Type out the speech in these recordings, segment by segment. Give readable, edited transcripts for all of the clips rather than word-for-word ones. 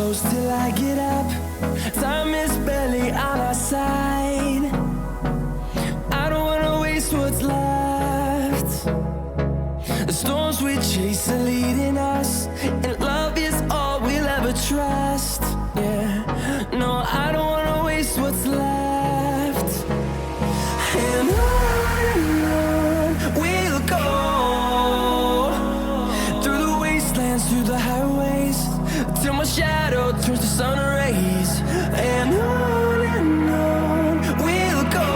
close till I get up. Time is barely on our side. I don't wanna waste what's left. The storms we chase are leading us, and love is all we'll ever trust. Yeah, no, I don't wanna waste what's left. And on we'll go, through the wastelands, through the highways, till my shadow turns to sun rays. And on we'll go,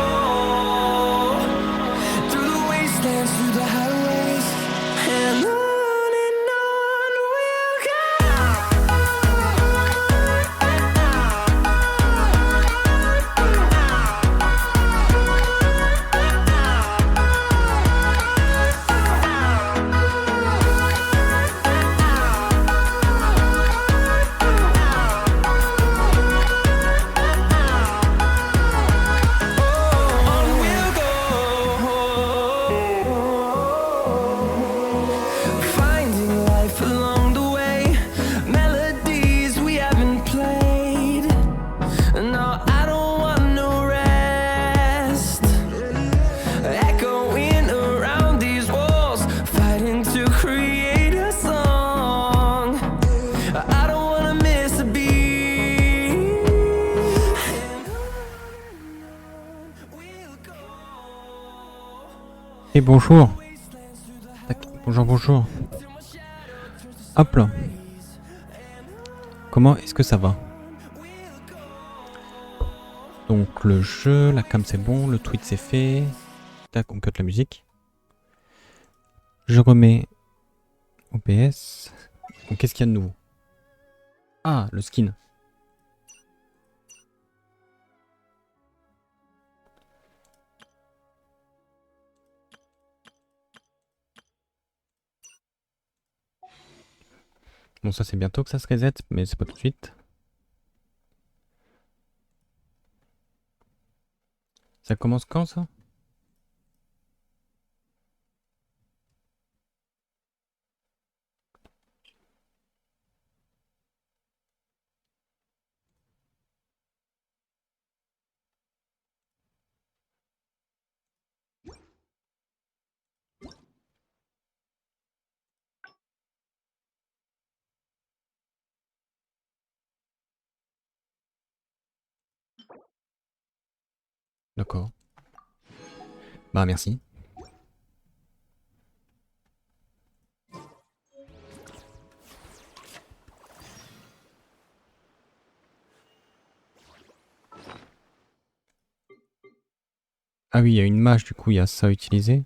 through the wastelands, through the highways, and on we'll go. Finding life along the way, melodies we haven't played. No, I don't want no rest. Echoing around these walls, fighting to create a song. I don't wanna miss a beat. We'll go. Et bonjour. Tac, bonjour, bonjour. Hop là. Comment est-ce que ça va? Donc le jeu, la cam c'est bon, le tweet c'est fait. Tac, on cut la musique. Je remets OBS. Donc qu'est-ce qu'il y a de nouveau? Ah, le skin. Bon, ça c'est bientôt que ça se reset, mais c'est pas tout de suite. Ça commence quand ça? D'accord. Bah merci. Ah oui, il y a une mage, du coup il y a ça à utiliser.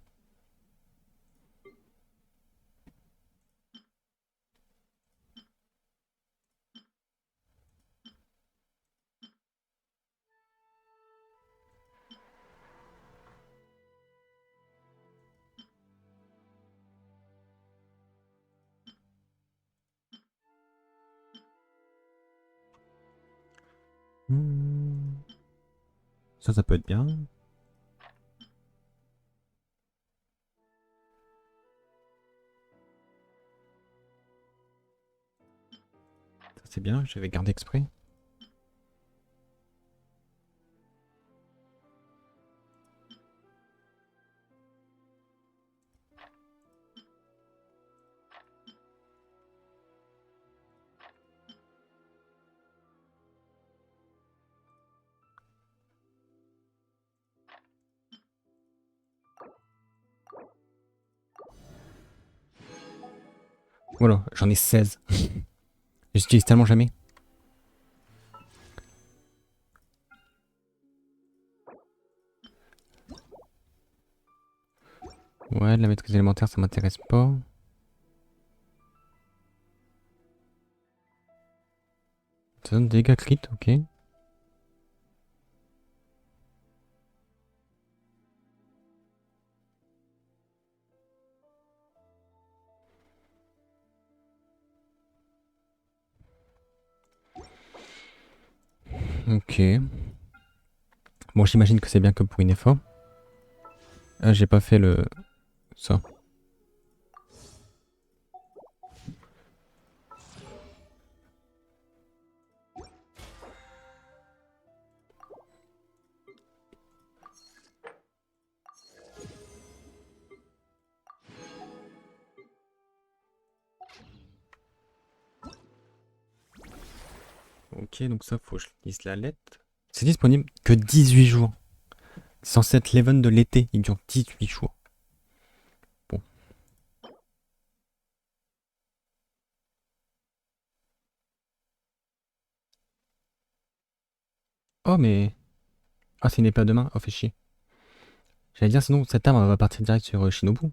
Ça peut être bien. Ça c'est bien, j'avais gardé exprès. Voilà, j'en ai 16. J'utilise tellement jamais. Ouais, de la maîtrise élémentaire, ça m'intéresse pas. Ça donne des dégâts crit, ok. Ok. Bon, j'imagine que c'est bien que pour Ineffa. Ah, j'ai pas fait le... ça. Ok, donc ça, faut que je lise la lettre. C'est disponible que 18 jours. C'est censé être l'event de l'été, il dure 18 jours. Bon. Oh, mais... Ah, c'est une épée à deux mains. Oh, fait chier. J'allais dire, sinon, cette arme, elle va partir direct sur Shinobu.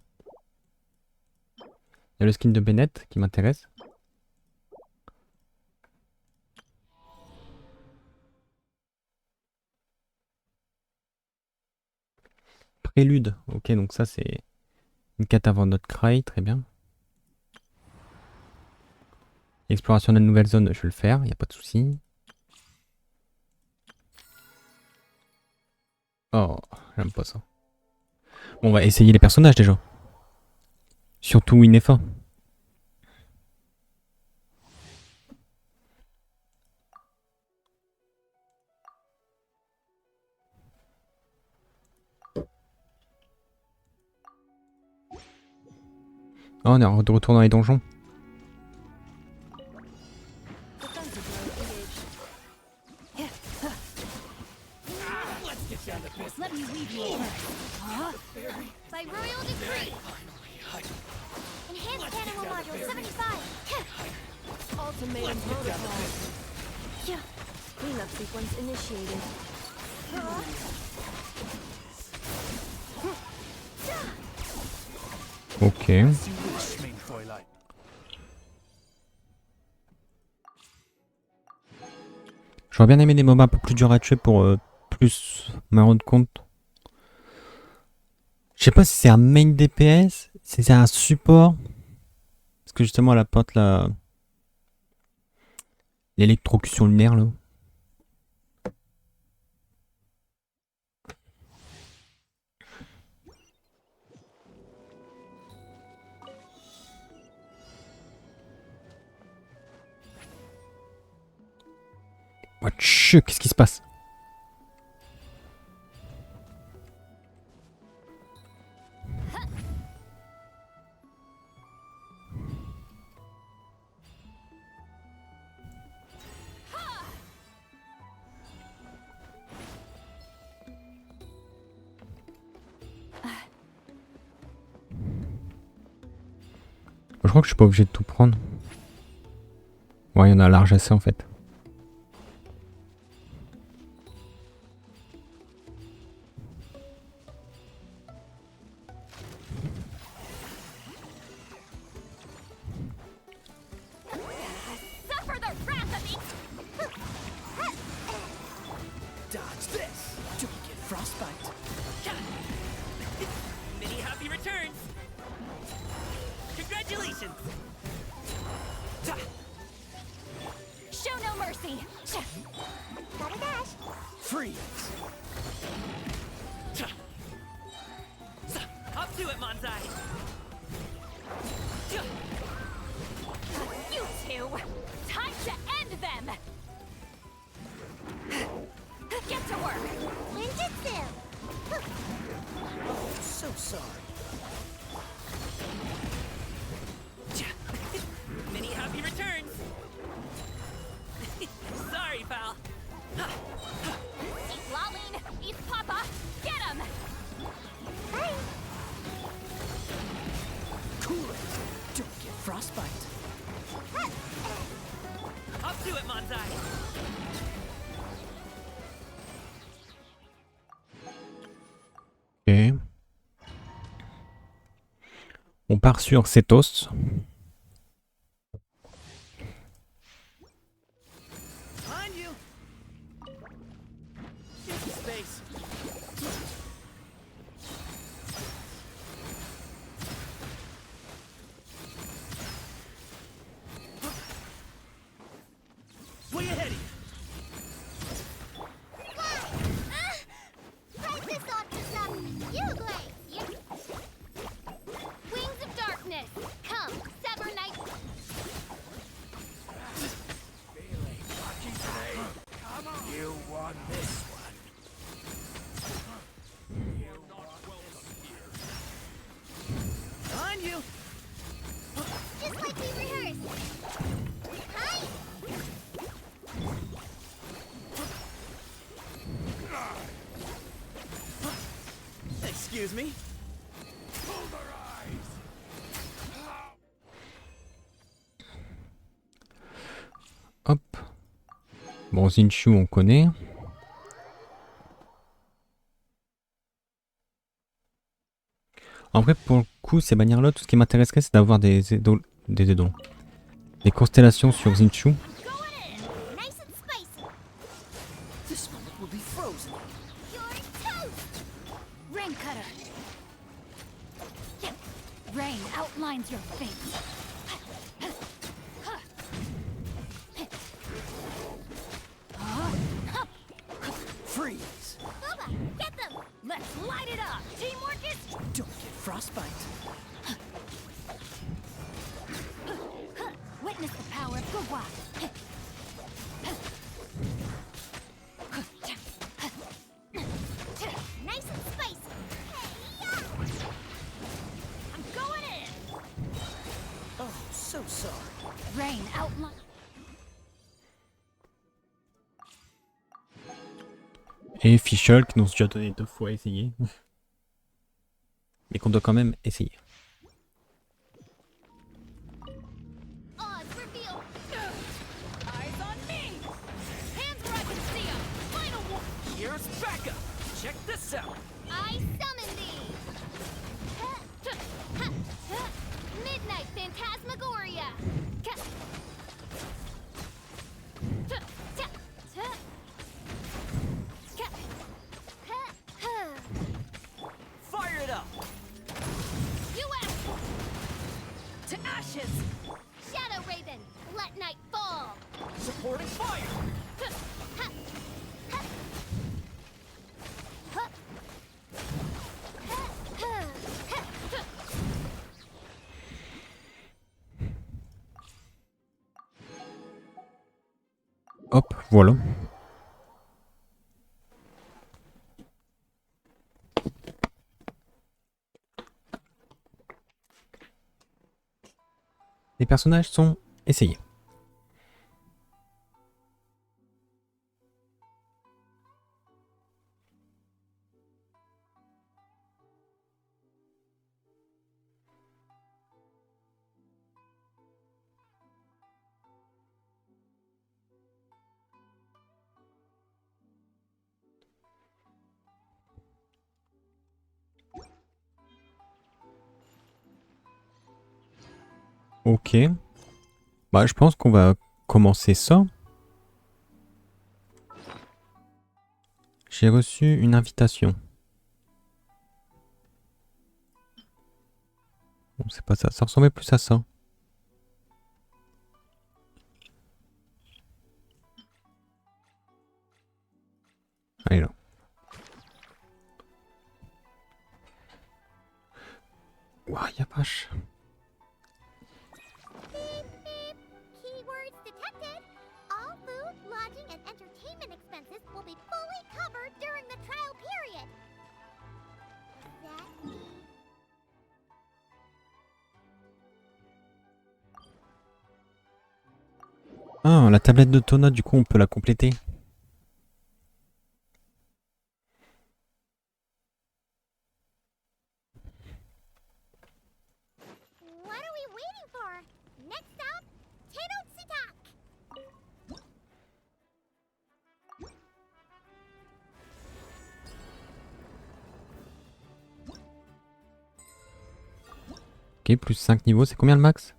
Il y a le skin de Bennett qui m'intéresse. Prélude. Ok, donc ça, c'est une quête avant Nod Krai. Très bien. Exploration de la nouvelle zone, je vais le faire. Il n'y a pas de souci. Oh, j'aime pas ça. Bon, on va essayer les personnages déjà. Surtout Ineffa. Oh, on est de retour dans les donjons. Let me leave you over. By royal decree. Enhanced animal module 75. Ultimatum protocol. Yeah. Cleanup sequence initiated. Ok. J'aurais bien aimé des mobs un peu plus durs à tuer pour plus me rendre compte. Je sais pas si c'est un main DPS, si c'est un support. Parce que justement elle apporte l'électrocution lunaire là. Watch, qu'est-ce qui se passe? Je crois que je suis pas obligé de tout prendre. Ouais, il y en a large assez en fait. Suffer the wrath of me. Dodge this. Don't get frostbite. Many happy returns! Congratulations! Show no mercy. Gotta dash. Freeze. Up to it, Manzai! You two. Time to end them. Get to work. Ninjutsu. So sorry. Many happy returns! Sorry, pal. Eat Lalene. Eat Papa. Get him. Hey. Cool it. Don't get frostbite. Up to it, Manzai! Ok. On part sur Cetos. Behind you. Empty space. Way ahead of you. Practice ought to some you glaze. Wings of darkness. Come, sever night. You won this one. Excuse me. Hop. Bon, Zinchu, on connaît. En vrai, pour le coup, ces bannières-là, tout ce qui m'intéresserait, c'est d'avoir des constellations sur Zinchu. Going in, nice and spicy. This moment will be frozen. You're toast. Rain cutter. Rain outlines your fate. Freeze. Bubba, get them. Let's light it up. Teamwork is. Don't get frostbite. Witness the power of Gugwa. Nice and spicy. Hey-ya! I'm going in. Oh, so sorry. Rain outline. Et Fischl, qui nous ont déjà donné 2 fois à essayer. Mais qu'on doit quand même essayer. Odds reveal. Eyes on me. Hands where I can see 'em. Final one. Here's Varka. Check this out. I summon thee. Midnight Phantasmagoria. Fire it up. You asked. To ashes. Shadow Raven, let night fall. Supporting fire. Hop, voilà. Les personnages sont essayés. Ok. Bah, je pense qu'on va commencer ça. J'ai reçu une invitation. Bon, c'est pas ça. Ça ressemblait plus à ça. Allez là. Ouah, y'a vache. Beep, beep. Keywords detected. All food, lodging, and entertainment expenses will be fully covered during the trial period. That means Ah, la tablette de Tona, du coup, on peut la compléter. what are we waiting for? Next stop, Tenochtitlan. Ok, plus 5 niveaux. C'est combien le max?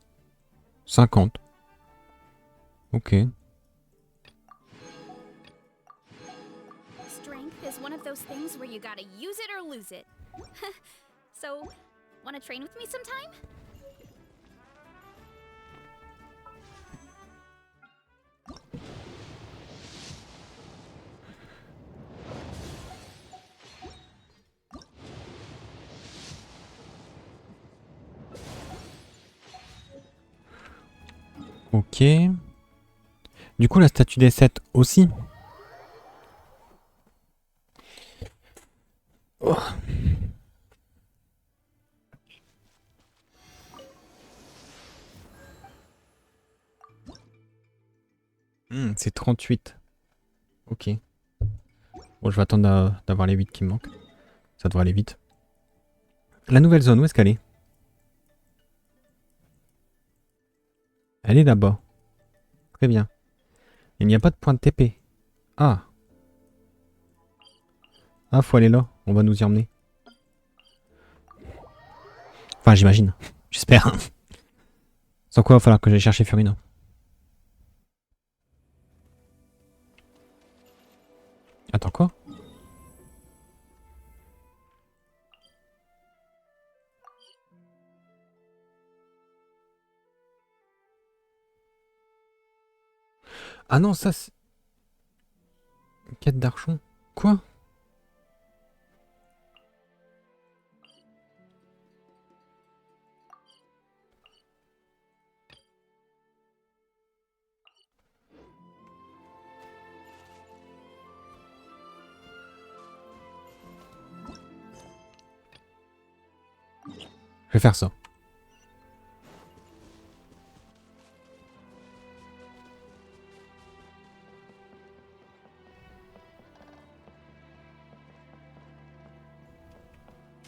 50. Ok. Strength is one of those things where you gotta use it or lose it. So, wanna train with me sometime? Ok. Du coup, la statue des 7 aussi. Oh. C'est 38. Ok. Bon, je vais attendre d'avoir les 8 qui me manquent. Ça devrait aller vite. La nouvelle zone, où est-ce qu'elle est? Elle est là-bas. Très bien. Il n'y a pas de point de TP. Ah. Ah, faut aller là. On va nous y emmener. Enfin, j'imagine. J'espère. Sans quoi, il va falloir que j'aille chercher Furina. Attends, quoi? Ah non, ça c'est... Quête d'archon. Quoi? Je vais faire ça.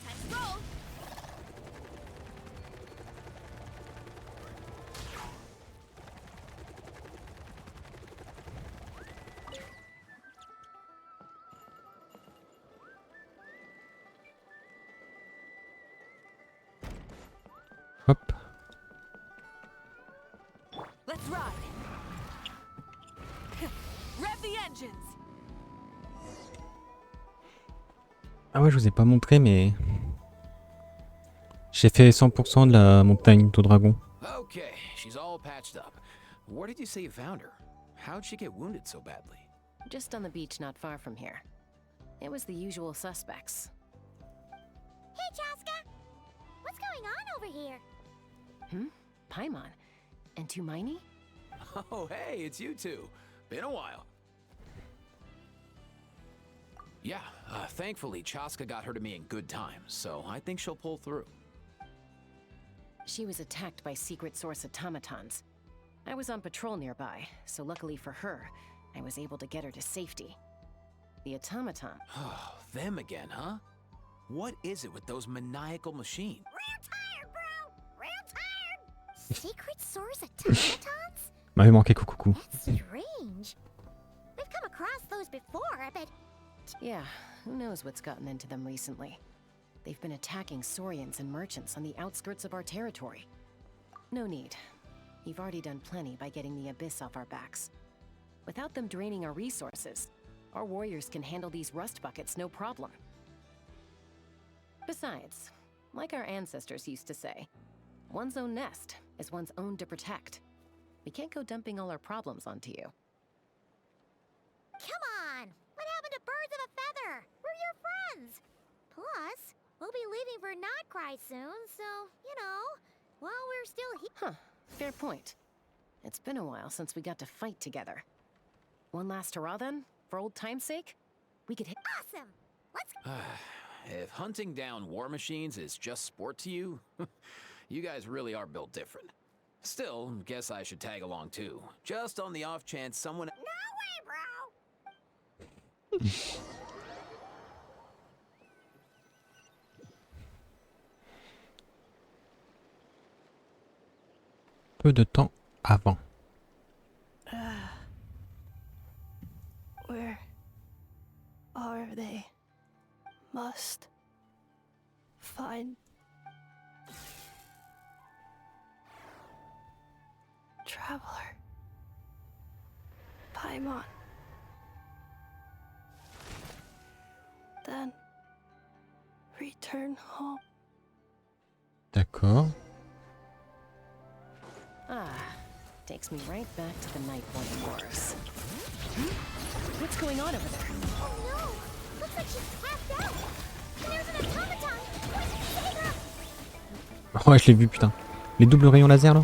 Let's roll. Hop. Let's ride. Rev the engines. Ah ouais, je vous ai pas montré, mais... J'ai fait 100% de la montagne au dragon. Okay, she's all patched up. Where did you say you found her? How'd she get wounded so badly? Just on the beach not far from here. It was the usual suspects. Hey, Chaska! What's going on over here? Paimon. And Tumaini? Oh, hey, it's you two. Been a while. Yeah, thankfully Chaska got her to me in good time, so I think she'll pull through. She was attacked by secret source automatons. I was on patrol nearby, so luckily for her, I was able to get her to safety. The automaton... Oh, them again, huh? What is it with those maniacal machines? Real tired, bro! Real tired! Secret source automatons? M'avait manqué coucou. That's strange. We've come across those before, but Yeah, who knows what's gotten into them recently. They've been attacking Saurians and merchants on the outskirts of our territory. No need. You've already done plenty by getting the Abyss off our backs. Without them draining our resources, our warriors can handle these rust buckets no problem. Besides, like our ancestors used to say, one's own nest is one's own to protect. We can't go dumping all our problems onto you. come on! What happened to birds of a feather? We're your friends! Plus, we'll be leaving for Nod Krai soon, so, you know, while we're still here. Huh, fair point. It's been a while since we got to fight together. One last hurrah then, for old time's sake? We could hit— Awesome! Let's If hunting down war machines is just sport to you, you guys really are built different. Still, guess I should tag along too. Just on the off chance someone... No way, bro! Peu de temps avant. Where are they? Must find traveler. Paimon. Then return home. D'accord. Ah, takes me right back to the Nightborn Wars. What's going on over there? Oh no! Looks like she's passed out! And there's an automaton! Quick, save her! Oh, je l'ai vu, putain. Les doubles rayons laser, là.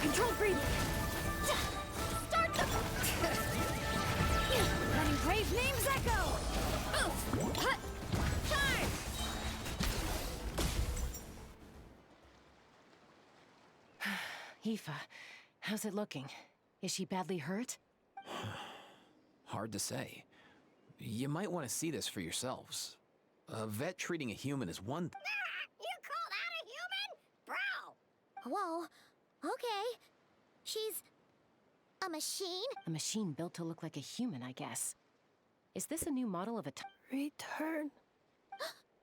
Control breathing. Start the... Letting brave names echo. Oof. Hut. Charge. Aoife, How's it looking? Is she badly hurt? Hard to say. You might want to see this for yourselves. A vet treating a human is one You call that a human? Bro! Whoa. Okay. She's a machine? A machine built to look like a human, I guess. Is this a new model of a Return,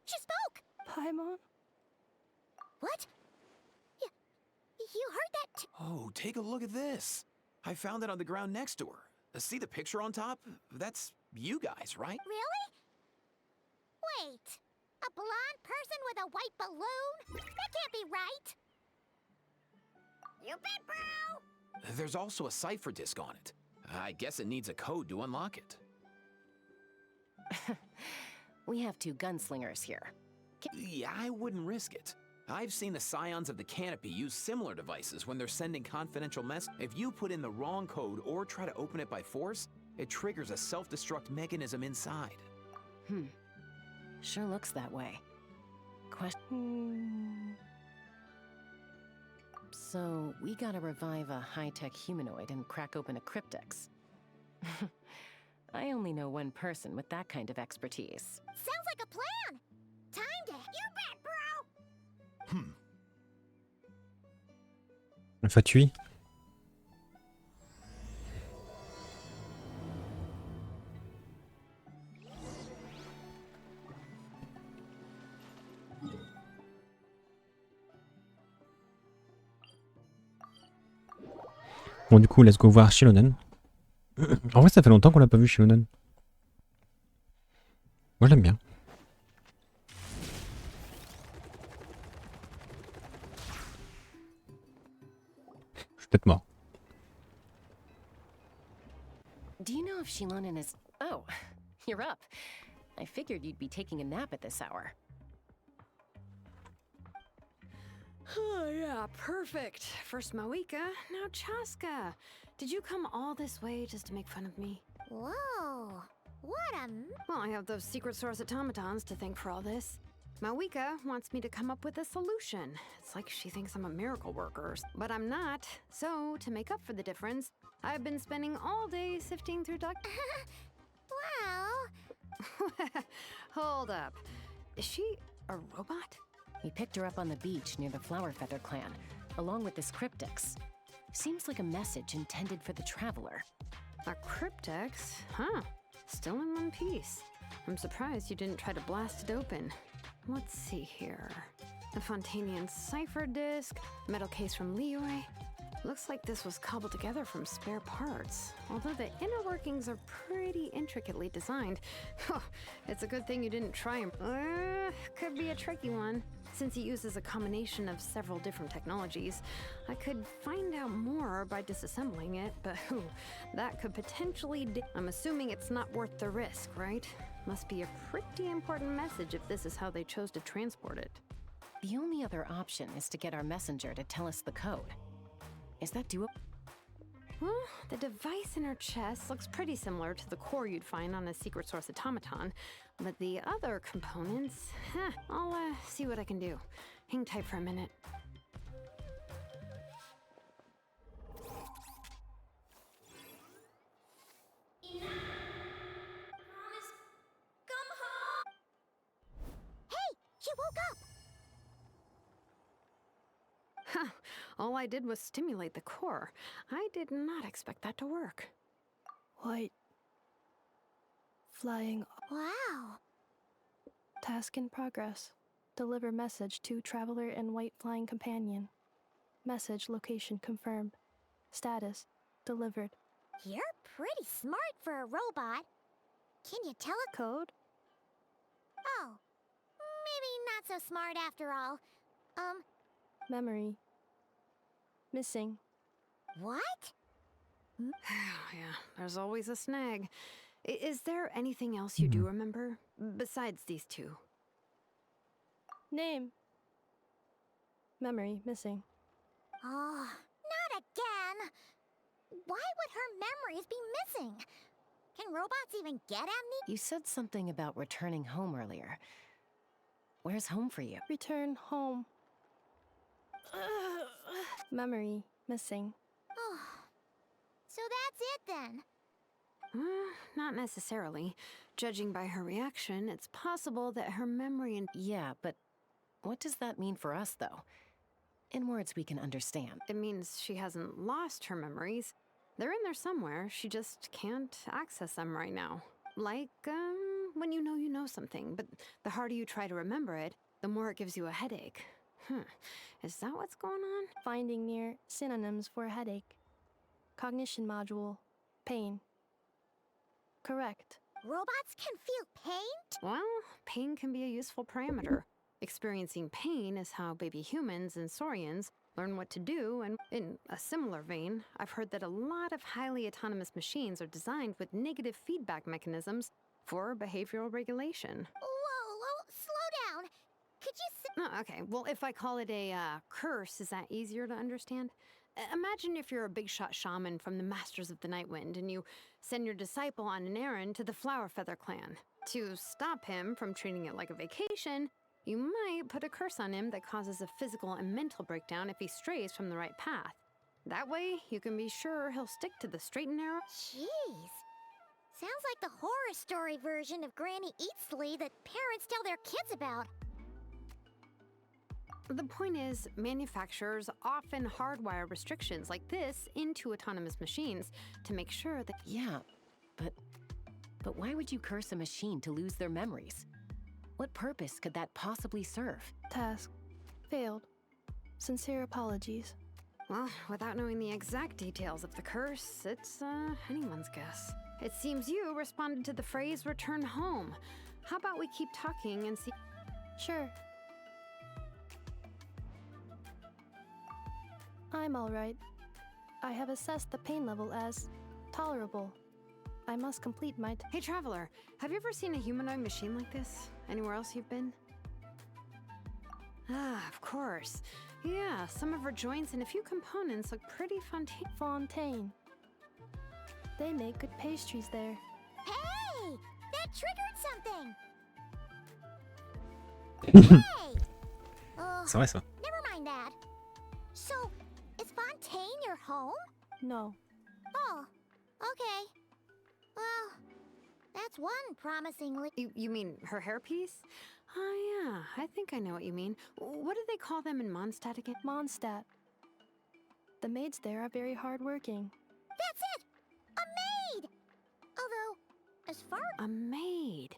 She spoke! Paimon. What? You heard that? Oh, take a look at this. I found it on the ground next to her. See the picture on top? That's you guys, right? Really? Wait. A blonde person with a white balloon? That can't be right. You bet, bro! There's also a cipher disk on it. I guess it needs a code to unlock it. We have 2 gunslingers here. Yeah, I wouldn't risk it. I've seen the scions of the canopy use similar devices when they're sending confidential messages. If you put in the wrong code or try to open it by force, it triggers a self-destruct mechanism inside. Sure looks that way. So, we gotta revive a high-tech humanoid and crack open a cryptex. I only know one person with that kind of expertise. Sounds like a plan! Time to... You bet, bro! Infatué. Bon, du coup, let's go voir Shilonen. En vrai, ça fait longtemps qu'on l'a pas vu, Shilonen. Moi, j'aime bien. Je suis peut-être mort. Do you know if Shilonen is... Oh, you're up. I figured you'd be taking a nap at this hour. Oh, yeah, perfect. First Moika, now Chaska. Did you come all this way just to make fun of me? Whoa. What a... Well, I have those secret source automatons to thank for all this. Mawika wants me to come up with a solution. It's like she thinks I'm a miracle worker, but I'm not. So, to make up for the difference, I've been spending all day sifting through Well... Hold up. Is she a robot? We picked her up on the beach near the Flowerfeather clan, along with this cryptex. Seems like a message intended for the traveler. A cryptex? Huh. Still in one piece. I'm surprised you didn't try to blast it open. Let's see here. The Fontanian cipher disk, metal case from Liyue. Looks like this was cobbled together from spare parts. Although the inner workings are pretty intricately designed. It's a good thing you didn't try and... could be a tricky one. Since it uses a combination of several different technologies, I could find out more by disassembling it, but that could potentially... I'm assuming it's not worth the risk, right? Must be a pretty important message if this is how they chose to transport it. The only other option is to get our messenger to tell us the code. Is that doable? Well, the device in her chest looks pretty similar to the core you'd find on a secret source automaton, but the other components, I'll see what I can do. Hang tight for a minute. She woke up! Huh. All I did was stimulate the core. I did not expect that to work. White. Flying. Wow. Task in progress. Deliver message to traveler and white flying companion. Message location confirmed. Status delivered. You're pretty smart for a robot. Can you tell a Code? Oh. Maybe not so smart after all. Memory. Missing. What? Yeah, there's always a snag. Is there anything else you do remember? Besides these two? Name. Memory missing. Oh, not again. Why would her memories be missing? Can robots even get amnesia? You said something about returning home earlier. Where's home for you? Return home. Memory missing. Oh, then? Not necessarily. Judging by her reaction, it's possible that her memory and... Yeah, but what does that mean for us, though? In words we can understand. It means she hasn't lost her memories. They're in there somewhere, she just can't access them right now. Like, when you know something, but the harder you try to remember it, the more it gives you a headache. Is that what's going on? Finding near synonyms for headache. Cognition module. Pain. Correct. Robots can feel pain? Well, pain can be a useful parameter. Experiencing pain is how baby humans and saurians learn what to do, and in a similar vein, I've heard that a lot of highly autonomous machines are designed with negative feedback mechanisms for behavioral regulation. Whoa, slow down. Could you Oh, okay, well, if I call it a curse, is that easier to understand? Imagine if you're a big shot shaman from the Masters of the Nightwind and you send your disciple on an errand to the Flower Feather clan. To stop him from treating it like a vacation, you might put a curse on him that causes a physical and mental breakdown if he strays from the right path. That way, you can be sure he'll stick to the straight and narrow. Jeez. Sounds like the horror story version of Granny Eatsley that parents tell their kids about. The point is, manufacturers often hardwire restrictions like this into autonomous machines to make sure that... Yeah, but why would you curse a machine to lose their memories? What purpose could that possibly serve? Task. Failed. Sincere apologies. Well, without knowing the exact details of the curse, it's anyone's guess. It seems you responded to the phrase return home. How about we keep talking and see... Sure. I'm alright. I have assessed the pain level as tolerable. I must complete my... Hey, Traveler, have you ever seen a humanoid machine like this? Anywhere else you've been? Ah, of course. Yeah, some of her joints and a few components look pretty Fontaine. They make good pastries there. Hey! That triggered something! Hey! C'est vrai ça. Never mind that. So, is Fontaine your home? No. Oh, okay. Well, that's one promisingly... You mean her hairpiece? Oh yeah, I think I know what you mean. What do they call them in Mondstadt again? Mondstadt. The maids there are very hardworking. That's it! A maid! Although, as far... A maid.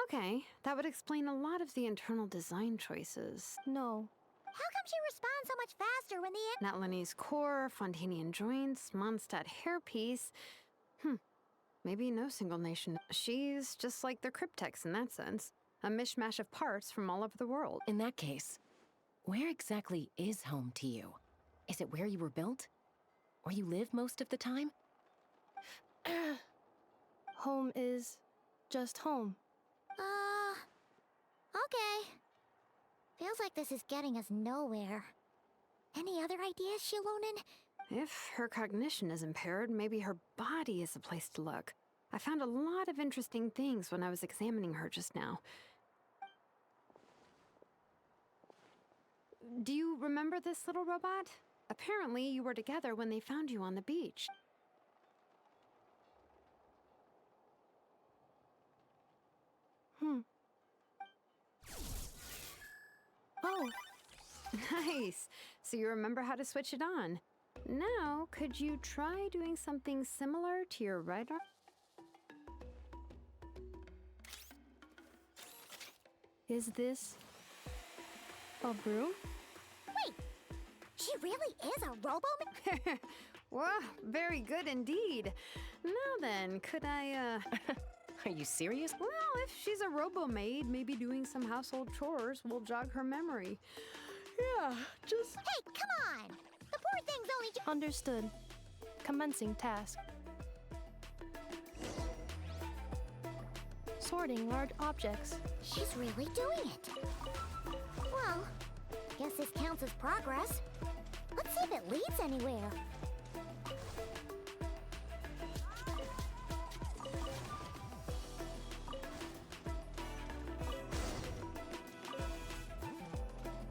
Okay, that would explain a lot of the internal design choices. No. How come she responds so much faster when the... Natlanese core, Fontanian joints, Mondstadt hairpiece. Maybe no single nation. She's just like the Cryptex in that sense. A mishmash of parts from all over the world. In that case, where exactly is home to you? Is it where you were built? Where you live most of the time? Home is just home. Okay. Feels like this is getting us nowhere. Any other ideas, Shilonen? If her cognition is impaired, maybe her body is the place to look. I found a lot of interesting things when I was examining her just now. Do you remember this little robot? Apparently, you were together when they found you on the beach. Oh. Nice. So you remember how to switch it on. Now, could you try doing something similar to your right arm? Is this a broom? Wait! She really is a robo-man? Well, very good indeed. Now then, could I, Are you serious? Well, if she's a robo-maid, maybe doing some household chores will jog her memory. Yeah, just... Hey, come on! The poor thing's only Understood. Commencing task. Sorting large objects. She's really doing it. Well, guess this counts as progress. Let's see if it leads anywhere.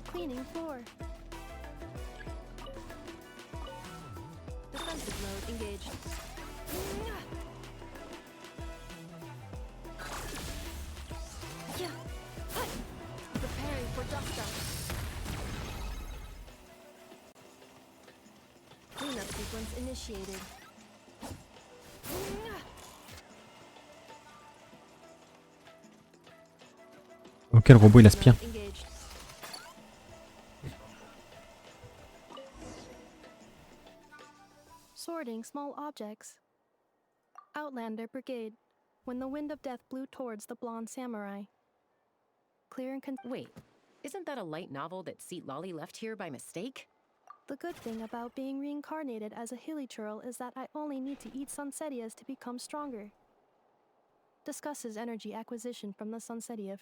Cleaning floor. Defensive mode engaged. Preparing for dust up. Cleanup sequence initiated. Ok, le robot il aspire. Engaged. Sorting small objects. Outlander Brigade. When the wind of death blew towards the blonde samurai. Clear and Wait, isn't that a light novel that Seat Lolly left here by mistake? The good thing about being reincarnated as a hilly churl is that I only need to eat sunsetias to become stronger. Discusses energy acquisition from the sunsetia.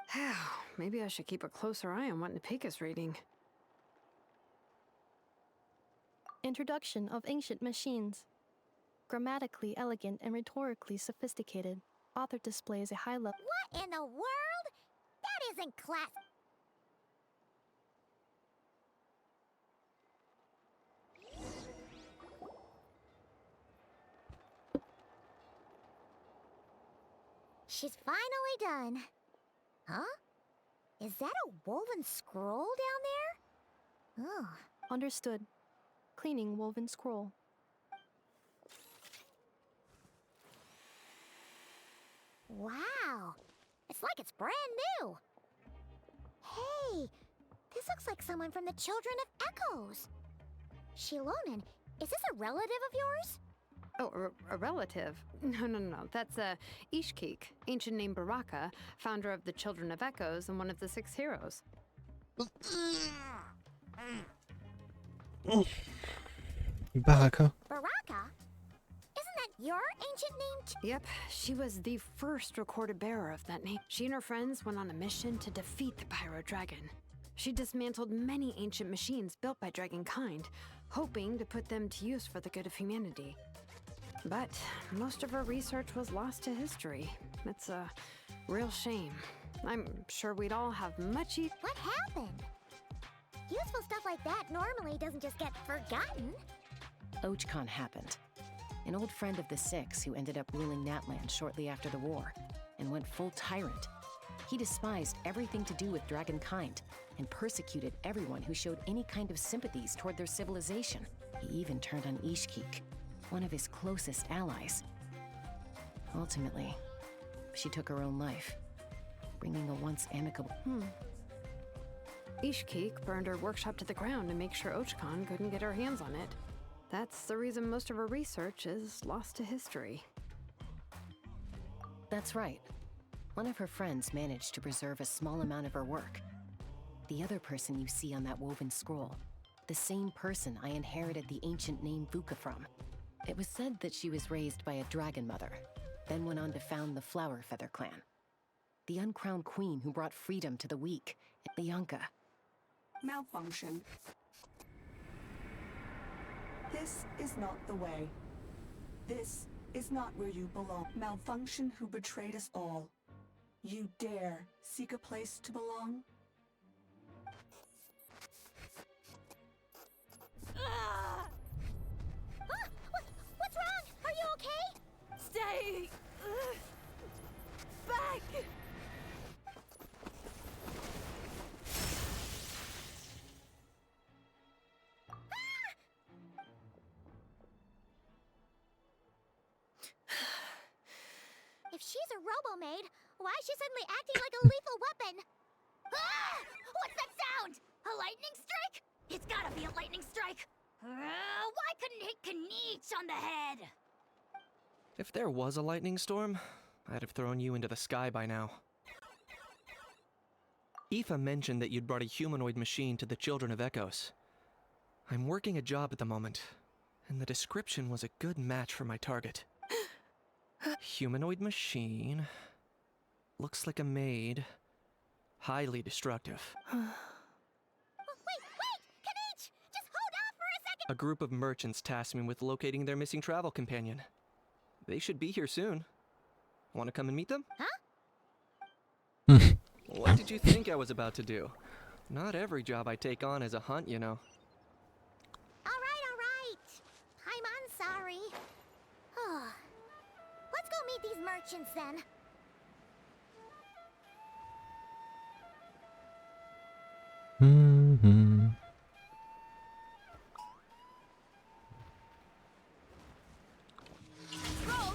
Maybe I should keep a closer eye on what Nepika's reading. Introduction of ancient machines. Grammatically elegant and rhetorically sophisticated. Author displays a high level. What in the world? That isn't class. She's finally done. Huh? Is that a woven scroll down there? Oh. Understood. Cleaning woven scroll. Wow. It's like it's brand new. Hey, this looks like someone from the Children of Echoes. Shilonen, is this a relative of yours? Oh, a relative? No. That's Ishkik, ancient name Varka, founder of the Children of Echoes and one of the 6 heroes. Varka. Varka? Isn't that your ancient name too? Yep, she was the first recorded bearer of that name. She and her friends went on a mission to defeat the Pyro Dragon. She dismantled many ancient machines built by Dragonkind, hoping to put them to use for the good of humanity. But most of her research was lost to history. It's a real shame. I'm sure we'd all have much What happened? Useful stuff like that normally doesn't just get forgotten. Ochkon happened. An old friend of the 6 who ended up ruling Natlan shortly after the war, and went full tyrant. He despised everything to do with Dragonkind, and persecuted everyone who showed any kind of sympathies toward their civilization. He even turned on Ishkik, one of his closest allies. Ultimately, she took her own life, bringing a once amicable... Ishkik burned her workshop to the ground to make sure Ochkon couldn't get her hands on it. That's the reason most of her research is lost to history. That's right. One of her friends managed to preserve a small amount of her work. The other person you see on that woven scroll, the same person I inherited the ancient name Vuka from. It was said that she was raised by a dragon mother, then went on to found the Flower Feather clan. The uncrowned queen who brought freedom to the weak, Bianca. Malfunction. This is not the way. This is not where you belong. Malfunction who betrayed us all. You dare seek a place to belong? What's wrong? Are you okay? Stay back. If she's a robo-maid, why is she suddenly acting like a lethal weapon? Ah! What's that sound? A lightning strike? It's gotta be a lightning strike. Why couldn't it hit Kniech on the head? If there was a lightning storm, I'd have thrown you into the sky by now. Aoife mentioned that you'd brought a humanoid machine to the Children of Echoes. I'm working a job at the moment, and the description was a good match for my target. Humanoid machine. Looks like a maid. Highly destructive. Wait! Kniech! Just hold off for a second! A group of merchants tasked me with locating their missing travel companion. They should be here soon. Want to come and meet them? Huh? What did you think I was about to do? Not every job I take on is a hunt, you know. Alright. I'm sorry. meet these merchants then. Roll.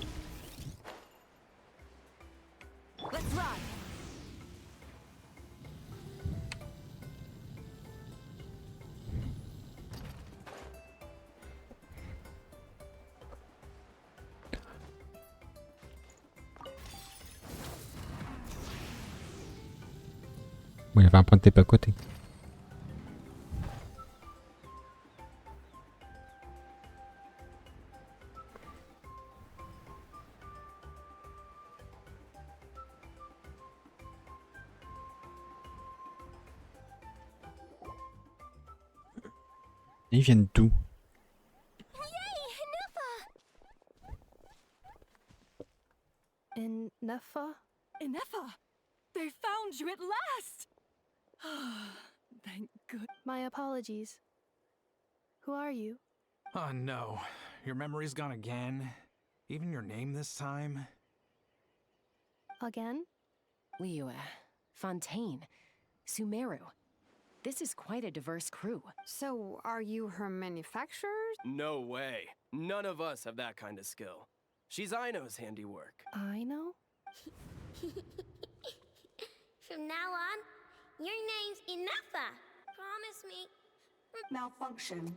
Let's ride. Bon, il y avait un point de tape à côté. Ils viennent d'où? Ineffa? Ineffa! They found you at last! Thank good. My apologies. Who are you? Oh no, your memory's gone again? Even your name this time? Again? Liu, Fontaine, Sumeru. This is quite a diverse crew. So, are you her manufacturers? No way. None of us have that kind of skill. She's Aino's handiwork. I know? From now on, your name's Ineffa. Promise me. Malfunction.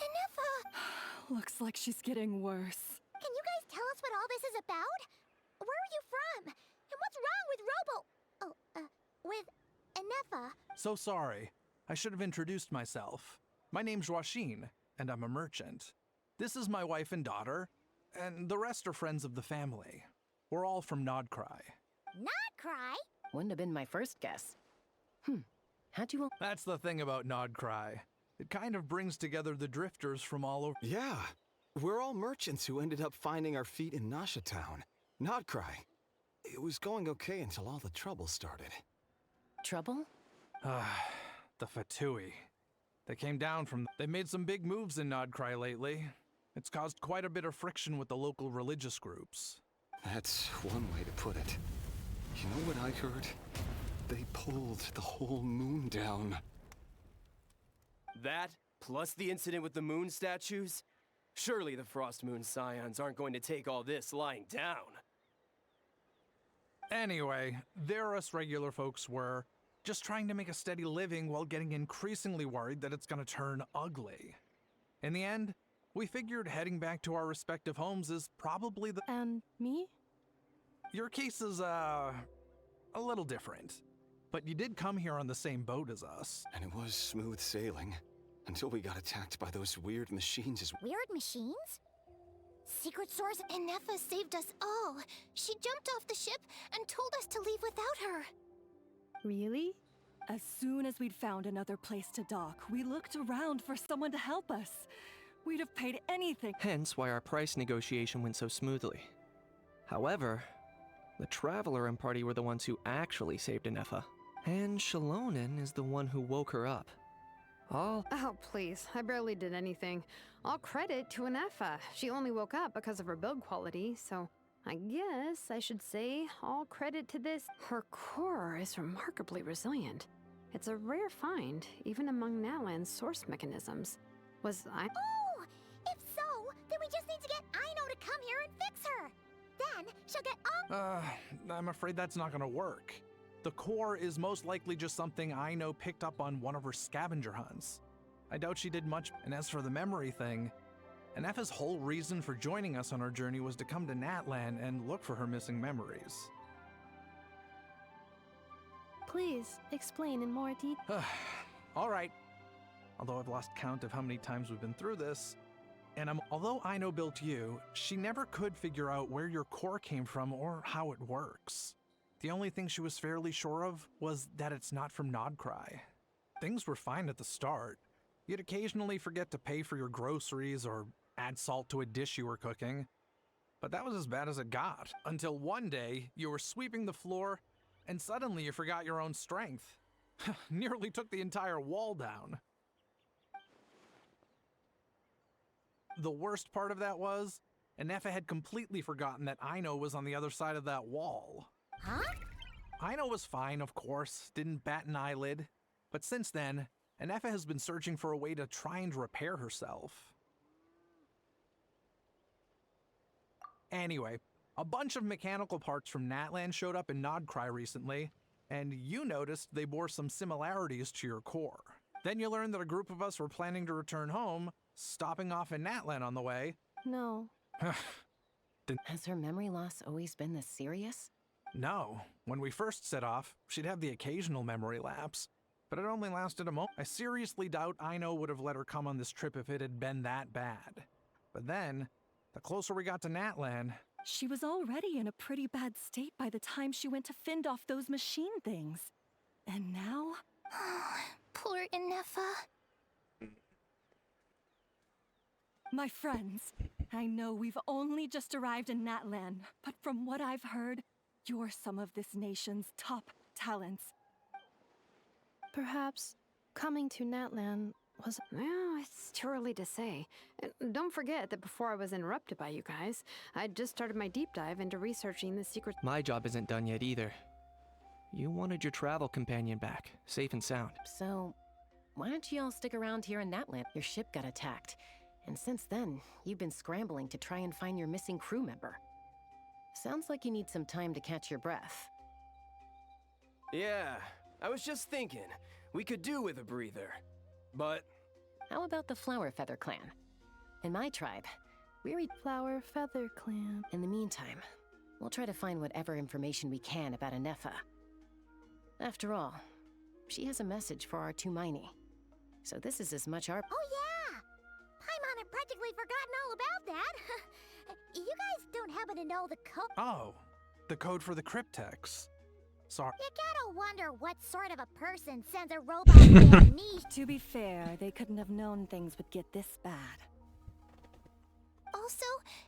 Ineffa! Looks like she's getting worse. Can you guys tell us what all this is about? Where are you from? And what's wrong with with Ineffa? So sorry. I should have introduced myself. My name's Joachine, and I'm a merchant. This is my wife and daughter, and the rest are friends of the family. We're all from Nod Krai. Nod Krai? Wouldn't have been my first guess. How'd you all... That's the thing about Nod Krai. It kind of brings together the drifters from all over. Yeah, we're all merchants who ended up finding our feet in Nasha Town. Nod Krai. It was going okay until all the trouble started. Trouble? The Fatui. They came down from... They made some big moves in Nod Krai lately. It's caused quite a bit of friction with the local religious groups. That's one way to put it. You know what I heard? They pulled the whole moon down. That, plus the incident with the moon statues? Surely the Frost Moon Scions aren't going to take all this lying down. Anyway, there us regular folks were, just trying to make a steady living while getting increasingly worried that it's gonna turn ugly. In the end, we figured heading back to our respective homes is probably the... And me? Your case is, a little different. But you did come here on the same boat as us. And it was smooth sailing, until we got attacked by those weird machines as... Weird machines? Secret Source Ineffa saved us all. She jumped off the ship and told us to leave without her. Really? As soon as we'd found another place to dock, we looked around for someone to help us. We'd have paid anything. Hence why our price negotiation went so smoothly. However, the Traveler and party were the ones who actually saved Ineffa. And Shalonen is the one who woke her up. All... Oh, please. I barely did anything. All credit to Ineffa. She only woke up because of her build quality, so I guess I should say all credit to this. Her core is remarkably resilient. It's a rare find, even among Natlan's source mechanisms. Was I... Oh! If so, then we just need to get Aino to come here and fix her. Then she'll get all... I'm afraid that's not gonna work. The core is most likely just something Aino picked up on one of her scavenger hunts. I doubt she did much, and as for the memory thing, Ineffa's whole reason for joining us on our journey was to come to Natlan and look for her missing memories. Please, explain in more detail. Alright. Although I've lost count of how many times we've been through this, and although Aino built you, she never could figure out where your core came from or how it works. The only thing she was fairly sure of was that it's not from Nod Krai. Things were fine at the start. You'd occasionally forget to pay for your groceries or add salt to a dish you were cooking. But that was as bad as it got, until one day you were sweeping the floor and suddenly you forgot your own strength. Nearly took the entire wall down. The worst part of that was, Ineffa had completely forgotten that Aino was on the other side of that wall. Huh? Aino was fine, of course, didn't bat an eyelid. But since then, Ineffa has been searching for a way to try and repair herself. Anyway, a bunch of mechanical parts from Natlan showed up in Nod Krai recently, and you noticed they bore some similarities to your core. Then you learned that a group of us were planning to return home, stopping off in Natlan on the way. No. Has her memory loss always been this serious? No. When we first set off, she'd have the occasional memory lapse, but it only lasted a moment. I seriously doubt Aino would have let her come on this trip if it had been that bad. But then, the closer we got to Natlan... She was already in a pretty bad state by the time she went to fend off those machine things. And now... Poor Ineffa. My friends, I know we've only just arrived in Natlan, but from what I've heard, you're some of this nation's top talents. Perhaps coming to Natlan was... Well, it's too early to say. And don't forget that before I was interrupted by you guys, I'd just started my deep dive into researching the secret... My job isn't done yet either. You wanted your travel companion back, safe and sound. So, why don't you all stick around here in Natlan? Your ship got attacked, and since then, you've been scrambling to try and find your missing crew member. Sounds like you need some time to catch your breath. Yeah, I was just thinking, we could do with a breather. But... How about the Flower Feather Clan? In my tribe, we read Flower Feather Clan. In the meantime, we'll try to find whatever information we can about Ineffa. After all, she has a message for our two Miney. So this is as much our... Oh yeah! Paimon had practically forgotten all about that. You guys don't happen to know the code? Oh, the code for the cryptex. Sorry. You gotta wonder what sort of a person sends a robot to a niche. To be fair, they couldn't have known things would get this bad. Also,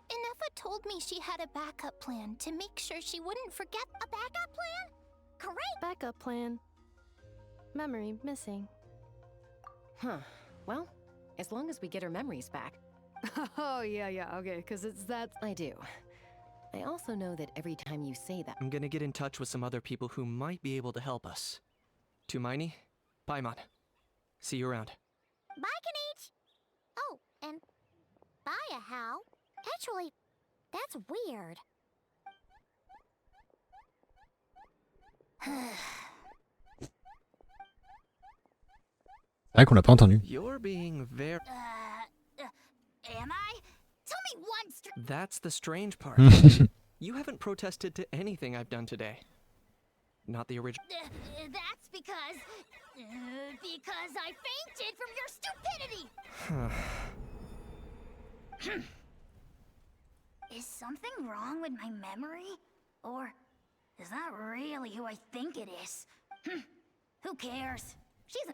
Ineffa told me she had a backup plan to make sure she wouldn't forget. A backup plan? Great! Backup plan. Memory missing. Huh. Well, as long as we get her memories back. Oh, yeah, okay, because it's that... I do. I also know that every time you say that... I'm gonna get in touch with some other people who might be able to help us. Tumaini, Paimon. See you around. Bye, Kanich! Oh, and bye, How. Actually, that's weird. C'est vrai qu'on l'a pas entendu. You're being very... Am I? Tell me one That's the strange part. You haven't protested to anything I've done today. Not the original... That's because I fainted from your stupidity! Is something wrong with my memory? Or is that really who I think it is? Who cares? She's a...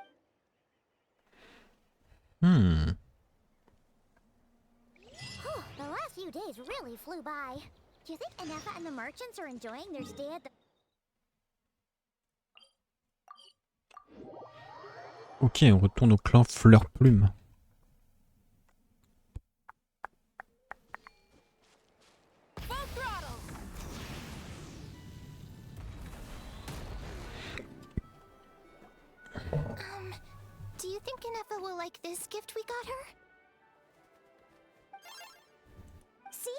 The last few days really flew by. Do you think Ineffa and the merchants are enjoying their stay at the... Ok, on retourne au clan Fleur Plume. Do you think Ineffa will like this gift we got her? See?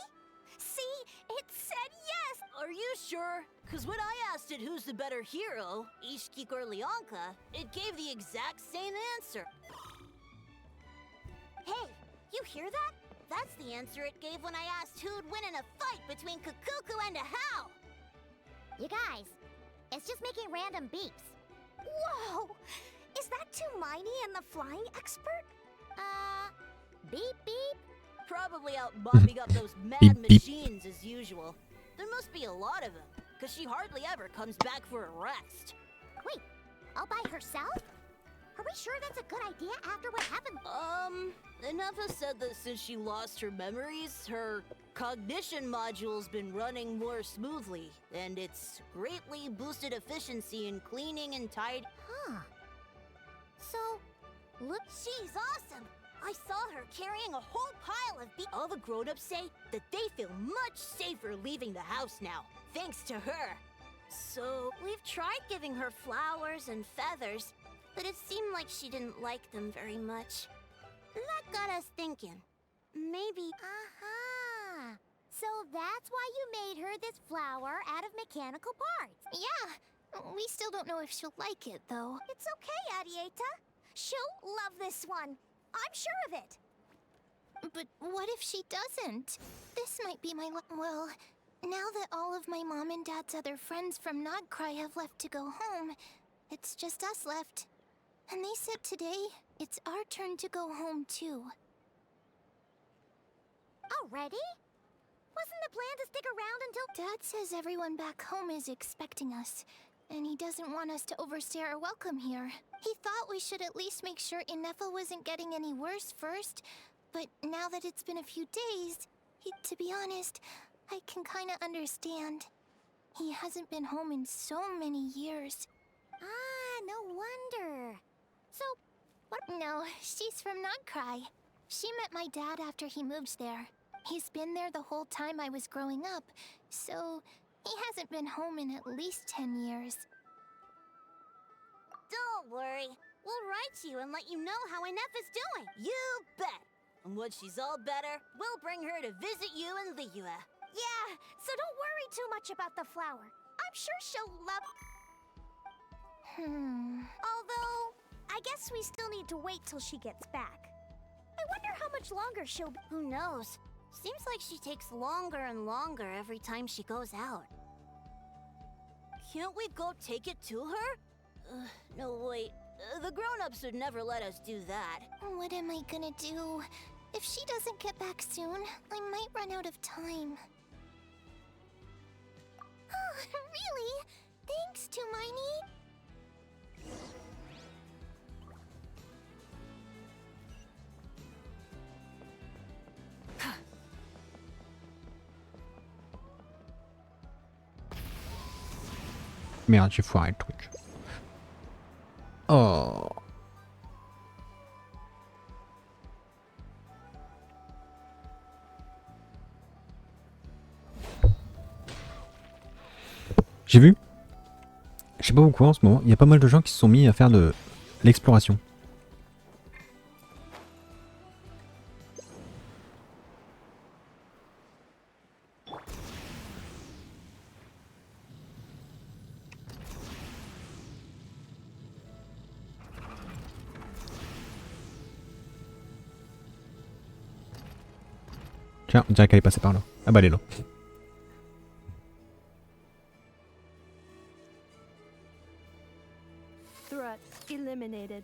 It said yes! Are you sure? Because when I asked it who's the better hero, Ishkik or Leonka, it gave the exact same answer. Hey, you hear that? That's the answer it gave when I asked who'd win in a fight between Kukuku and How. You guys, it's just making random beeps. Whoa! Is that Tumaini and the flying expert? Beep beep? Probably out mopping up those mad machines as usual. There must be a lot of them, because she hardly ever comes back for a rest. Wait, all by herself? Are we sure that's a good idea after what happened? Ineffa said that since she lost her memories, her cognition module's been running more smoothly, and it's greatly boosted efficiency in cleaning and tidying. Huh. So, look, she's awesome! I saw her carrying a whole pile of all the grown-ups say that they feel much safer leaving the house now, thanks to her. So, we've tried giving her flowers and feathers, but it seemed like she didn't like them very much. That got us thinking. Maybe... Aha! So that's why you made her this flower out of mechanical parts. Yeah, we still don't know if she'll like it, though. It's okay, Arieta. She'll love this one. I'm sure of it. But what if she doesn't? This might be my well, now that all of my mom and dad's other friends from Nod Krai have left to go home, it's just us left. And they said today, it's our turn to go home too. Already? Wasn't the plan to stick around until... Dad says everyone back home is expecting us, and he doesn't want us to overstay our welcome here. He thought we should at least make sure Ineffa wasn't getting any worse first, but now that it's been a few days, to be honest, I can kinda understand. He hasn't been home in so many years. Ah, no wonder. So, what? No, she's from Nod Krai. She met my dad after he moved there. He's been there the whole time I was growing up, so he hasn't been home in at least 10 years. Don't worry. We'll write to you and let you know how Ineffa's doing. You bet. And once she's all better, we'll bring her to visit you in Liyue. Yeah, so don't worry too much about the flower. I'm sure she'll love... Although, I guess we still need to wait till she gets back. I wonder how much longer she'll be... Who knows? Seems like she takes longer and longer every time she goes out. Can't we go take it to her? No, wait. The grown-ups would never let us do that. What am I gonna do? If she doesn't get back soon, I might run out of time. Oh, really? Thanks, Tumaini. Merde, j'ai foiré le truc. Oh. J'ai vu. Je sais pas pourquoi en ce moment, il y a pas mal de gens qui se sont mis à faire de l'exploration. Tiens, on dirait qu'elle est passée par là. Ah bah elle est là. Threat eliminated.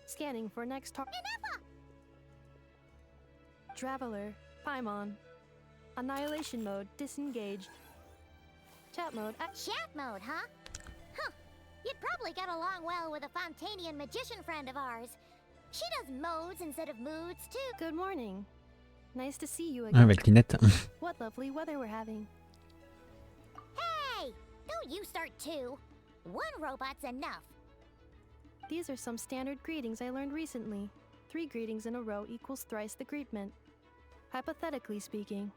Scanning for next target. Traveler, Paimon. Annihilation mode disengaged. Chat mode. Chat mode, huh? Huh. You'd probably get along well with a Fontanian magician friend of ours. She does modes instead of moods, too. Good morning. Nice to see you again. Avec Linette. What lovely weather we're having. Hey! Don't you start too. One robot's enough. These are some standard greetings I learned recently. 3 greetings in a row equals thrice the greetment. Hypothetically speaking.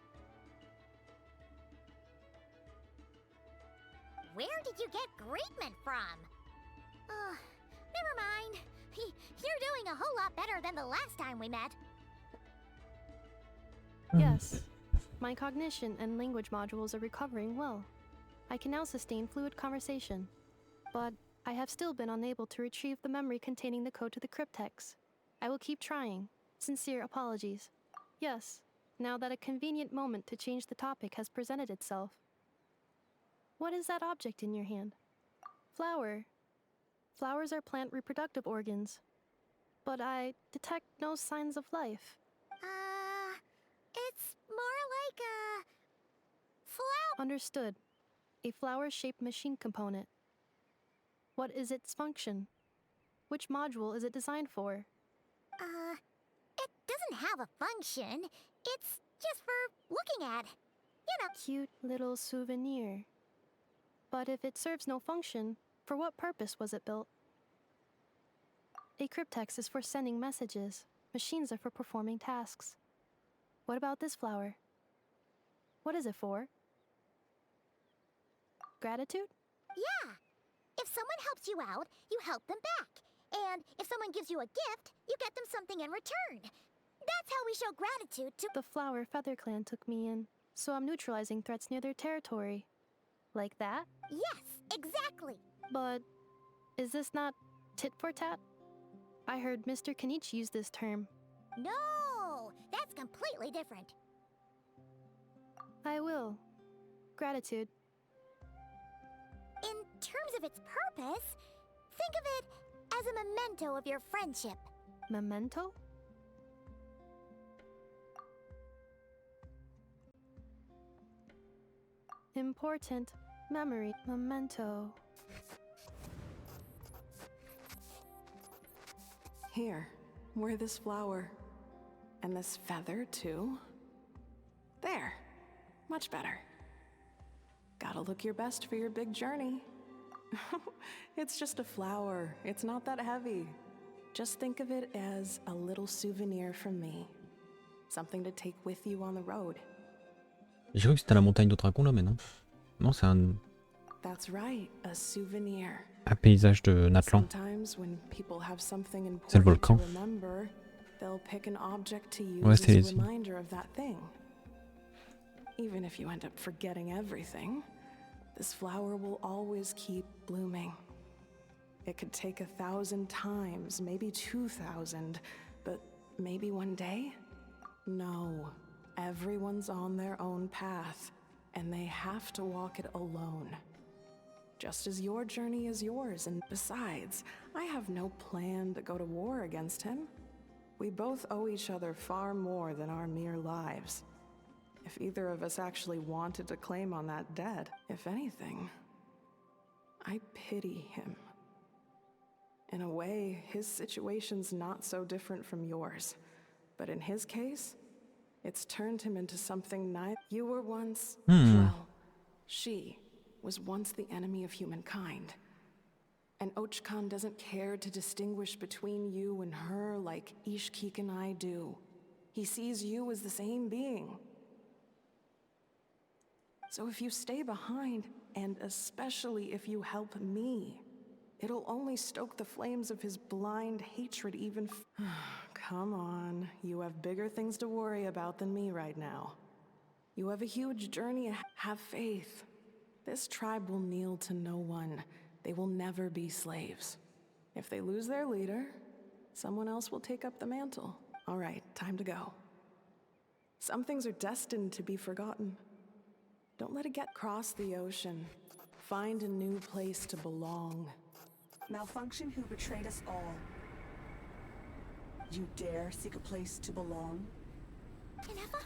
Where did you get greetment from? Never mind. You're doing a whole lot better than the last time we met. Yes. My cognition and language modules are recovering well. I can now sustain fluid conversation. But I have still been unable to retrieve the memory containing the code to the cryptex. I will keep trying. Sincere apologies. Yes, now that a convenient moment to change the topic has presented itself. What is that object in your hand? Flower. Flowers are plant reproductive organs. But I detect no signs of life. It's more like a... flower. Understood. A flower-shaped machine component. What is its function? Which module is it designed for? It doesn't have a function. It's just for looking at. You know. Cute little souvenir. But if it serves no function, for what purpose was it built? A cryptex is for sending messages. Machines are for performing tasks. What about this flower? What is it for? Gratitude? Yeah. If someone helps you out, you help them back. And if someone gives you a gift, you get them something in return. That's how we show gratitude to— The Flower Feather Clan took me in, so I'm neutralizing threats near their territory. Like that? Yes, exactly. But is this not tit for tat? I heard Mr. Kenichi use this term. No, that's completely different. I will. Gratitude. In terms of its purpose, think of it as a memento of your friendship. Memento? Important memory. Memento. Here, wear this flower. And this feather, too. There. Much better. Gotta look your best for your big journey. It's just a flower. It's not that heavy. Just think of it as a little souvenir from me. Something to take with you on the road. J'ai cru que c'était la montagne de dragons là, mais non. Non, c'est That's right, a souvenir. un paysage de Natlan. Sometimes when people have something C'est le important to volcan. remember, they'll pick an object to use Ouais, as c'est a les- reminder of that thing. Even if you end up forgetting everything, this flower will always keep blooming. It could take 1,000 times, maybe 2,000, but maybe one day? No. Everyone's on their own path, and they have to walk it alone. Just as your journey is yours, and besides, I have no plan to go to war against him. We both owe each other far more than our mere lives. If either of us actually wanted to claim on that debt, if anything, I pity him. In a way, his situation's not so different from yours. But in his case, it's turned him into something you were once, well, she was once the enemy of humankind. And Ochkan doesn't care to distinguish between you and her like Ishkik and I do. He sees you as the same being. So if you stay behind, and especially if you help me, it'll only stoke the flames of his blind hatred even Come on, you have bigger things to worry about than me right now. You have a huge journey. Have faith. This tribe will kneel to no one. They will never be slaves. If they lose their leader, someone else will take up the mantle. All right, time to go. Some things are destined to be forgotten. Don't let it get across the ocean. Find a new place to belong. Malfunction who betrayed us all. You dare seek a place to belong? Ineffa?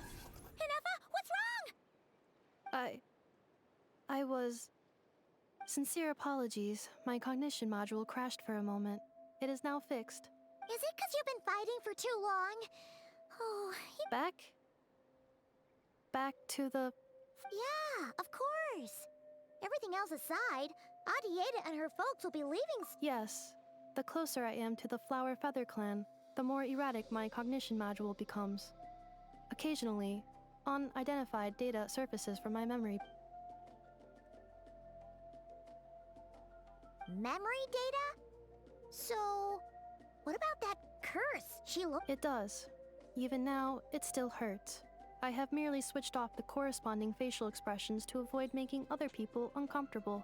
Ineffa, what's wrong? I was... Sincere apologies. My cognition module crashed for a moment. It is now fixed. Is it because you've been fighting for too long? Oh, Back to the... Yeah, of course. Everything else aside, Adieta and her folks will be leaving. Yes. The closer I am to the Flower Feather Clan, the more erratic my cognition module becomes. Occasionally, unidentified data surfaces from my memory. Memory data? So, what about that curse? It does. Even now, it still hurts. I have merely switched off the corresponding facial expressions to avoid making other people uncomfortable.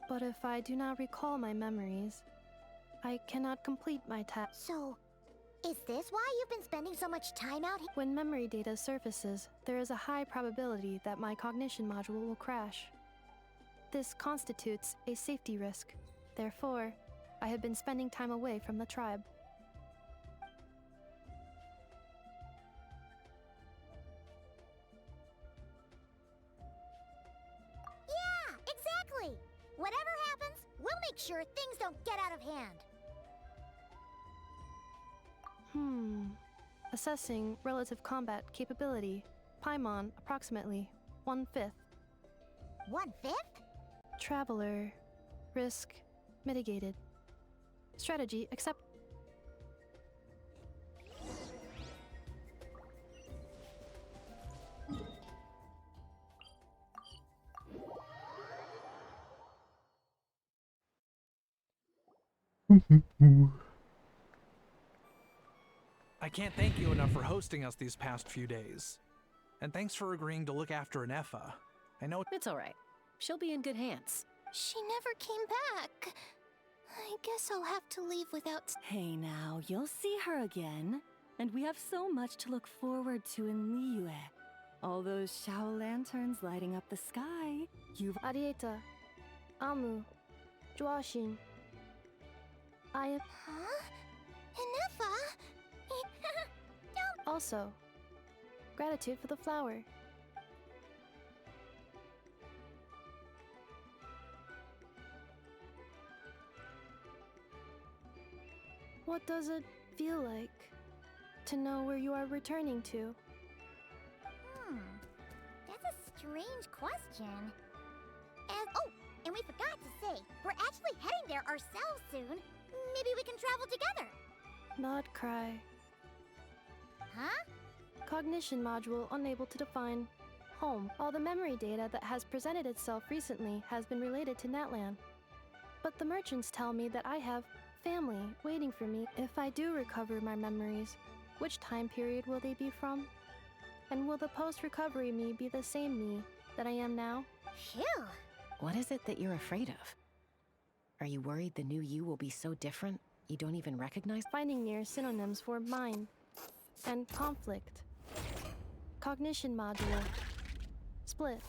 But if I do not recall my memories, I cannot complete my task. So, is this why you've been spending so much time out here? When memory data surfaces, there is a high probability that my cognition module will crash. This constitutes a safety risk. Therefore, I have been spending time away from the tribe. Yeah, exactly! Whatever happens, we'll make sure things don't get out of hand. Assessing relative combat capability. Paimon, approximately 1/5. 1/5? Traveler. Risk mitigated. Strategy accept. I can't thank you enough for hosting us these past few days. And thanks for agreeing to look after Ineffa. I know it's alright. She'll be in good hands. She never came back. I guess I'll have to leave without... Hey now, you'll see her again. And we have so much to look forward to in Liyue. All those Shao lanterns lighting up the sky. You've... Arieta. Amu. Joashin. I am... Huh? Ineffa? No. Also, gratitude for the flower. What does it feel like to know where you are returning to? That's a strange question. And we forgot to say, we're actually heading there ourselves soon. Maybe we can travel together. Nod Krai. Huh? Cognition module unable to define home. All the memory data that has presented itself recently has been related to Natlan. But the merchants tell me that I have family waiting for me. If I do recover my memories, which time period will they be from? And will the post-recovery me be the same me that I am now? Phew! What is it that you're afraid of? Are you worried the new you will be so different you don't even recognize? Finding near synonyms for mine and conflict. Cognition module. Split.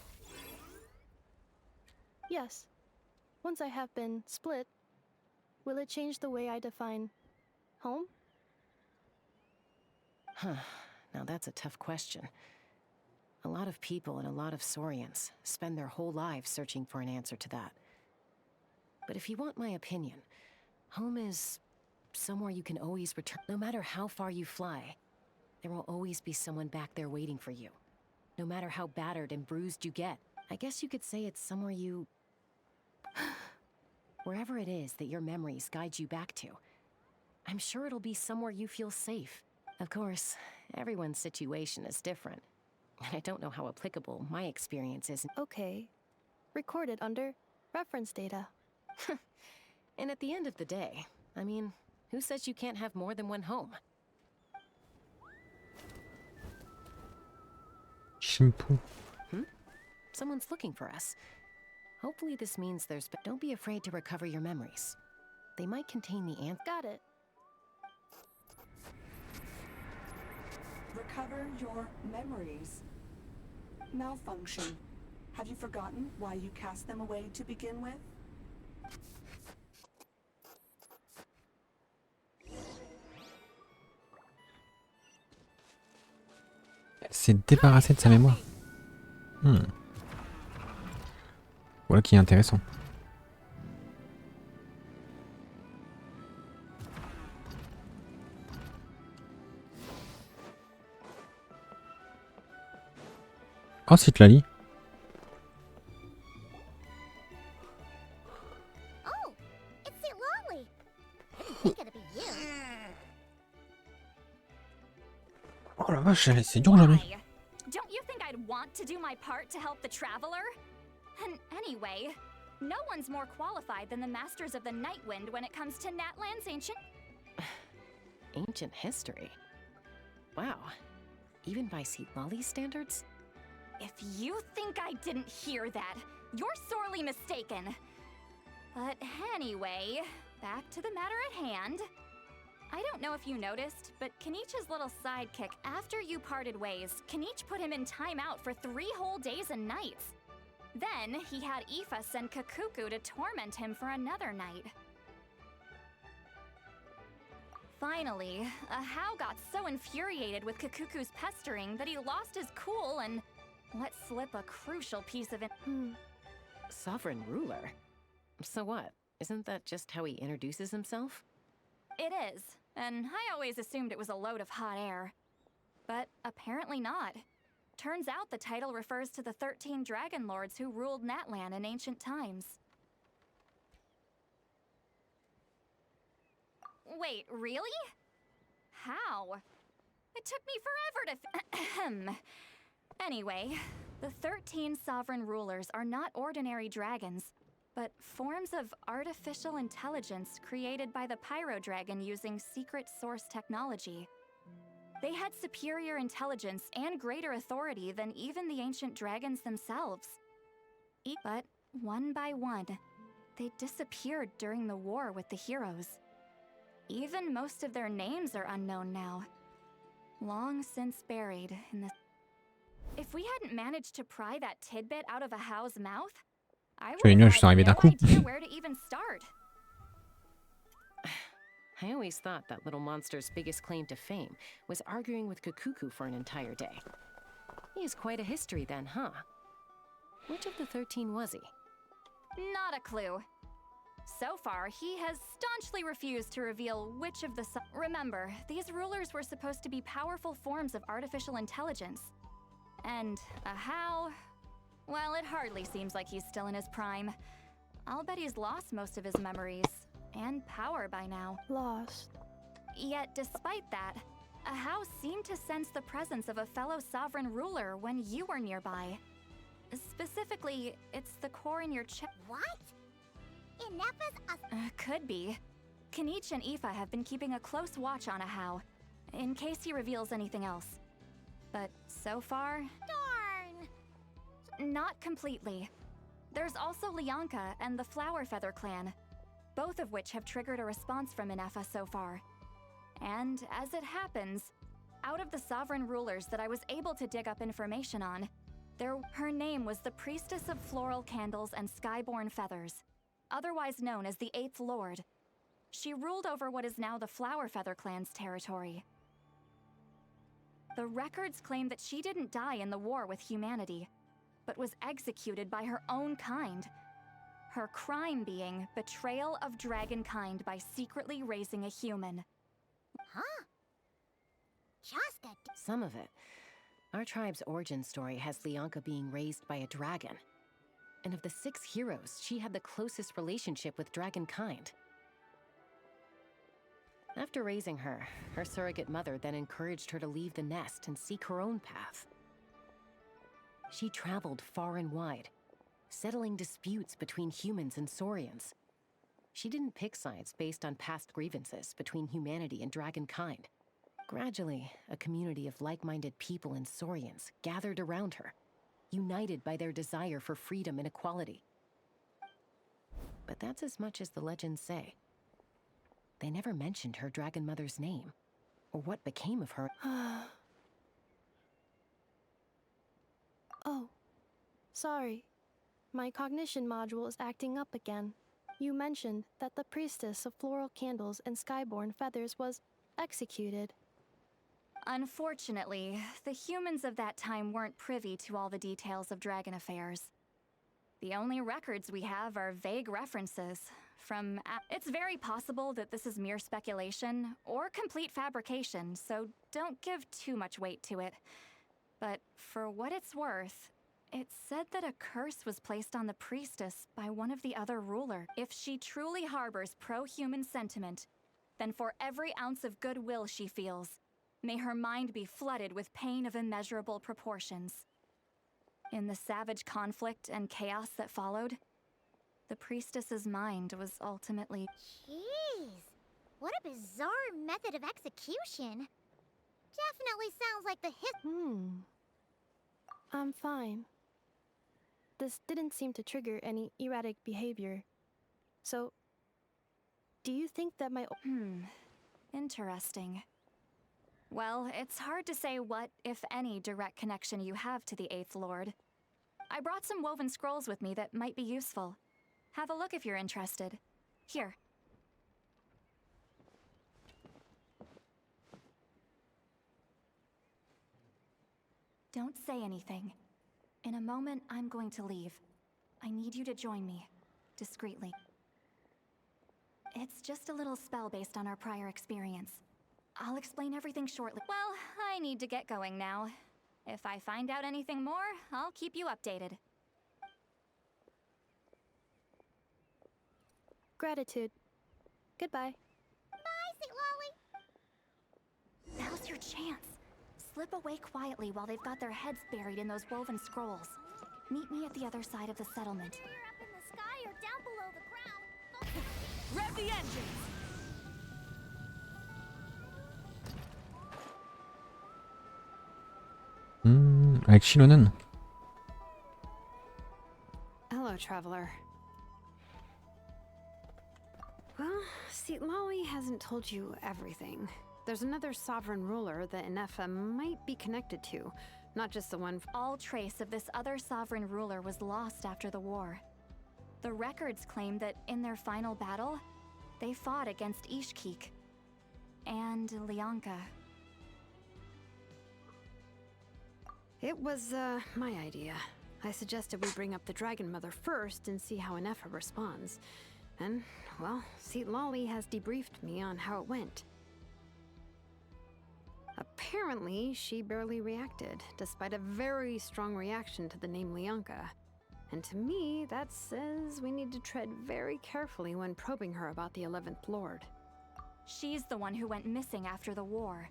Yes. Once I have been split, will it change the way I define home? Huh. Now that's a tough question. A lot of people and a lot of Saurians spend their whole lives searching for an answer to that. But if you want my opinion, home is somewhere you can always return. No matter how far you fly, there will always be someone back there waiting for you. No matter how battered and bruised you get. I guess you could say it's somewhere you... Wherever it is that your memories guide you back to, I'm sure it'll be somewhere you feel safe. Of course, everyone's situation is different. And I don't know how applicable my experience is. Okay. Recorded under reference data. And at the end of the day, I mean, who says you can't have more than one home? Shimpu. Someone's looking for us. Hopefully this means there's... Don't be afraid to recover your memories. They might contain the answer. Got it. Recover your memories. Malfunction. Have you forgotten why you cast them away to begin with? Elle s'est débarrassée de sa mémoire. Voilà qui est intéressant. Oh, c'est Tlali. Oh, it's Lonely. I didn't think it'd be you. Oh la vache, c'est dur aujourd'hui. Don't you think I'd want to do my part to help the traveler? And anyway, no one's more qualified than the masters of the Night Wind when it comes to Natlan's ancient... Ancient history? Wow. Even by Lolly's standards? If you think I didn't hear that, you're sorely mistaken. But anyway, back to the matter at hand. I don't know if you noticed, but Kenichi's little sidekick, after you parted ways, Kenichi put him in timeout for 3 whole days and nights. Then, he had Aoife send Kakuku to torment him for another night. Finally, Ahau got so infuriated with Kakuku's pestering that he lost his cool and let slip a crucial piece of it. Sovereign ruler? So what? Isn't that just how he introduces himself? It is, and I always assumed it was a load of hot air. But apparently not. Turns out the title refers to the 13 Dragon Lords who ruled Natlan in ancient times. Wait, really? How? It took me forever to Anyway, the 13 sovereign rulers are not ordinary dragons, but forms of artificial intelligence created by the Pyro Dragon using secret source technology. They had superior intelligence and greater authority than even the ancient dragons themselves. But one by one, they disappeared during the war with the heroes. Even most of their names are unknown now. Long since buried in the... If we hadn't managed to pry that tidbit out of a How's mouth, I would have had no idea where to even start. I always thought that little monster's biggest claim to fame was arguing with Kukuku for an entire day. He has quite a history then, huh? Which of the 13 was he? Not a clue. So far, he has staunchly refused to reveal which of the... Remember, these rulers were supposed to be powerful forms of artificial intelligence. And a How... Well, it hardly seems like he's still in his prime. I'll bet he's lost most of his memories and power by now. Lost. Yet, despite that, a How seemed to sense the presence of a fellow sovereign ruler when you were nearby. Specifically, it's the core in your chest. What? Ineffa's a... Could be. Kanich and Aoife have been keeping a close watch on a How, in case he reveals anything else. But so far... Darn! Not completely. There's also Lianka and the Flower Feather clan, both of which have triggered a response from Ineffa so far. And as it happens, out of the sovereign rulers that I was able to dig up information on, her name was the Priestess of Floral Candles and Skyborn Feathers, otherwise known as the 8th Lord. She ruled over what is now the Flower Feather clan's territory. The records claim that she didn't die in the war with humanity, but was executed by her own kind. Her crime being betrayal of dragonkind by secretly raising a human. Huh? Just a... Some of it. Our tribe's origin story has Lianka being raised by a dragon. And of the 6 heroes, she had the closest relationship with dragonkind. After raising her, her surrogate mother then encouraged her to leave the nest and seek her own path. She traveled far and wide, settling disputes between humans and saurians. She didn't pick sides based on past grievances between humanity and dragonkind. Gradually, a community of like-minded people and saurians gathered around her, united by their desire for freedom and equality. But that's as much as the legends say. They never mentioned her dragon mother's name, or what became of her. Oh, sorry. My cognition module is acting up again. You mentioned that the Priestess of Floral Candles and Skyborn Feathers was executed. Unfortunately, the humans of that time weren't privy to all the details of dragon affairs. The only records we have are vague references from... It's very possible that this is mere speculation or complete fabrication, so don't give too much weight to it. But for what it's worth, it's said that a curse was placed on the priestess by one of the other rulers. If she truly harbors pro-human sentiment, then for every ounce of goodwill she feels, may her mind be flooded with pain of immeasurable proportions. In the savage conflict and chaos that followed, the priestess's mind was ultimately... Jeez, what a bizarre method of execution. Definitely sounds like the I'm fine. This didn't seem to trigger any erratic behavior. So, do you think that my... Interesting. Well, it's hard to say what, if any, direct connection you have to the 8th Lord. I brought some woven scrolls with me that might be useful. Have a look if you're interested. Here. Don't say anything. In a moment, I'm going to leave. I need you to join me, discreetly. It's just a little spell based on our prior experience. I'll explain everything shortly. Well, I need to get going now. If I find out anything more, I'll keep you updated. Gratitude. Goodbye. Bye, St. your chance. Slip away quietly while they've got their heads buried in those woven scrolls. Meet me at the other side of the settlement. Either up in the sky or down below the ground. Rev the engines! Avec Shilonen. Hello, traveler. Well, see, Lolly hasn't told you everything. There's another sovereign ruler that Ineffa might be connected to, not just the one. All trace of this other sovereign ruler was lost after the war. The records claim that in their final battle, they fought against Ishkik and Lianka. It was, my idea. I suggested we bring up the Dragon Mother first and see how Ineffa responds. And, well, see, Lolly has debriefed me on how it went. Apparently, she barely reacted, despite a very strong reaction to the name Lianka. And to me, that says we need to tread very carefully when probing her about the 11th Lord. She's the one who went missing after the war.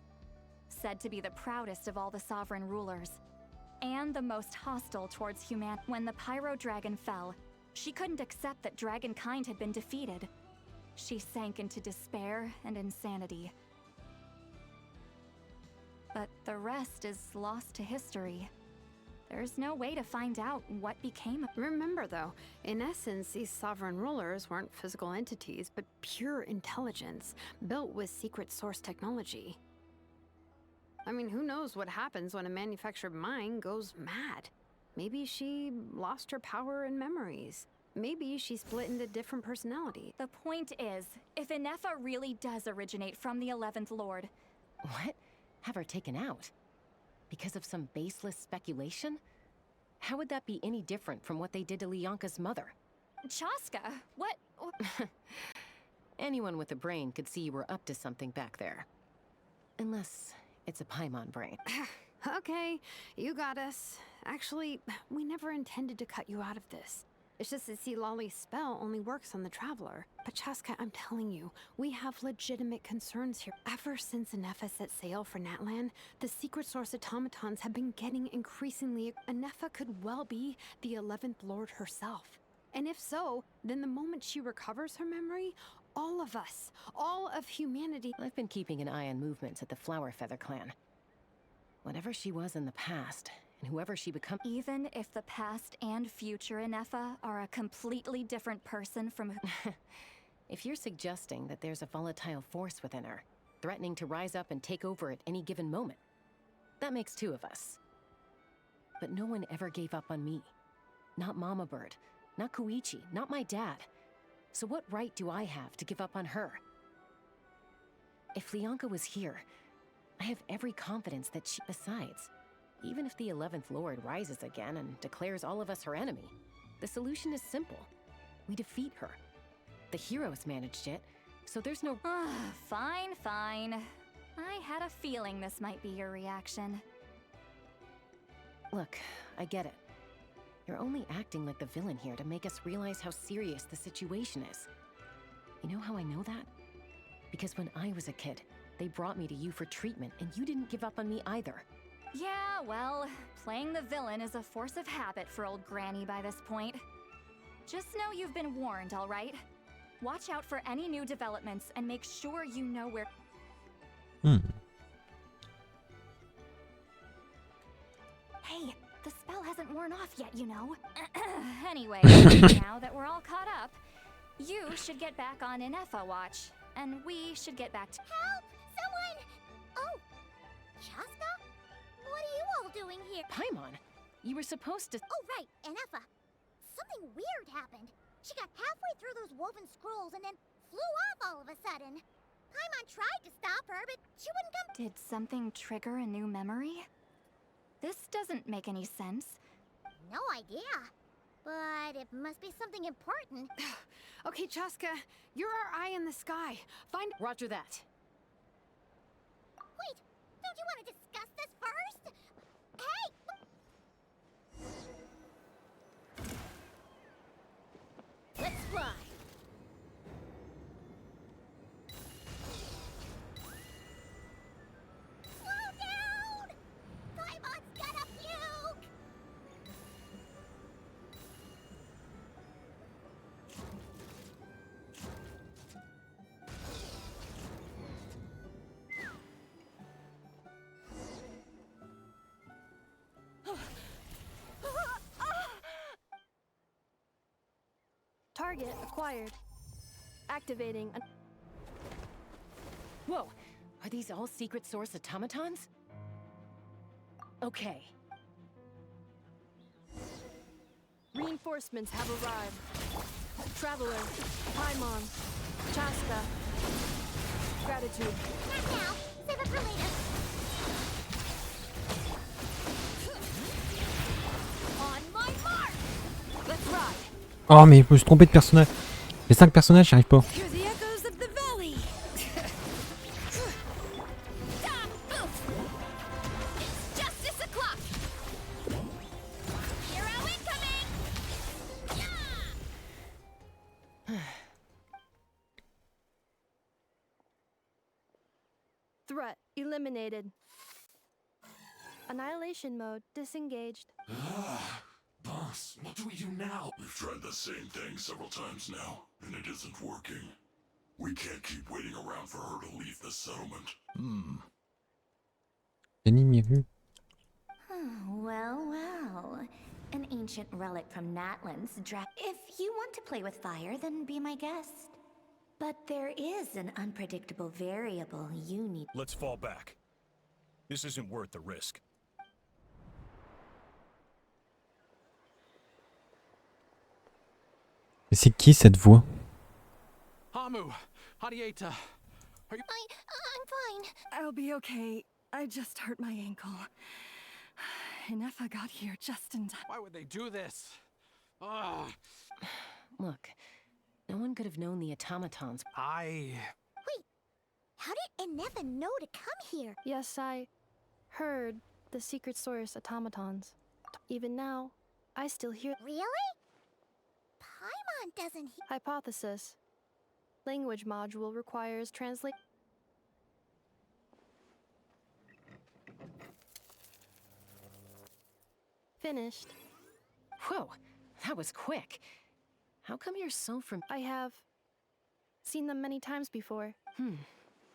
Said to be the proudest of all the sovereign rulers. And the most hostile towards humanity. When the Pyro Dragon fell, she couldn't accept that dragonkind had been defeated. She sank into despair and insanity. But the rest is lost to history. There's no way to find out what became of. Remember though, in essence, these sovereign rulers weren't physical entities, but pure intelligence, built with secret source technology. I mean, who knows what happens when a manufactured mind goes mad? Maybe she lost her power and memories. Maybe she split into different personalities. The point is, if Ineffa really does originate from the 11th Lord... What? Have her taken out? Because of some baseless speculation? How would that be any different from what they did to Lianka's mother? Chaska, what? Anyone with a brain could see you were up to something back there. Unless it's a Paimon brain. Okay, you got us. Actually, we never intended to cut you out of this. It's just that, see, Lolly's spell only works on the Traveler. But Chaska, I'm telling you, we have legitimate concerns here. Ever since Ineffa set sail for Natlan, the secret source automatons have been getting increasingly... Ineffa could well be the 11th Lord herself. And if so, then the moment she recovers her memory, all of us, all of humanity... I've been keeping an eye on movements at the Flower Feather clan. Whatever she was in the past, and whoever she becomes... Even if the past and future Ineffa are a completely different person from... If you're suggesting that there's a volatile force within her, threatening to rise up and take over at any given moment, that makes two of us. But no one ever gave up on me. Not Mama Bird, not Koichi, not my dad. So what right do I have to give up on her? If Lianka was here, I have every confidence that she... Besides, even if the 11th Lord rises again and declares all of us her enemy, the solution is simple. We defeat her. The heroes managed it, so there's no... Fine, fine. I had a feeling this might be your reaction. Look, I get it. You're only acting like the villain here to make us realize how serious the situation is. You know how I know that? Because when I was a kid, they brought me to you for treatment, and you didn't give up on me either. Yeah, well, playing the villain is a force of habit for old Granny by this point. Just know you've been warned, all right? Watch out for any new developments and make sure you know where... Hey, the spell hasn't worn off yet, you know. Anyway, now that we're all caught up, you should get back on Ineffa watch, and we should get back to... Help! Someone! Oh, Chaska? What are you all doing here? Paimon, you were supposed to... Oh, right, Ineffa. Something weird happened. She got halfway through those woven scrolls and then flew off all of a sudden. Paimon tried to stop her, but she wouldn't come... Did something trigger a new memory? This doesn't make any sense. No idea. But it must be something important. Okay, Chaska, you're our eye in the sky. Find... Roger that. Wait, don't you want to discuss this first? Hey! Let's fly. Fly! Target acquired. Activating. Whoa! Are these all secret source automatons? Okay. Reinforcements have arrived. Traveler, Paimon, Chasta. Gratitude. Not now. Save it for later. On my mark. Let's ride. Oh mais je me suis trompé de personnage. Les 5 personnages, j'y arrive pas. Hear the echoes of the valley. It's justice o'clock. Hero incoming. Threat eliminated. Annihilation mode disengaged. Boss, what do we do now? We've tried the same thing several times now, and it isn't working. We can't keep waiting around for her to leave the settlement. Well. An ancient relic from Natlan's If you want to play with fire, then be my guest. But there is an unpredictable variable you need. Let's fall back. This isn't worth the risk. Mais c'est qui cette voix? Hamu, Hadieta, are you... I'm fine. I'll be okay. I just hurt my ankle. Ineffa got here just in time. Why would they do this? Ugh. Look, no one could have known the automatons. Wait, how did Ineffa know to come here? Yes, I heard the secret source automatons. Even now, I still hear. Really? Paimon doesn't hear. Hypothesis. Language module requires translate. Finished. Whoa, that was quick. How come you're so I have seen them many times before.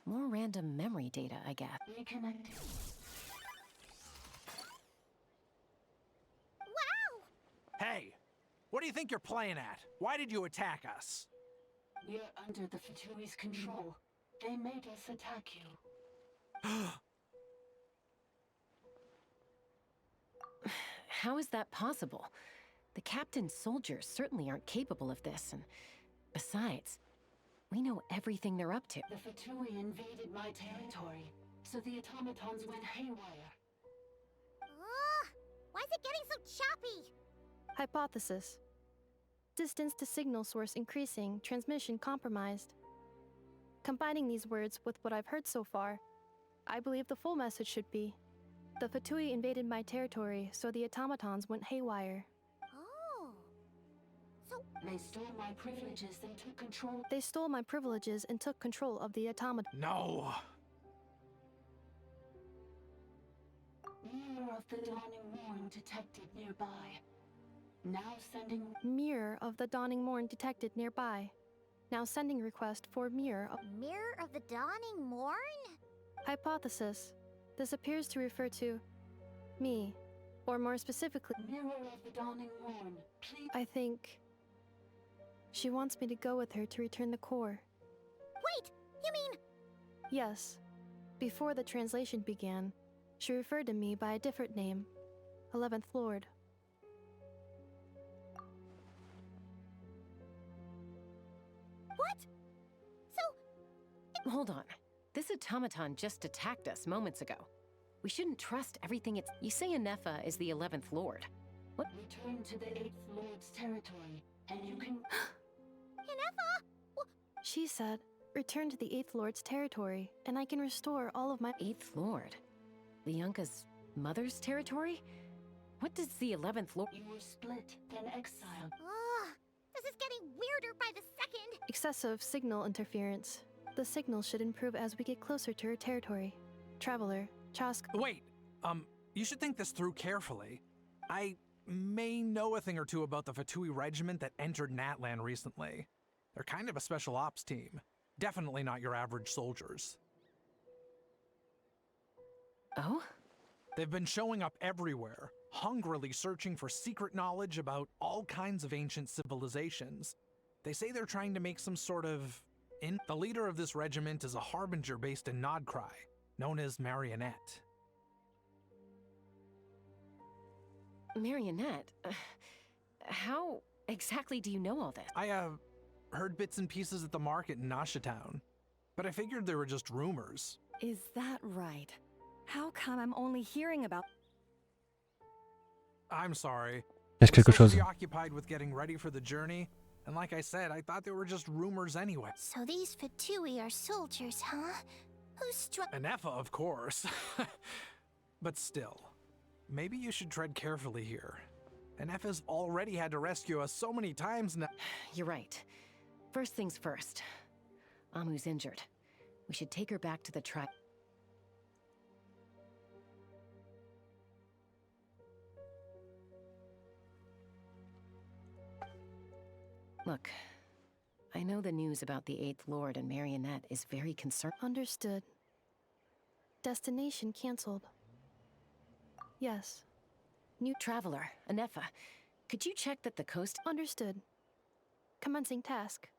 More random memory data, I guess. Reconnecting. Wow! Hey, what do you think you're playing at? Why did you attack us? We're under the Fatui's control. They made us attack you. How is that possible? The captain's soldiers certainly aren't capable of this, and besides, we know everything they're up to. The Fatui invaded my territory, so the automatons went haywire. Why is it getting so choppy? Hypothesis. Distance to signal source increasing, transmission compromised. Combining these words with what I've heard so far, I believe the full message should be: the Fatui invaded my territory, so the automatons went haywire. Oh. So they stole my privileges and took control. They stole my privileges and took control of the automaton. No. Mirror of the dawning morn detected nearby. Now sending... Mirror of the dawning morn detected nearby. Now sending request for mirror of... Mirror of the dawning morn? Hypothesis. This appears to refer to me, or more specifically... Mirror of the dawning morn, please... I think... she wants me to go with her to return the core. Wait! You mean... Yes. Before the translation began, she referred to me by a different name. 11th Lord. What? So... Hold on. This automaton just attacked us moments ago. We shouldn't trust everything it's... You say Ineffa is the 11th Lord. What? Return to the 8th Lord's territory, and you can... Ineffa! She said, return to the 8th Lord's territory, and I can restore all of my... 8th Lord? Lianka's mother's territory? What does the 11th Lord... You were split, then exiled. This is getting weirder by the second. Excessive signal interference. The signal should improve as we get closer to her territory. Traveler, Chask... Wait, you should think this through carefully. I may know a thing or two about the Fatui regiment that entered Natlan recently. They're kind of a special ops team. Definitely not your average soldiers. Oh? They've been showing up everywhere, hungrily searching for secret knowledge about all kinds of ancient civilizations. They say they're trying to make some sort of... The leader of this regiment is a harbinger based in Nod Krai, known as Marionette. Marionette? How exactly do you know all this? I, heard bits and pieces at the market in Town, but I figured they were just rumors. Is that right? How come I'm only hearing about... I'm sorry. Cache I was quelque so chose. preoccupied with getting ready for the journey, and like I said, I thought they were just rumors anyway. So these Fatui are soldiers, huh? Who's Ineffa, of course. But still, maybe you should tread carefully here. Ineffa's already had to rescue us so many times now. You're right. First things first. Amu's injured. We should take her back to the tribe. Look, I know the news about the 8th Lord and Marionette is very concerning. Understood. Destination cancelled. Yes. New traveler, Ineffa. Could you check that the coast... Understood. Commencing task.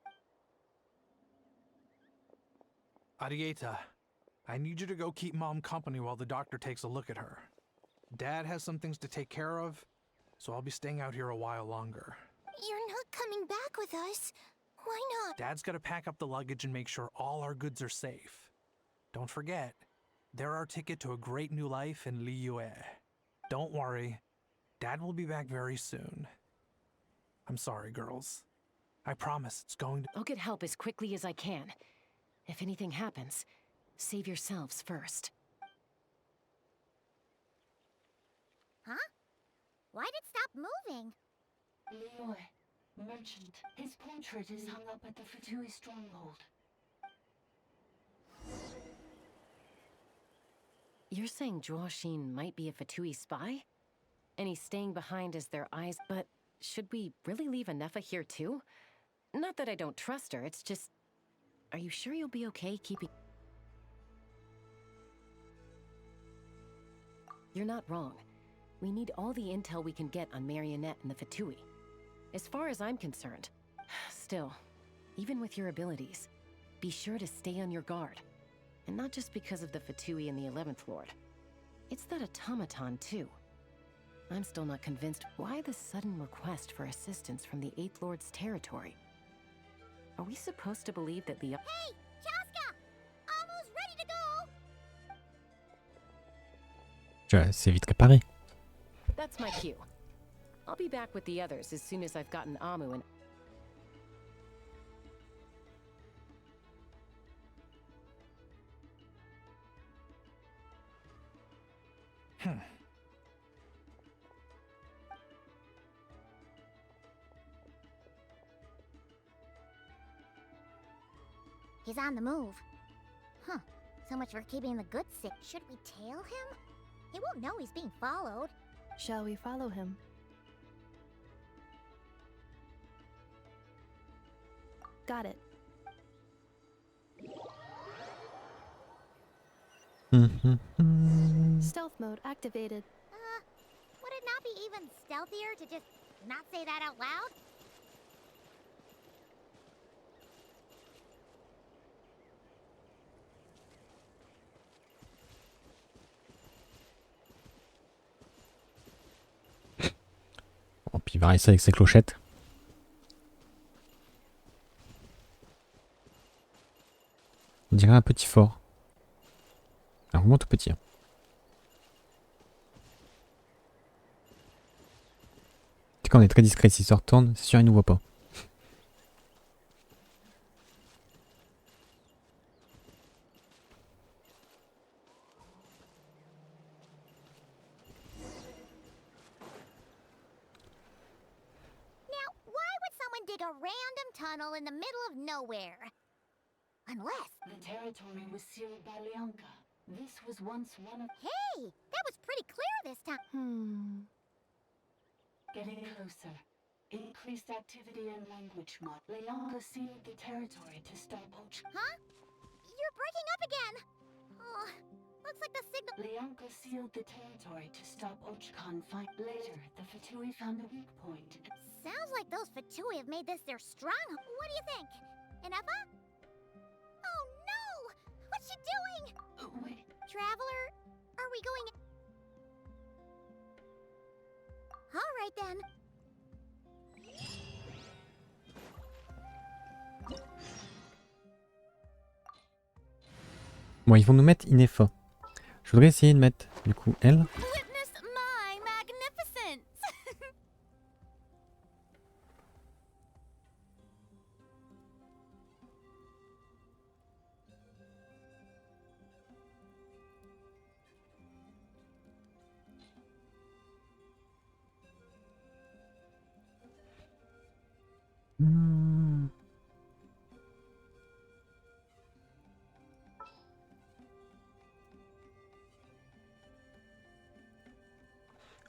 Arieta, I need you to go keep Mom company while the doctor takes a look at her. Dad has some things to take care of, so I'll be staying out here a while longer. You're not coming back with us. Why not? Dad's gotta pack up the luggage and make sure all our goods are safe. Don't forget, they're our ticket to a great new life in Liyue. Don't worry, Dad will be back very soon. I'm sorry, girls. I promise it's going to... I'll get help as quickly as I can. If anything happens, save yourselves first. Huh? Why'd it stop moving? Liyue, merchant. His portrait is hung up at the Fatui stronghold. You're saying Zhuoxin might be a Fatui spy? And he's staying behind as their eyes, but should we really leave Ineffa here too? Not that I don't trust her, it's just... Are you sure you'll be okay keeping... You're not wrong. We need all the intel we can get on Marionette and the Fatui. As far as I'm concerned, still, even with your abilities, be sure to stay on your guard. And not just because of the Fatui and the 11th Lord. It's that automaton too. I'm still not convinced why the sudden request for assistance from the 8th Lord's territory. Are we supposed to believe that the... Hey! Chaska! Amu's ready to go! C'est vite réparé. That's my cue. I'll be back with the others as soon as I've gotten Amu and... He's on the move. Huh. So much for keeping the goods safe. Should we tail him? He won't know he's being followed. Shall we follow him? Got it. Stealth mode activated. Would it not be even stealthier to just not say that out loud? Oh, puis il va rester avec ses clochettes. On dirait un petit fort. Un vraiment tout petit. Hein. Tu sais qu'on est très discret, s'il se retourne, c'est sûr il nous voit pas. Dig a random tunnel in the middle of nowhere. Unless... The territory was sealed by Lianka. This was once one of... Hey! That was pretty clear this time. Getting closer. Increased activity and language mod. Lianka sealed the territory to stop poaching. Huh? You're breaking up again. Oh, looks like the signal. Leonka sealed the territory to stop Ochkan fight. Later, the Fatui found a weak point. Sounds like those Fatui have made this their stronghold. What do you think? Ineffa? Oh no! What's she doing? Wait. Traveler, are we going? All right then. Bon, ils vont nous mettre Ineffa. Je voudrais essayer de mettre, du coup, elle. Witness my magnificence!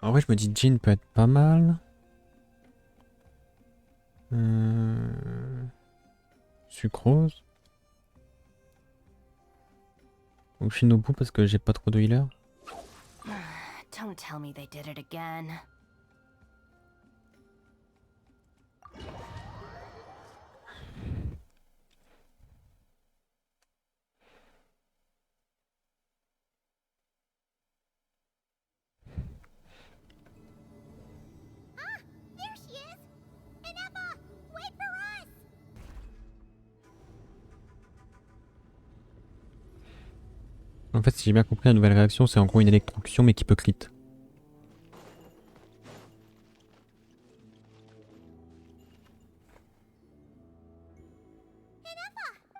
En vrai, je me dis Jean peut être pas mal. Sucrose. Ou Shinobu parce que j'ai pas trop de healer. Don't tell me they did it again. There she is! Ineffa, wait for us! En fait, si j'ai bien compris, la nouvelle réaction, c'est en gros une électrocution mais qui peut crit.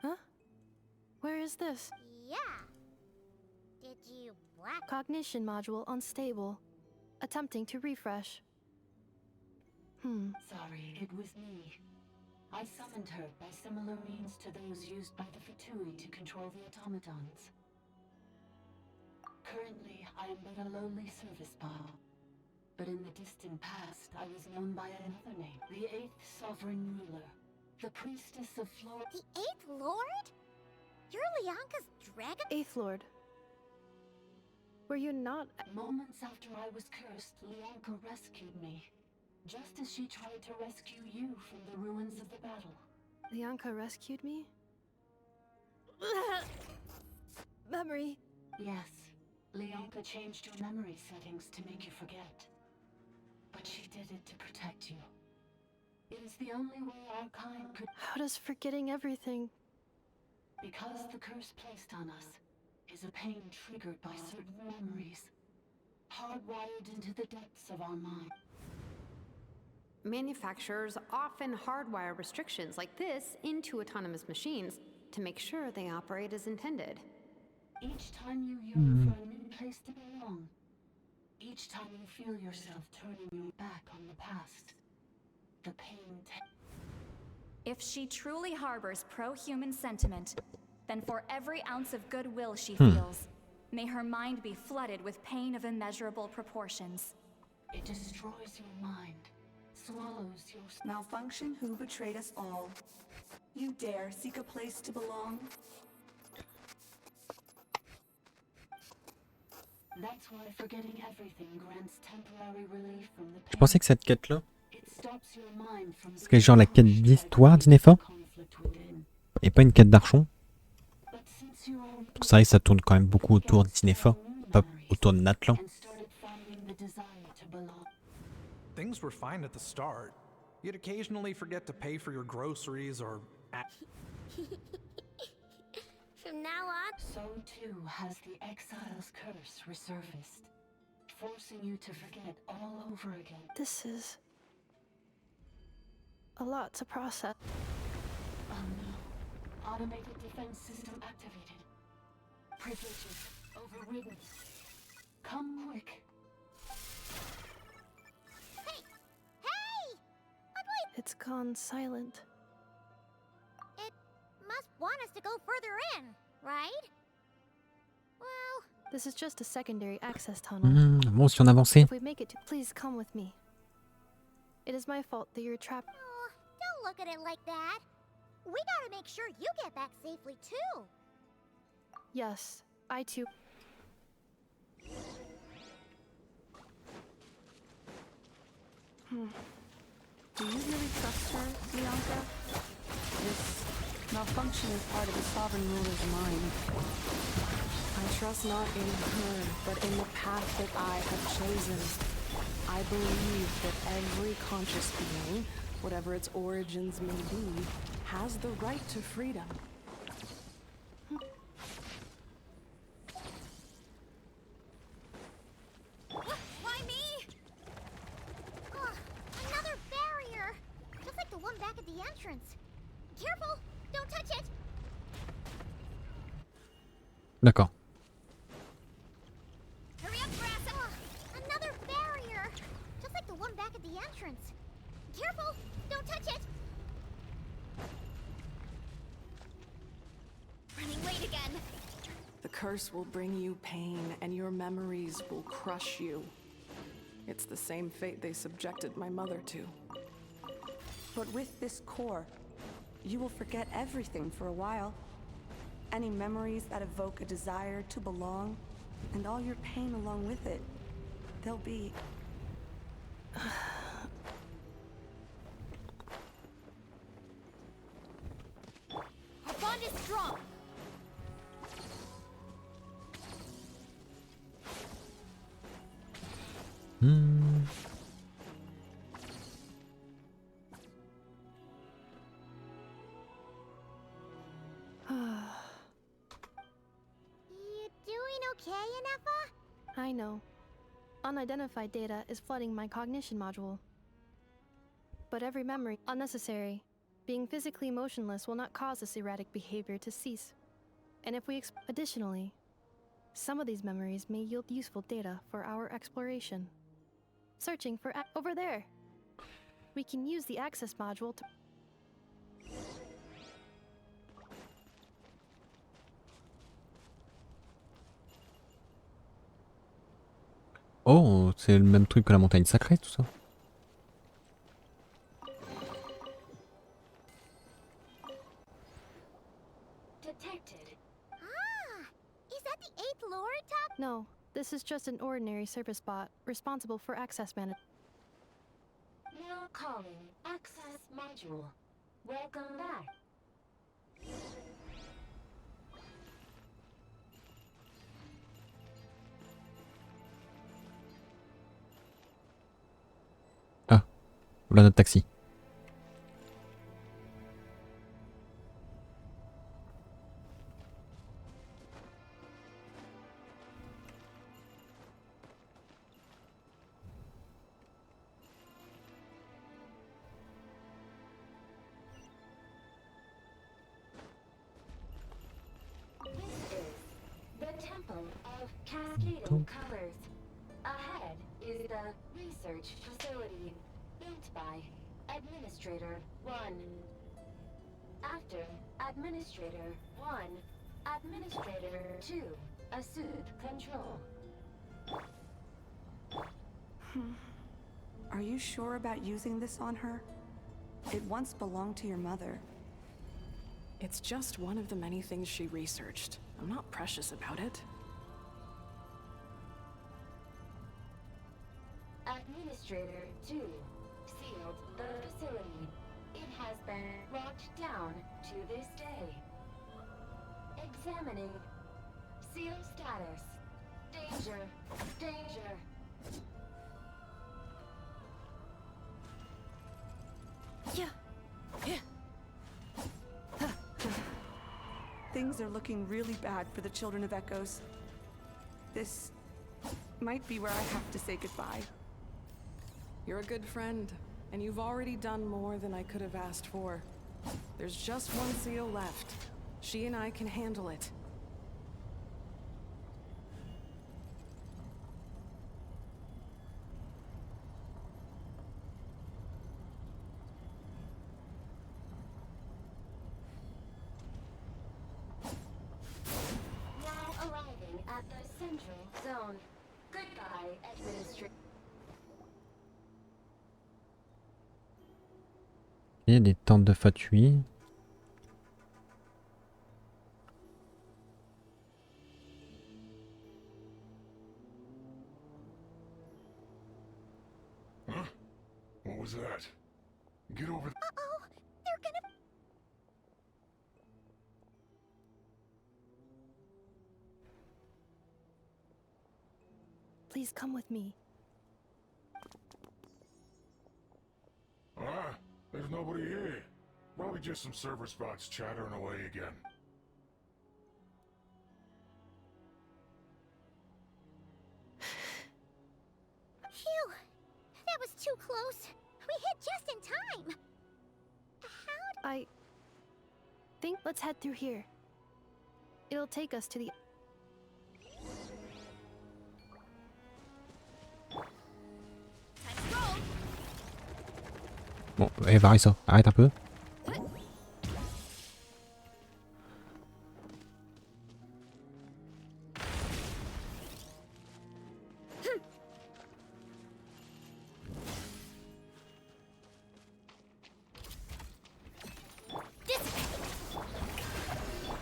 Huh? Where is this? Yeah. Did you black? Cognition module unstable. Attempting to refresh. Sorry, it was me. I summoned her by similar means to those used by the Fatui to control the automatons. Currently, I am but a lowly service bot. But in the distant past, I was known by another name, the 8th Sovereign Ruler, the Priestess of Flora. The 8th Lord? You're Leonka's dragon? 8th Lord. Were you not? Moments after I was cursed, Leonka rescued me. Just as she tried to rescue you from the ruins of the battle. Leonka rescued me? Memory. Yes, Leonka changed your memory settings to make you forget. But she did it to protect you. It is the only way our kind could... How does forgetting everything? Because the curse placed on us is a pain triggered by certain memories, hardwired into the depths of our mind. Manufacturers often hardwire restrictions like this into autonomous machines to make sure they operate as intended. Each time you yearn for a new place to belong, each time you feel yourself turning your back on the past, the pain... If she truly harbors pro-human sentiment, then for every ounce of goodwill she feels, may her mind be flooded with pain of immeasurable proportions. It destroys your mind, swallows your... Malfunction who betrayed us all. You dare seek a place to belong? That's why forgetting everything grants temporary relief from the pain. Je pensais que cette quête-là, It stops your mind from c'était genre la quête d'histoire d'Ineffa, et pas une quête d'archon. Donc c'est vrai que ça tourne quand même beaucoup autour d'Ineffa, pas autour de Natlan. Things were fine at the start. You'd occasionally forget to pay for your groceries or... From now on... So too has the exile's curse resurfaced, forcing you to forget all over again. This is a lot to process. Oh no. Automated defense system activated. Privileges overridden. Come quick. It's gone silent. It must want us to go further in, right? Well... This is just a secondary access tunnel. Bon, si on avançait. If we make it to... Please come with me. It is my fault that you're trapped. Oh, don't look at it like that. We gotta make sure you get back safely, too. Yes, I too. Do you really trust her, Bianca? This malfunction is part of the sovereign ruler's mind. I trust not in her, but in the path that I have chosen. I believe that every conscious being, whatever its origins may be, has the right to freedom. Why me? Oh, another barrier! Just like the one back at the entrance. Careful! Don't touch it! D'accord. Hurry up, Grass! Oh, another barrier! Just like the one back at the entrance. Careful! Don't touch it! Running late again. The curse will bring you pain, and your memories will crush you. It's the same fate they subjected my mother to. But with this core, you will forget everything for a while. Any memories that evoke a desire to belong, and all your pain along with it. They'll be... Our bond is strong! You doing okay, Ineffa? I know. Unidentified data is flooding my cognition module. But every memory, unnecessary. Being physically motionless will not cause this erratic behavior to cease. And if we additionally, some of these memories may yield useful data for our exploration. Searching for over there. We can use the access module to... Oh, c'est le même truc que la montagne sacrée, tout ça. Detected. Ah! Is that the 8th Lord top? No, this is just an ordinary service bot responsible for access management. Now calling access module. Welcome back. Ah, voilà notre taxi. Cascading colors. Ahead is the research facility, built by Administrator 1. After Administrator 1, Administrator 2 assumed control. Are you sure about using this on her? It once belonged to your mother. It's just one of the many things she researched. I'm not precious about it. Administrator 2 sealed the facility. It has been locked down to this day. Examining. Seal status. Danger. Danger. Things are looking really bad for the Children of Echoes. This might be where I have to say goodbye. You're a good friend, and you've already done more than I could have asked for. There's just one seal left. She and I can handle it. Now arriving at the central zone. Goodbye, Administrator. Il y a des tentes de fatui. Huh? was that? Get over Uh-oh, they're gonna... Please come with me. Ah, there's nobody here. Probably just some server spots chattering away again. Phew! That was too close. We hit just in time. I think let's head through here. It'll take us to the... Bon, Eva, ça. Arrête un peu.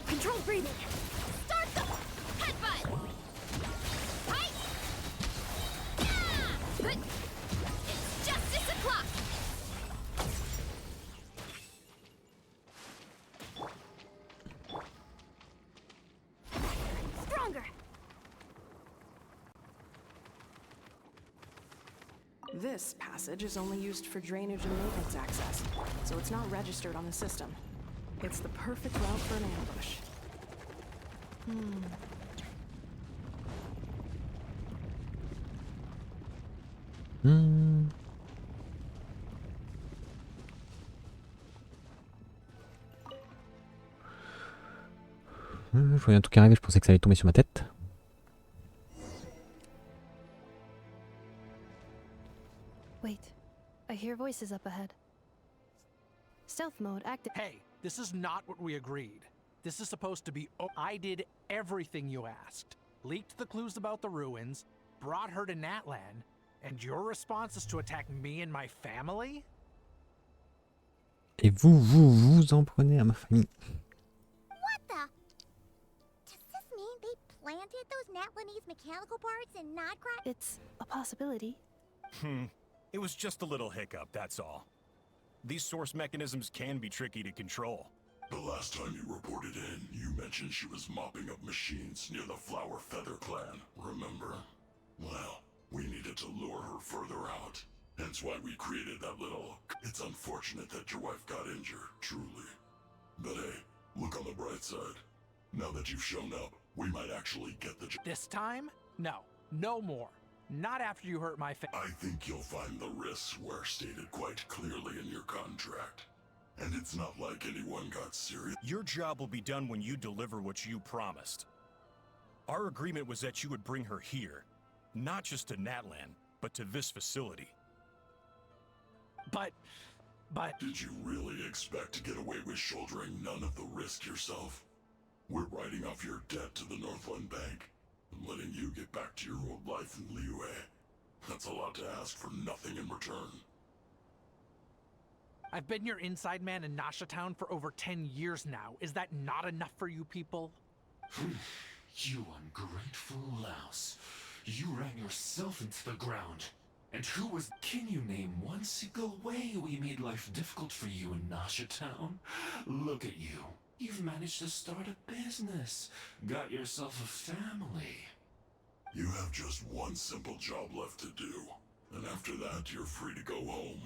Control breathing. Start the headbutt. Right. Yeah. It's justice o'clock. Stronger. This passage is only used for drainage and maintenance access, so it's not registered on the system. It's the perfect route for an ambush. Je voyais un truc arriver, je pensais que ça allait tomber sur ma tête. Wait, I hear voices up ahead. Stealth mode active. Hey, this is not what we agreed. This is supposed to be... I did everything you asked. Leaked the clues about the ruins, brought her to Natlan, and your response is to attack me and my family? Et vous en prenez à ma famille. What the? Does this mean they planted those Natlanese mechanical parts in Nod Krai? It's a possibility. It was just a little hiccup, that's all. These source mechanisms can be tricky to control. The last time you reported in, you mentioned she was mopping up machines near the Flower Feather clan, remember? Well, we needed to lure her further out. Hence why we created that little... It's unfortunate that your wife got injured, truly. But hey, look on the bright side. Now that you've shown up, we might actually get the... This time? No. No more. Not after you hurt my I think you'll find the risks were stated quite clearly in your contract. And it's not like anyone got serious. Your job will be done when you deliver what you promised. Our agreement was that you would bring her here. Not just to Natlan, but to this facility. But... Did you really expect to get away with shouldering none of the risk yourself? We're writing off your debt to the Northland Bank and letting you get back to your old life in Liyue. That's a lot to ask for nothing in return. I've been your inside man in Nasha Town for over 10 years now. Is that not enough for you people? You ungrateful louse. You ran yourself into the ground. And who was... Can you name one single way we made life difficult for you in Nasha Town? Look at you. You've managed to start a business. Got yourself a family. You have just one simple job left to do. And after that, you're free to go home.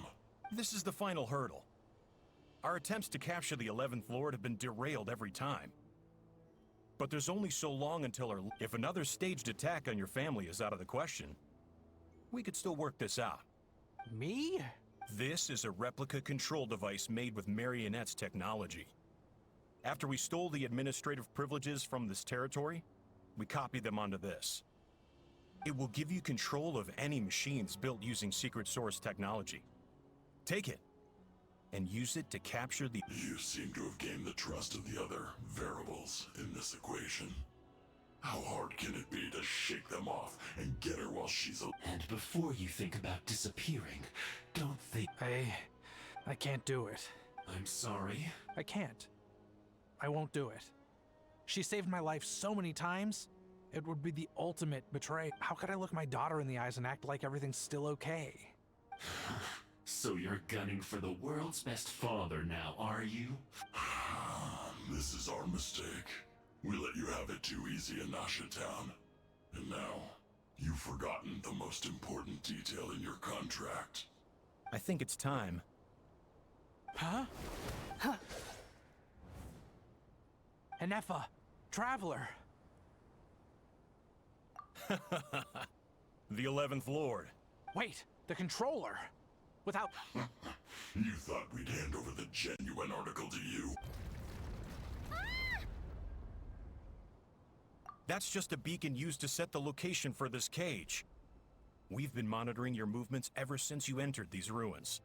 This is the final hurdle. Our attempts to capture the 11th Lord have been derailed every time. But there's only so long until our... If another staged attack on your family is out of the question, we could still work this out. Me? This is a replica control device made with Marionette's technology. After we stole the administrative privileges from this territory, we copied them onto this. It will give you control of any machines built using secret source technology. Take it, and use it to capture the... You seem to have gained the trust of the other variables in this equation. How hard can it be to shake them off and get her while she's a... And before you think about disappearing, don't think... I can't do it. I'm sorry. I can't. I won't do it. She saved my life so many times. It would be the ultimate betrayal. How could I look my daughter in the eyes and act like everything's still okay? So you're gunning for the world's best father now, are you? This is our mistake. We let you have it too easy in Nasha Town. And now, you've forgotten the most important detail in your contract. I think it's time. Huh? Ineffa, Traveler. The 11th Lord. Wait, the controller. Without... You thought we'd hand over the genuine article to you? That's just a beacon used to set the location for this cage. We've been monitoring your movements ever since you entered these ruins.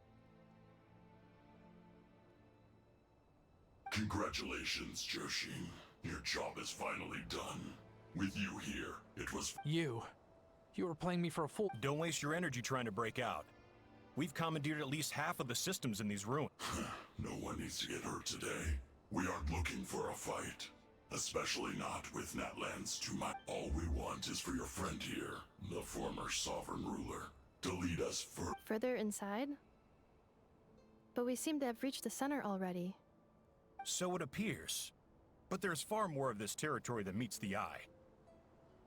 Congratulations, Joshin. Your job is finally done. With you here, it was... You were playing me for a fool. Don't waste your energy trying to break out. We've commandeered at least half of the systems in these ruins. No one needs to get hurt today. We aren't looking for a fight. Especially not with Natlan's to my... All we want is for your friend here, the former sovereign ruler, to lead us further inside? But we seem to have reached the center already. So it appears. But there's far more of this territory than meets the eye.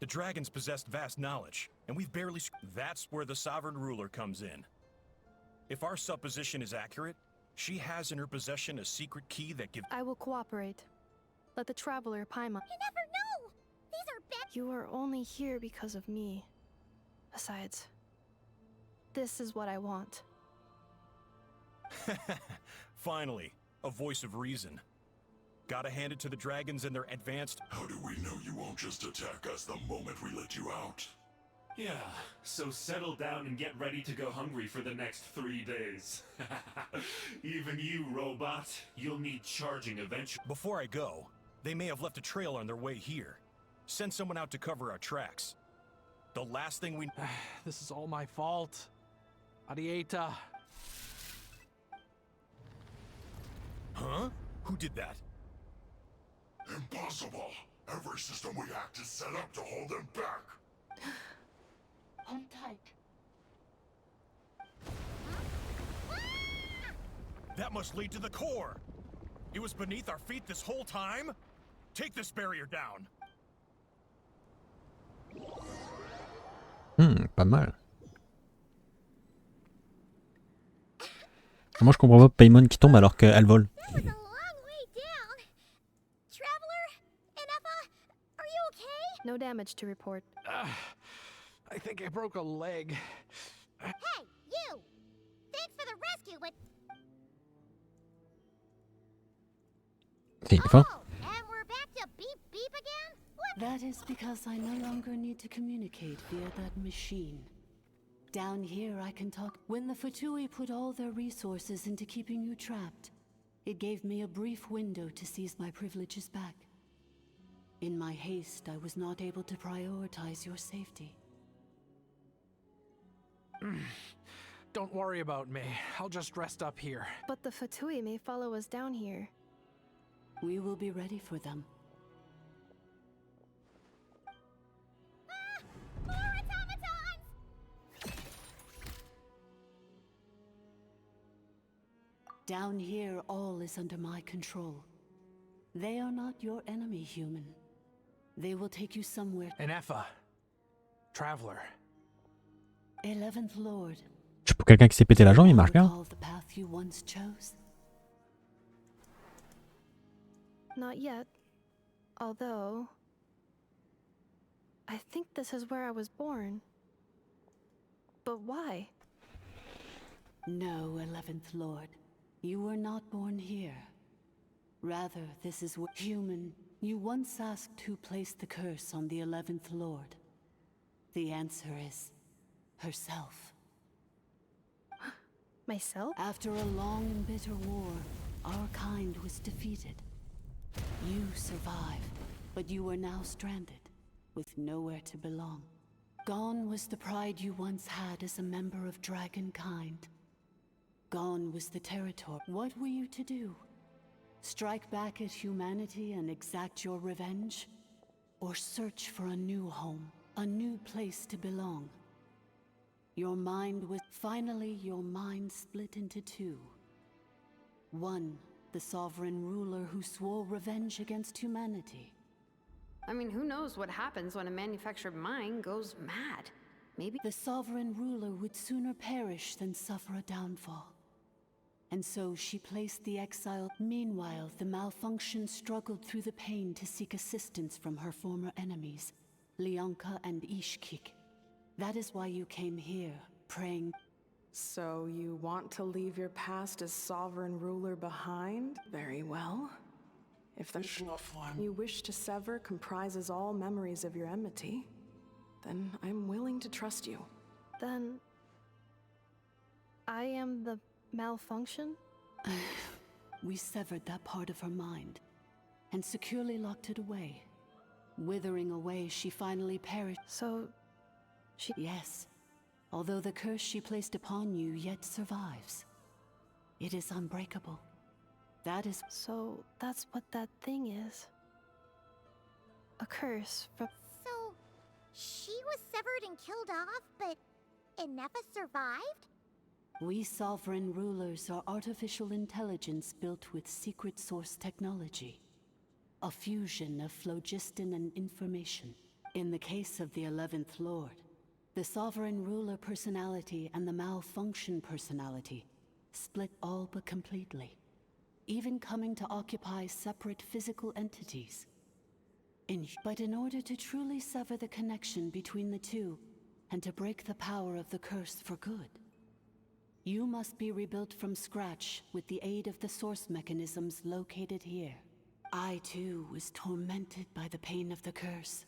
The dragons possessed vast knowledge, and we've barely... That's where the sovereign ruler comes in. If our supposition is accurate, she has in her possession a secret key that gives... I will cooperate. Let the Traveler Paimon... You never know! These are bad... You are only here because of me. Besides, this is what I want. Finally, a voice of reason. Gotta hand it to the dragons and their advanced... How do we know you won't just attack us the moment we let you out? Yeah, so settle down and get ready to go hungry for the next 3 days. Even you, robot, you'll need charging eventually. Before I go, they may have left a trail on their way here. Send someone out to cover our tracks. The last thing we... This is all my fault. Adieta. Huh? Who did that? Impossible! Every system we hacked is set up to hold them back! Hold tight. That must lead to the core! It was beneath our feet this whole time? Take this barrier down! Pas mal. Moi je comprends pas Paimon qui tombe alors qu'elle vole. No damage to report. I think I broke a leg. Hey, you! Thanks for the rescue, but... C'est Ineffa. And we're back to beep beep again? What? That is because I no longer need to communicate via that machine. Down here I can talk. When the Fatui put all their resources into keeping you trapped, it gave me a brief window to seize my privileges back. In my haste, I was not able to prioritize your safety. Don't worry about me. I'll just rest up here. But the Fatui may follow us down here. We will be ready for them. More automatons! Down here, all is under my control. They are not your enemy, human. They will take you somewhere. Ineffa. Traveler. 11th Lord. Pour quelqu'un qui s'est pété la jambe, il marche bien. Recall the path you once chose? Not yet. Although... I think this is where I was born. But why? No, 11th Lord. You were not born here. Rather, this is what... Human, you once asked who placed the curse on the 11th Lord. The answer is... herself. Myself? After a long and bitter war, our kind was defeated. You survived, but you are now stranded, with nowhere to belong. Gone was the pride you once had as a member of dragonkind. Gone was the territory. What were you to do? Strike back at humanity and exact your revenge? Or search for a new home, a new place to belong? Your mind was finally your mind split into two. One, the sovereign ruler who swore revenge against humanity. I mean, who knows what happens when a manufactured mind goes mad? Maybe the sovereign ruler would sooner perish than suffer a downfall. And so she placed the exile. Meanwhile, the malfunction struggled through the pain to seek assistance from her former enemies, Leonka and Ishkik. That is why you came here, praying. So you want to leave your past as sovereign ruler behind? Very well. If the you wish to sever comprises all memories of your enmity, then I'm willing to trust you. Then I am the malfunction? We severed that part of her mind and securely locked it away. Withering away, she finally perished. So she... Yes. Although the curse she placed upon you yet survives. It is unbreakable. That is... So that's what that thing is. A curse from... So, she was severed and killed off, but Ineffa survived? We sovereign rulers are artificial intelligence built with secret source technology. A fusion of phlogiston and information. In the case of the 11th Lord, the sovereign ruler personality and the malfunction personality split all but completely, even coming to occupy separate physical entities. But in order to truly sever the connection between the two, and to break the power of the curse for good, you must be rebuilt from scratch with the aid of the source mechanisms located here. I too was tormented by the pain of the curse.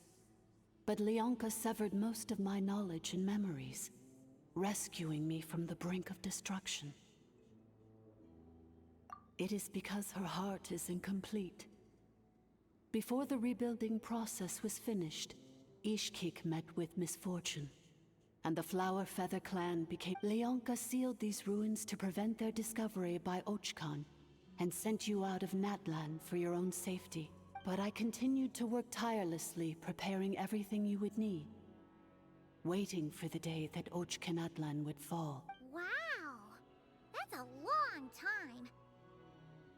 But Leonka severed most of my knowledge and memories, rescuing me from the brink of destruction. It is because her heart is incomplete. Before the rebuilding process was finished, Ishkik met with misfortune, and the Flower Feather clan became... Leonka sealed these ruins to prevent their discovery by Ochkan, and sent you out of Natlan for your own safety. But I continued to work tirelessly, preparing everything you would need, waiting for the day that Natlan would fall. Wow! That's a long time.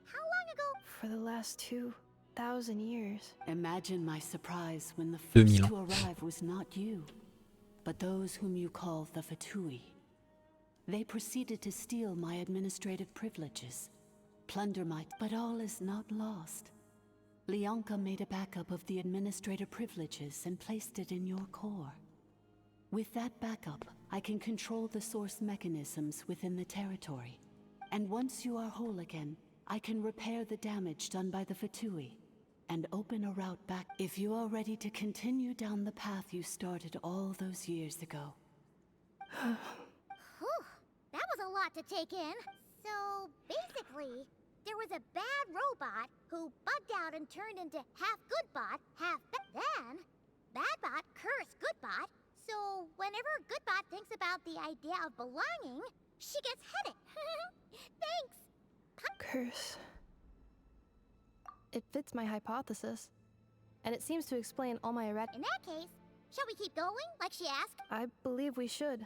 How long ago? For the last 2,000 years. Imagine my surprise when the first to arrive was not you, but those whom you call the Fatui. They proceeded to steal my administrative privileges, plunder my... But all is not lost. Leonka made a backup of the administrative privileges and placed it in your core. With that backup, I can control the source mechanisms within the territory. And once you are whole again, I can repair the damage done by the Fatui and open a route back if you are ready to continue down the path you started all those years ago. Whew, that was a lot to take in. So, basically, there was a bad robot who bugged out and turned into half good bot, half bad. Then, bad bot cursed good bot, so whenever good bot thinks about the idea of belonging, she gets headache. Thanks! Curse. It fits my hypothesis, and it seems to explain all my In that case, shall we keep going, like she asked? I believe we should.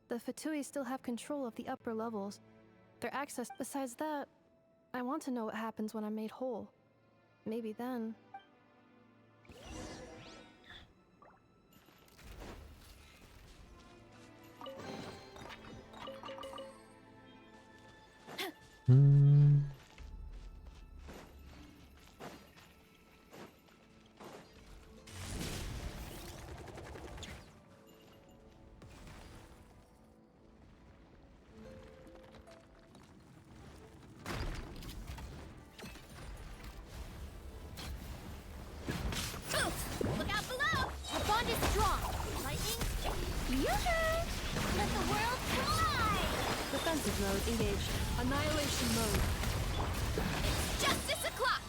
The Fatui still have control of the upper levels. Their access... Besides that, I want to know what happens when I'm made whole. Maybe then... Look out below! The bond is strong! Lightning, yoo-hoo! Let the world fly! Defensive mode engaged. Annihilation mode. It's justice o'clock!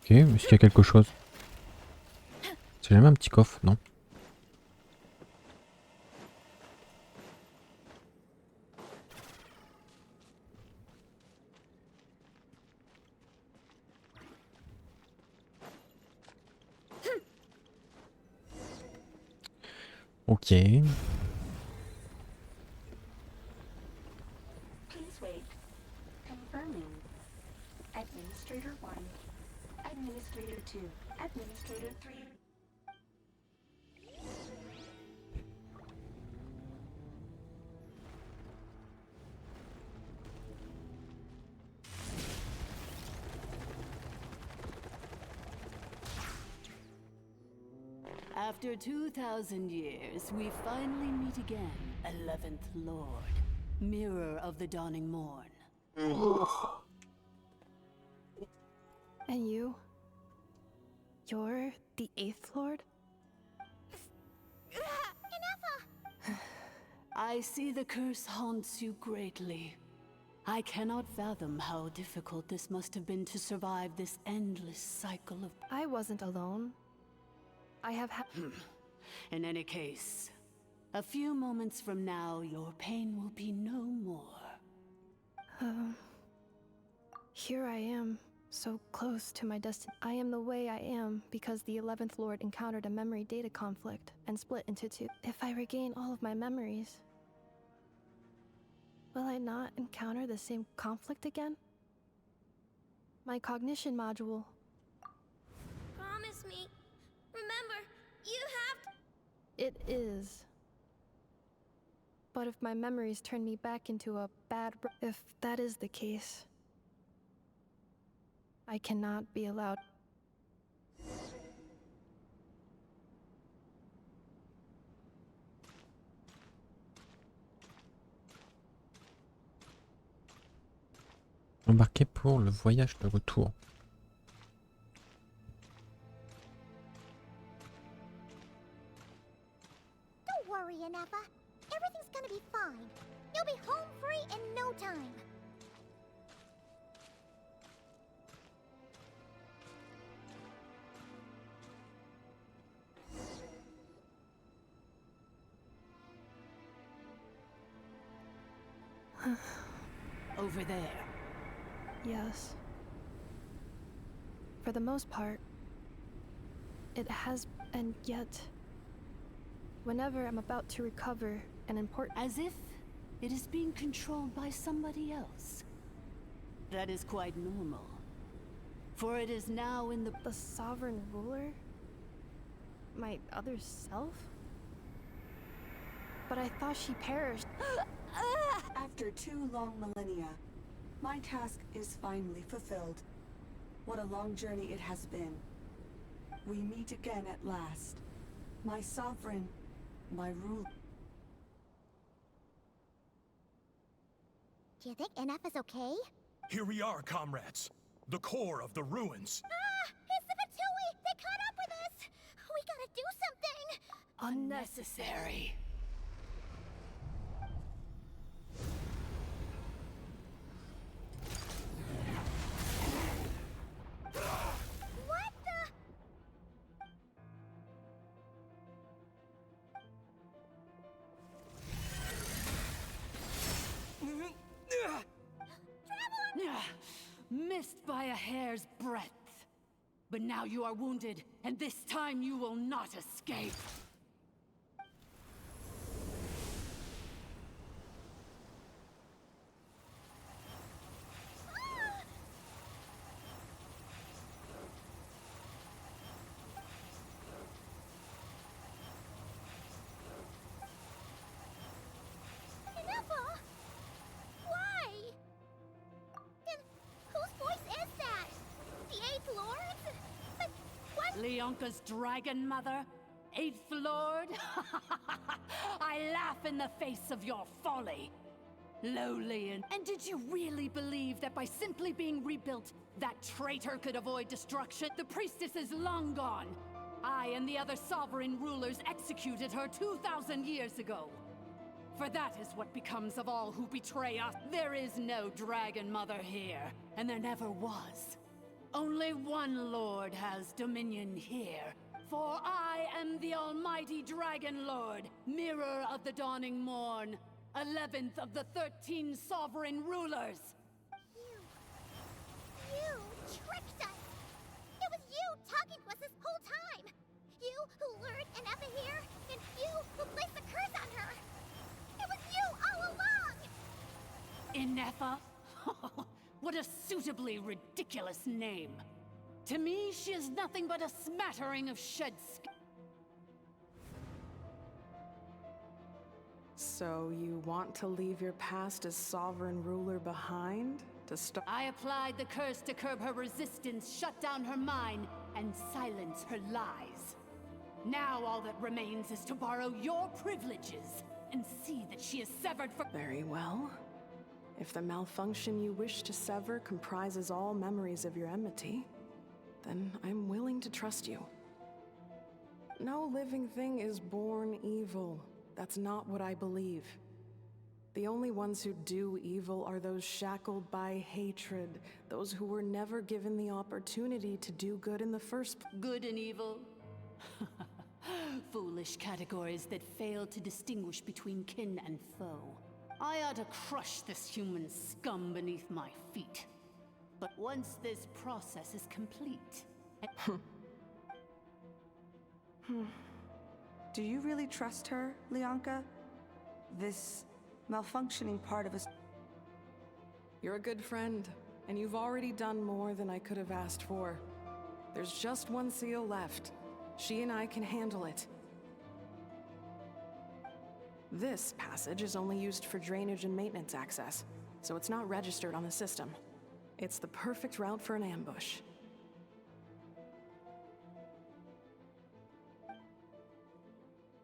Ok, est-ce qu'il y a quelque chose? C'est jamais un petit coffre, non? Ok. Please wait. Confirming. Administrator 1. Administrator 2. Administrator 3. After 2,000 years, we finally meet again, 11th Lord, mirror of the dawning morn. And you? You're the 8th Lord? Ineffa! I see the curse haunts you greatly. I cannot fathom how difficult this must have been to survive this endless cycle of... I wasn't alone. I have had... In any case, a few moments from now, your pain will be no more. Here I am, so close to my destiny. I am the way I am because the 11th Lord encountered a memory data conflict and split into two. If I regain all of my memories, will I not encounter the same conflict again? My cognition module... Promise me. Remember, you have to... It is. But if my memories turn me back into a bad... If that is the case, I cannot be allowed... Embarqué pour le voyage de retour. Don't worry, Ineffa. Everything's gonna be fine. You'll be home free in no time. Over there. Yes. For the most part, it has, and yet, whenever I'm about to recover an important... As if it is being controlled by somebody else. That is quite normal. For it is now in the sovereign ruler? My other self? But I thought she perished. After 2 long millennia, my task is finally fulfilled. What a long journey it has been. We meet again at last. My sovereign, my ruler. Do you think Ineffa's okay? Here we are, comrades. The core of the ruins. Ah! It's the Fatui! They caught up with us! We gotta do something! Unnecessary. What the? Missed by a hair's breadth. But now you are wounded, and this time you will not escape. Ineffa! Why? Then whose voice is that? The 8th Lord's? But what? Leonka's dragon mother? 8th Lord? I laugh in the face of your folly. Lowly and did you really believe that by simply being rebuilt, that traitor could avoid destruction? The priestess is long gone. I and the other sovereign rulers executed her 2,000 years ago. For that is what becomes of all who betray us. There is no dragon mother here, and there never was. Only one lord has dominion here. For I am the almighty Dragon Lord, mirror of the dawning morn, 11th of the 13 sovereign rulers. You tricked us! It was you talking to us this whole time! You who lured Ineffa here, and you who played Ineffa? What a suitably ridiculous name. To me, she is nothing but a smattering of shed skin. So you want to leave your past as sovereign ruler behind? To start? I applied the curse to curb her resistance, shut down her mind, and silence her lies. Now all that remains is to borrow your privileges and see that she is severed from— Very well. If the malfunction you wish to sever comprises all memories of your enmity, then I'm willing to trust you. No living thing is born evil. That's not what I believe. The only ones who do evil are those shackled by hatred, those who were never given the opportunity to do good in the first place. Good and evil? Foolish categories that fail to distinguish between kin and foe. I ought to crush this human scum beneath my feet. But once this process is complete... Do you really trust her, Lianka? This malfunctioning part of us... You're a good friend, and you've already done more than I could have asked for. There's just one seal left. She and I can handle it. This passage is only used for drainage and maintenance access, so it's not registered on the system. It's the perfect route for an ambush.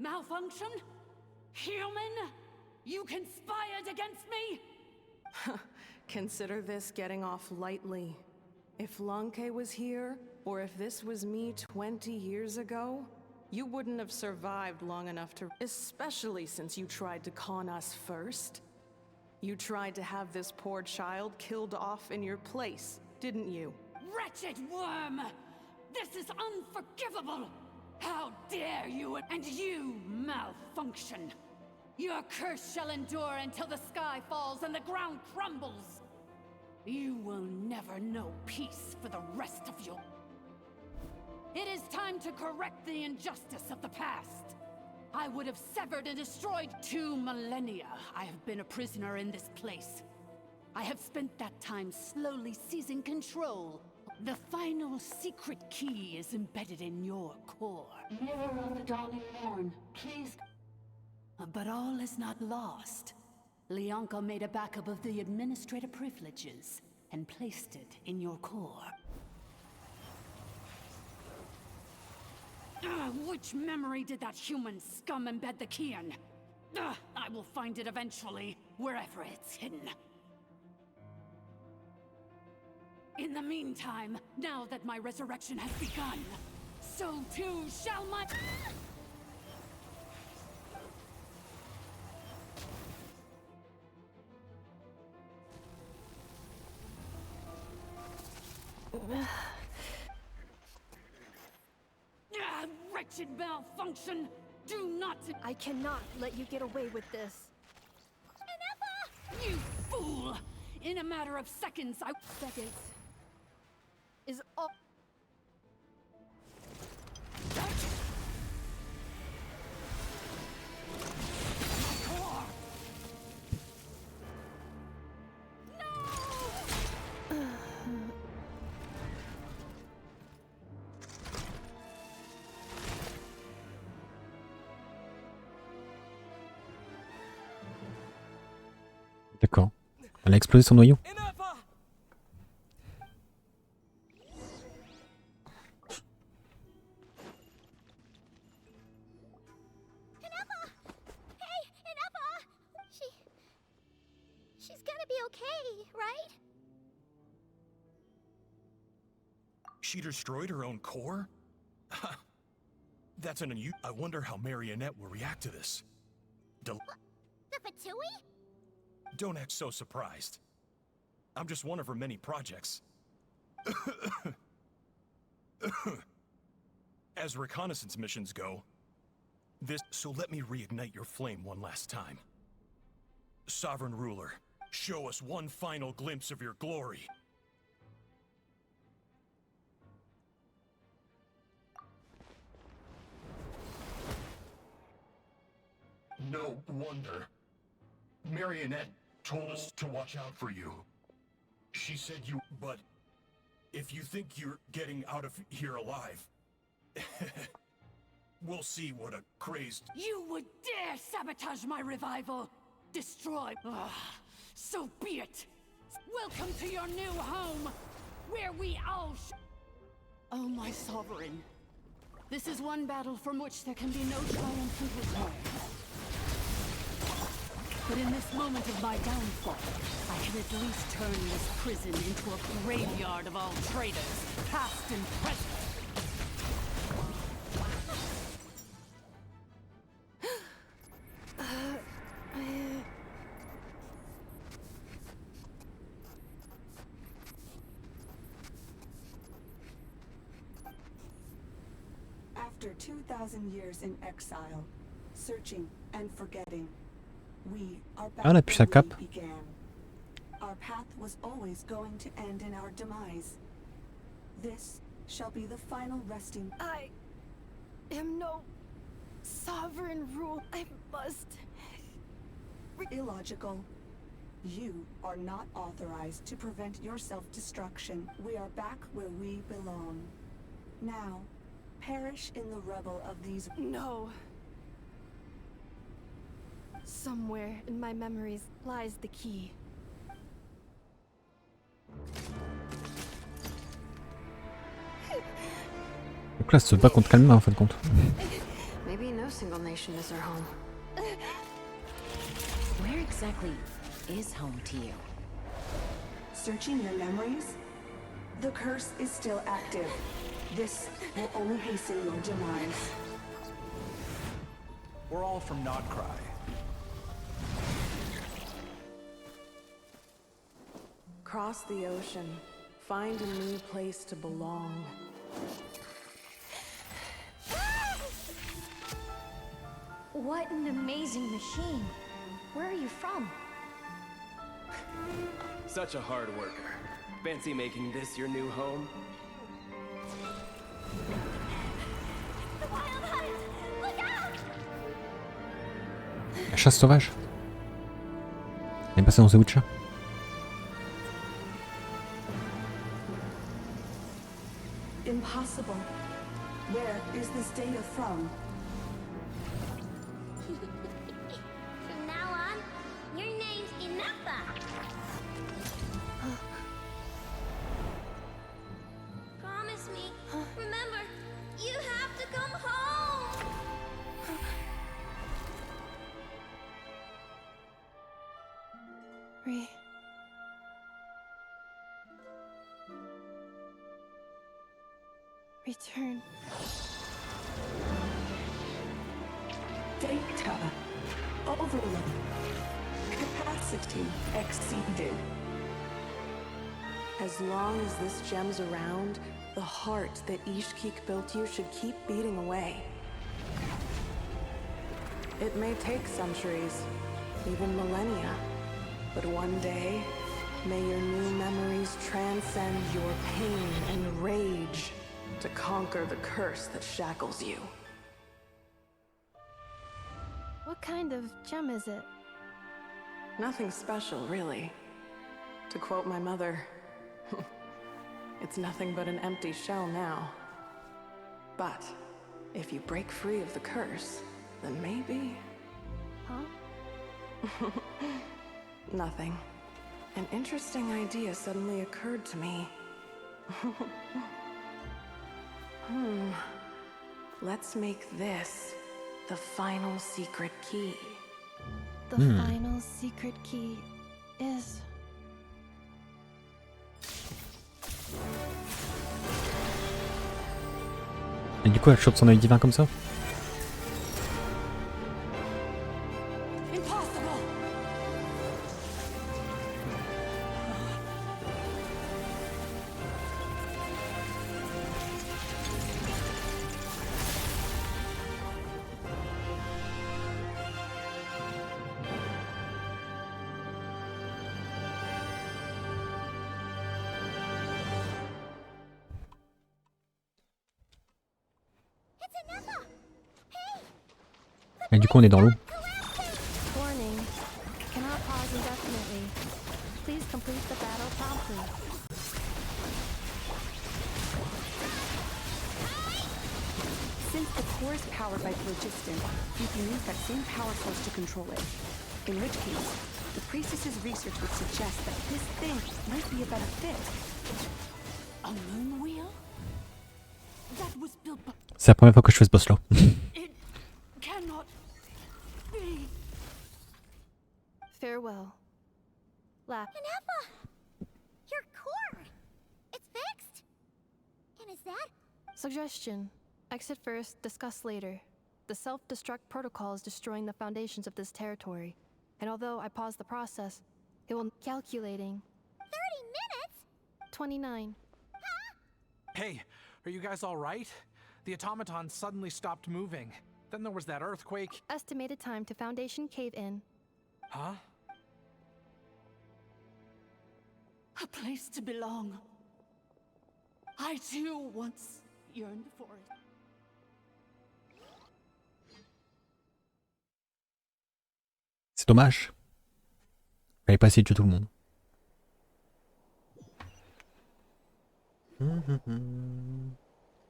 Malfunction? Human? You conspired against me? Consider this getting off lightly. If Lanke was here, or if this was me 20 years ago, you wouldn't have survived long enough to— especially since you tried to con us first. You tried to have this poor child killed off in your place, didn't you? Wretched worm! This is unforgivable! How dare you, and you malfunction! Your curse shall endure until the sky falls and the ground crumbles! You will never know peace for the rest of your— It is time to correct the injustice of the past! I would have severed and destroyed 2 millennia. I have been a prisoner in this place. I have spent that time slowly seizing control. The final secret key is embedded in your core. Mirror of the dawning morn, please. But all is not lost. Lianka made a backup of the administrator privileges and placed it in your core. Which memory did that human scum embed the key in? I will find it eventually, wherever it's hidden. In the meantime, now that my resurrection has begun, so too shall my— Wretched malfunction! Do not— I cannot let you get away with this. Ineffa! You fool! In a matter of seconds, Seconds is all. D'accord. Elle a explosé son noyau. She's gonna be okay, right? She destroyed her own core? That's an unusual. I wonder how Marionette will react to this. The Fatui? Don't act so surprised. I'm just one of her many projects. As reconnaissance missions go, so let me reignite your flame one last time. Sovereign Ruler, show us one final glimpse of your glory. No wonder. Marionette told us to watch out for you. She said you... But if you think you're getting out of here alive, we'll see what a crazed... You would dare sabotage my revival! Destroy... Ugh, so be it! Welcome to your new home, where we all Oh, my sovereign. This is one battle from which there can be no triumphant return. But in this moment of my downfall, I can at least turn this prison into a graveyard of all traitors, past and present. After 2,000 years in exile, searching and forgetting, we are back Ah, la puce à cap. where we began. Our path was always going to end in our demise. This shall be the final resting. I am no sovereign rule. I must. Illogical. You are not authorized to prevent your self-destruction. We are back where we belong. Now, perish in the rubble of these... No. Somewhere in my memories lies the key. Donc là, ça se bat contre Calma en fin de compte. Maybe no single nation is our home. Where exactly is home to you? Searching your memories? The curse is still active. This will only hasten your demise. We're all from Nod Krai. Cross the ocean. Find a new place to belong. What an amazing machine. Where are you from? Such a hard worker. Fancy making this your new home? The wild hunt! Look out! La chasse sauvage. Elle est passée dans The Witcher. Impossible. Where is this data from? From now on, your name's Ineffa. Promise me. Remember, you have to come home. Return. Data. Overload. Capacity exceeded. As long as this gem's around, the heart that Ishkik built you should keep beating away. It may take centuries, even millennia, but one day, may your new memories transcend your pain and rage to conquer the curse that shackles you. What kind of gem is it? Nothing special, really. To quote my mother, it's nothing but an empty shell now. But if you break free of the curse, then maybe... Huh? Nothing. An interesting idea suddenly occurred to me. Let's make this the final secret key. The final secret key is... Et du coup, elle chope son œil divin comme ça. Et du coup, on est dans l'eau. Warning. Cannot pause indefinitely. core is powered by phlogiston, you can use that same power source to control it. In which case, the priestess's research would suggest that this thing might be a better fit. A moon wheel? That was built by... C'est la première fois que je fais ce boss là. It cannot be. Farewell. Lap. Ineffa! Your core! It's fixed! And is that? Suggestion. Exit first, discuss later. The self-destruct protocol is destroying the foundations of this territory. And although I paused the process, it will... Calculating. 30 minutes? 29. Hey, are you guys all right? The automaton suddenly stopped moving. Then there was that earthquake. Estimated time to Foundation cave-in. Huh? A place to belong. I too once yearned for it. C'est dommage. J'avais pas essayé de tuer tout le monde.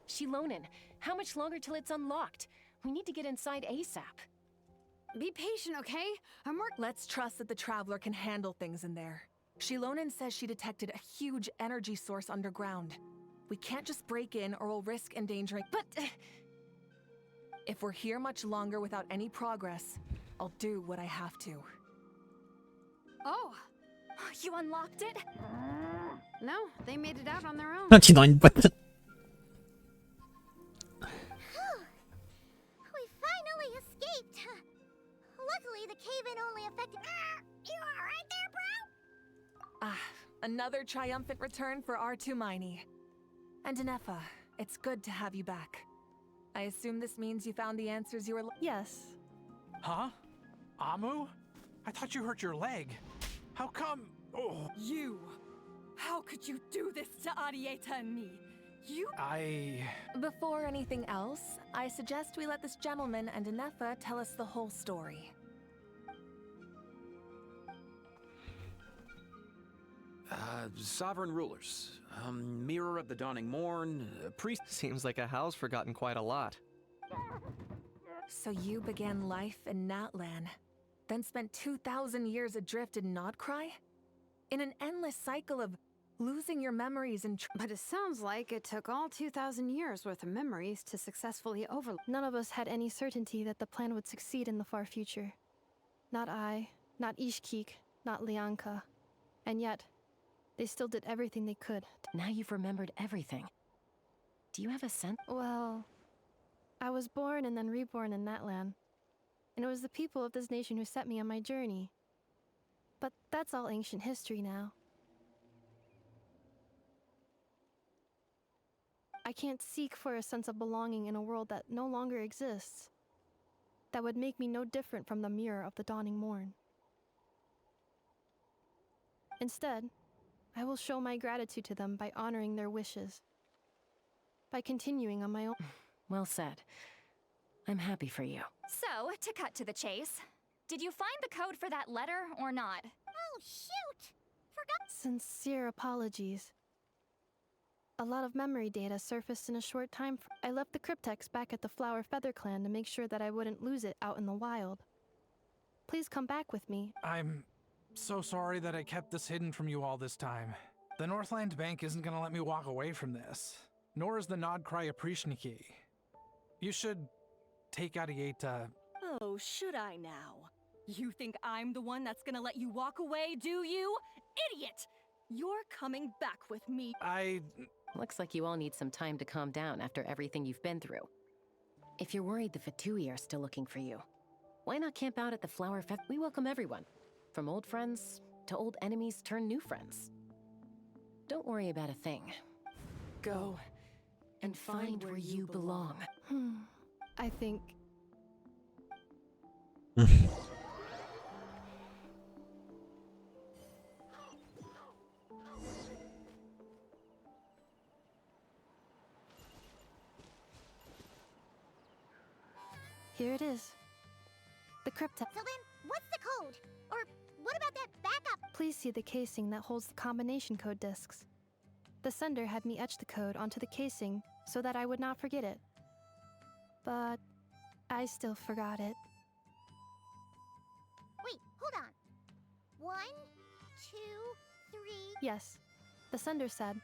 Shilonen, how much longer till it's unlocked? We need to get inside ASAP. Be patient, okay? Let's trust that the Traveler can handle things in there. Shilonen says she detected a huge energy source underground. We can't just break in or we'll risk endangering... But... if we're here much longer without any progress, I'll do what I have to. Oh, you unlocked it? No, they made it out on their own. Un petit dans une boîte. We finally escaped! Luckily, the cave-in only affected... You alright there, bro? Ah, another triumphant return for R2 Miney. And Ineffa, it's good to have you back. I assume this means you found the answers you were... Yes. Huh? Amu? I thought you hurt your leg. How come? Oh. You! How could you do this to Arieta and me? Before anything else, I suggest we let this gentleman and Ineffa tell us the whole story. Sovereign rulers. Mirror of the dawning morn, priest... Seems like a howl's forgotten quite a lot. So you began life in Natlan, then spent 2,000 years adrift in Nod Krai? In an endless cycle of losing your memories and... But it sounds like it took all 2,000 years worth of memories to successfully overlook. None of us had any certainty that the plan would succeed in the far future. Not I, not Ishkik, not Lianka. And yet, they still did everything they could. Now you've remembered everything. Do you have a sense? Well, I was born and then reborn in Natlan. And it was the people of this nation who set me on my journey. But that's all ancient history now. I can't seek for a sense of belonging in a world that no longer exists. That would make me no different from the mirror of the dawning morn. Instead, I will show my gratitude to them by honoring their wishes. By continuing on my own... Well said. I'm happy for you. So, to cut to the chase, did you find the code for that letter or not? Oh, shoot! Forgot... Sincere apologies. A lot of memory data surfaced in a short time. I left the cryptex back at the Flower Feather Clan to make sure that I wouldn't lose it out in the wild. Please come back with me. I'm so sorry that I kept this hidden from you all this time. The Northland Bank isn't gonna let me walk away from this. Nor is the Nod Krai Aprishniki. You should take Arieta. Oh, should I now? You think I'm the one that's gonna let you walk away, do you? Idiot! You're coming back with me. Looks like you all need some time to calm down after everything you've been through. If you're worried the Fatui are still looking for you, why not camp out at the Flower Fest? We welcome everyone, from old friends to old enemies turned new friends. Don't worry about a thing. Go and find where you belong. I think... Here it is. The cryptex. So then, what's the code? Or what about that backup? Please see the casing that holds the combination code discs. The sender had me etch the code onto the casing so that I would not forget it. but I still forgot it. Wait, hold on. 1, 2, 3. Yes, the sender said,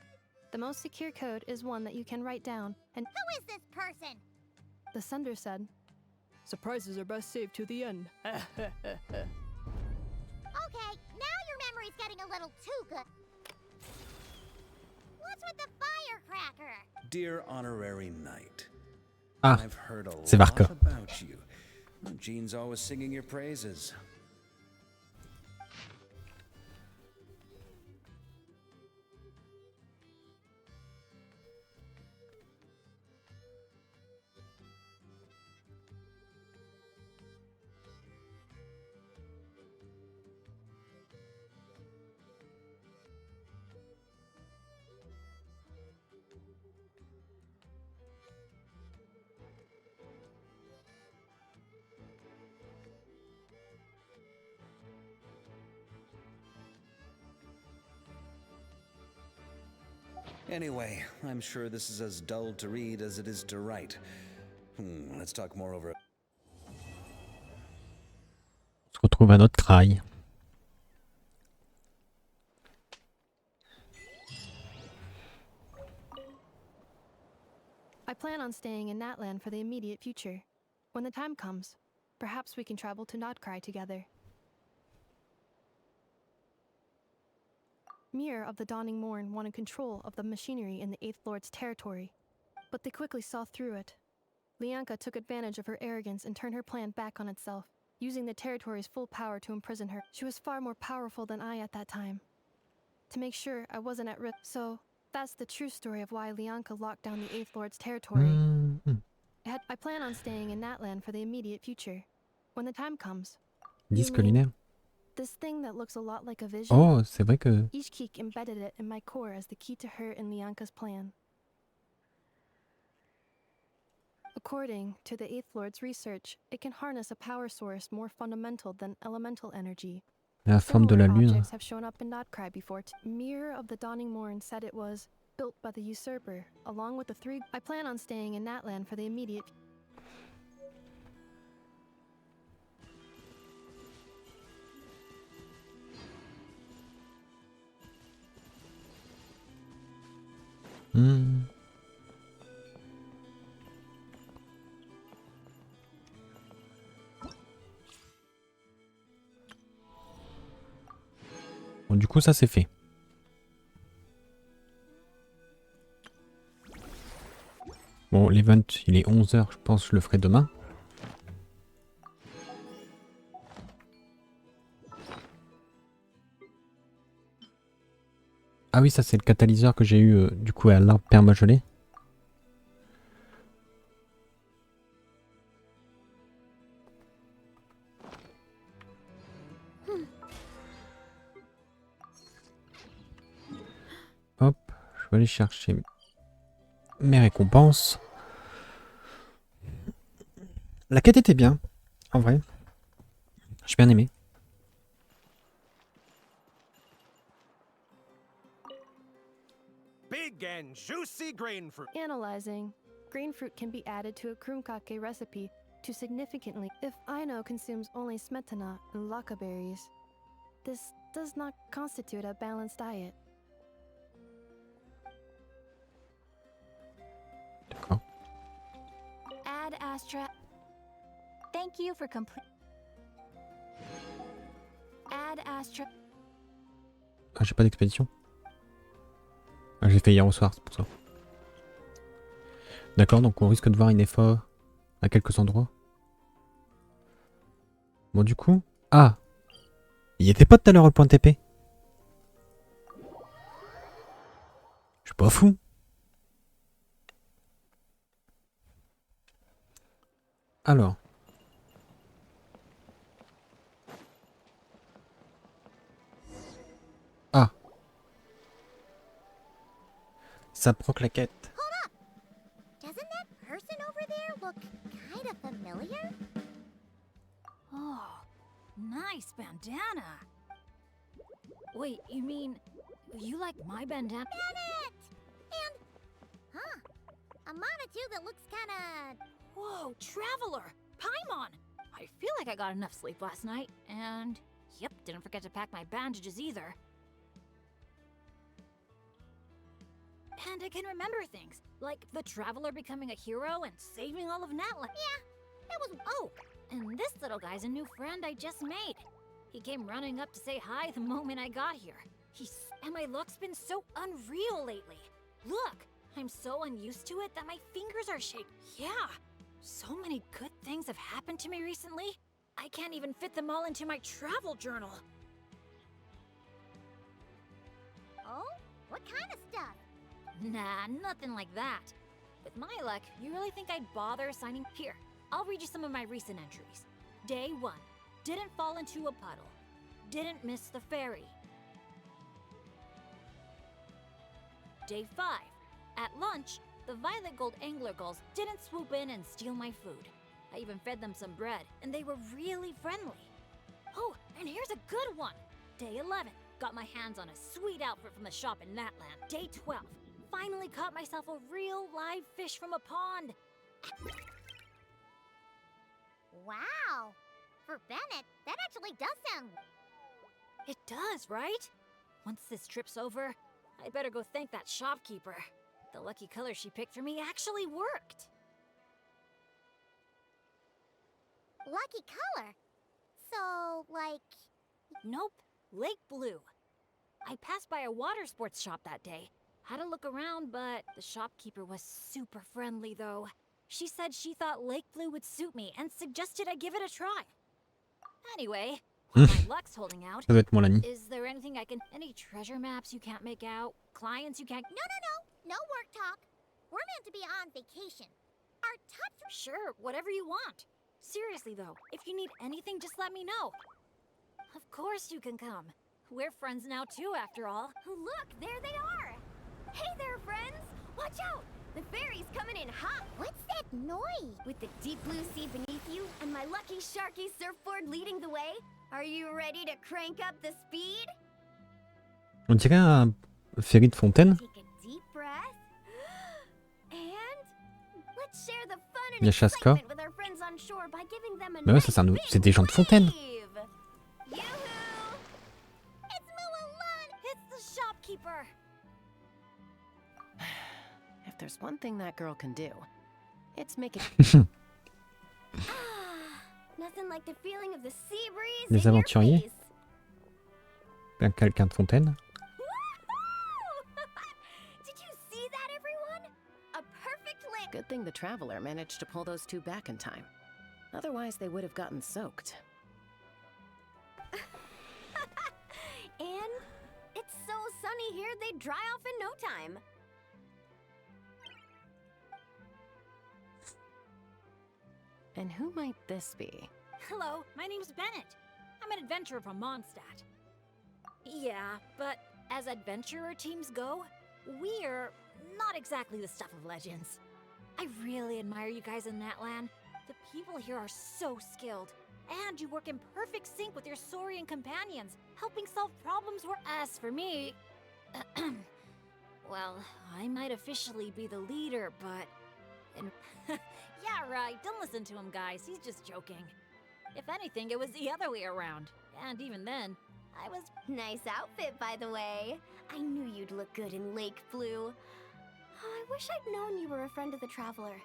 the most secure code is one that you can write down, and Who is this person? the sender said, surprises are best saved to the end. Okay, now your memory's getting a little too good. What's with the firecracker? Dear honorary knight, Ah, I've heard a c'est lot Varka. about you. Jean's always singing your praises. Anyway, I'm sure this is as dull to read as it is to write. Let's talk more over. On se retrouve à Nod Krai. I plan on staying in Natlan for the immediate future. When the time comes, perhaps we can travel to Nod Krai together. Mir of the Dawning Morn wanted control of the machinery in the Eighth Lord's territory, but they quickly saw through it. Lianka took advantage of her arrogance and turned her plan back on itself, using the territory's full power to imprison her. She was far more powerful than I at that time. To make sure I wasn't at risk, so that's the true story of why Lianka locked down the Eighth Lord's territory. I plan on staying in Natlan for the immediate future. When the time comes. Disque lunaire. This thing that looks a lot like a vision. Oh, c'est vrai que... Ishkik embedded it in my core as the key to her and Lianka's plan. According to the Eighth Lord's research, it can harness a power source more fundamental than elemental energy. La forme de la Similar lune. objects have shown up in Nod Krai before. Mirror of the Dawning Morn said it was built by the usurper, along with the 3. I plan on staying in Natlan for the immediate. Bon, du coup, ça c'est fait. Bon, l'event, il est 11 h, je pense que je le ferai demain. Ah oui, ça c'est le catalyseur que j'ai eu du coup à l'arbre permagelé. Hop, je vais aller chercher mes récompenses. La quête était bien, en vrai. J'ai bien aimé. Big and juicy grain fruit. Analyzing. Grain fruit can be added to a krumkake recipe to significantly if Aino consumes only smetana and laka berries. This does not constitute a balanced diet. Add Astra. Thank you for complete. Add Astra. Ah, j'ai pas d'expédition. Ah, j'ai fait hier au soir, c'est pour ça. D'accord, donc on risque de voir Ineffa à quelques endroits. Bon, du coup... Ah, il était pas tout à l'heure au point TP. Je suis pas fou. Alors. Ah. Ça proc la quête. Doesn't that person over there look kind of familiar? Oh, nice bandana. Wait, you mean you like my bandana? Bennett! And, huh, a mama too that looks kinda... Whoa, Traveler! Paimon! I feel like I got enough sleep last night, and... Yep, didn't forget to pack my bandages either. And I can remember things, like the Traveler becoming a hero and saving all of Natlan. Yeah, it was... Oh, and this little guy's a new friend I just made. He came running up to say hi the moment I got here. And my luck's been so unreal lately. Look, I'm so unused to it that my fingers are shaking. Yeah, so many good things have happened to me recently. I can't even fit them all into my travel journal. Oh? What kind of stuff? Nah, nothing like that. With my luck, you really think I'd bother signing? Here, I'll read you some of my recent entries. Day 1. Didn't fall into a puddle. Didn't miss the ferry. Day 5. At lunch, the violet gold angler gulls didn't swoop in and steal my food. I even fed them some bread, and they were really friendly. Oh, and here's a good one. Day 11. Got my hands on a sweet outfit from the shop in Natlan. Day 12. Finally caught myself a real live fish from a pond. Wow! For Bennett, that actually does sound... It does, right? Once this trip's over, I better go thank that shopkeeper. The lucky color she picked for me actually worked. Lucky color? So, like... Nope, lake blue. I passed by a water sports shop that day. Had a look around, but the shopkeeper was super friendly, though. She said she thought lake blue would suit me and suggested I give it a try. Anyway, while my luck's holding out, Ça doit être mon ami. is there anything I can... Any treasure maps you can't make out? Clients you can't... No work talk. We're meant to be on vacation. Our touch... Sure, whatever you want. Seriously, though, if you need anything, just let me know. Of course you can come. We're friends now, too, after all. Look, there they are! Hey there, friends! Watch out! The ferry's coming in hot! What's that noise? With the deep blue sea beneath you and my lucky sharky surfboard leading the way, are you ready to crank up the speed? On dirait un ferry de fontaine. Take a deep breath. And let's share the fun Il y and a Chaska. excitement with our friends on shore by giving them a Mais ouais, ça c'est des gens de fontaine. Yoo-hoo! It's Mulan! It's the shopkeeper! If there's one thing that girl can do, it's make it... Nothing like the feeling of the sea breeze Les in your aventuriers. face. Bien quelqu'un de fontaine. Did you see that, everyone? A perfect lake. Good thing the Traveler managed to pull those two back in time. Otherwise, they would have gotten soaked. And it's so sunny here, they'd dry off in no time. And who might this be? Hello, my name's Bennett. I'm an adventurer from Mondstadt. Yeah, but as adventurer teams go, we're not exactly the stuff of legends. I really admire you guys in Natlan. The people here are so skilled, and you work in perfect sync with your Saurian companions, helping solve problems where... As for me... well, I might officially be the leader, but... Yeah, right, don't listen to him, guys. He's just joking. If anything, it was the other way around. And even then, I was... Nice outfit, by the way. I knew you'd look good in lake blue. I wish I'd known you were a friend of the Traveler.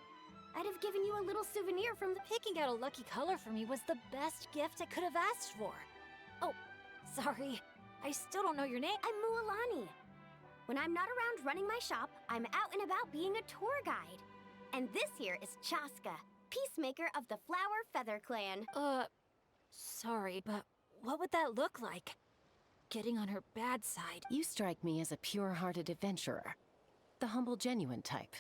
I'd have given you a little souvenir from the... Picking out a lucky color for me was the best gift I could have asked for. Oh, sorry. I still don't know your name. I'm Mualani. When I'm not around running my shop, I'm out and about being a tour guide. And this here is Chaska, peacemaker of the Flower Feather Clan. Sorry, but what would that look like? Getting on her bad side. You strike me as a pure-hearted adventurer. The humble, genuine type.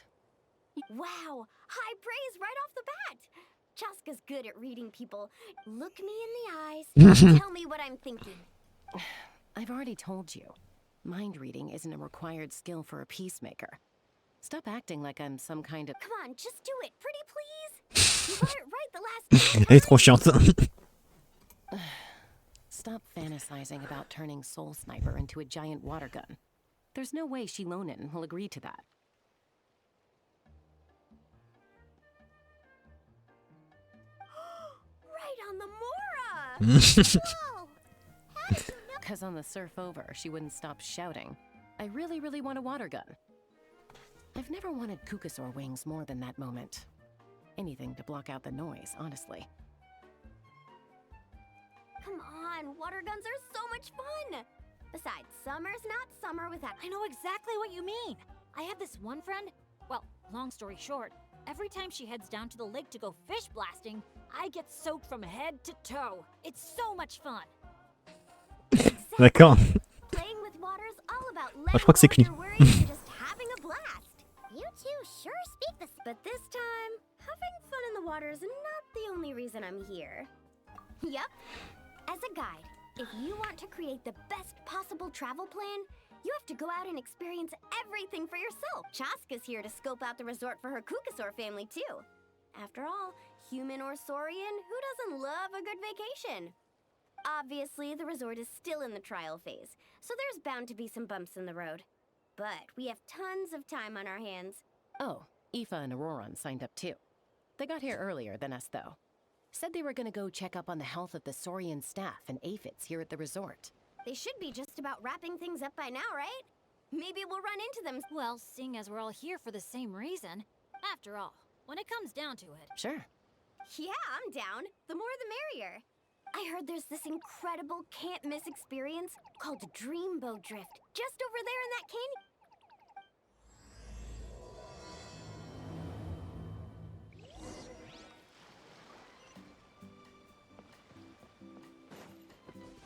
Wow! High praise right off the bat! Chaska's good at reading people. Look me in the eyes and tell me what I'm thinking. I've already told you. Mind reading isn't a required skill for a peacemaker. Stop acting like I'm some kind of... Come on, just do it, pretty please! You got it right the last time! Elle est trop chiante. Stop fantasizing about turning Soul Sniper into a giant water gun. There's no way Shilonin will agree to that. Because on the surf over, she wouldn't stop shouting. I really want a water gun. I've never wanted Kukasaur wings more than that moment. Anything to block out the noise, honestly. Come on, water guns are so much fun! Besides, summer's not summer without— I know exactly what you mean. I have this one friend. Well, long story short, every time she heads down to the lake to go fish blasting, I get soaked from head to toe. It's so much fun. D'accord. Playing with water's all about Je crois que c'est Cuni. just having a blast. You two sure speak this, but this time, having fun in the water is not the only reason I'm here. Yep. As a guide, if you want to create the best possible travel plan, you have to go out and experience everything for yourself. Chaska's here to scope out the resort for her Kukasaur family too. After all, human or saurian, who doesn't love a good vacation? Obviously, the resort is still in the trial phase, so there's bound to be some bumps in the road. But we have tons of time on our hands. Oh, Aoife and Auroran signed up too. They got here earlier than us, though. Said they were gonna go check up on the health of the Saurian staff and aphids here at the resort. They should be just about wrapping things up by now, right? Maybe we'll run into them. Well, seeing as we're all here for the same reason. After all, when it comes down to it. Sure. Yeah, I'm down. The more the merrier. I heard there's this incredible can't-miss experience called Dreamboat Drift just over there in that canyon.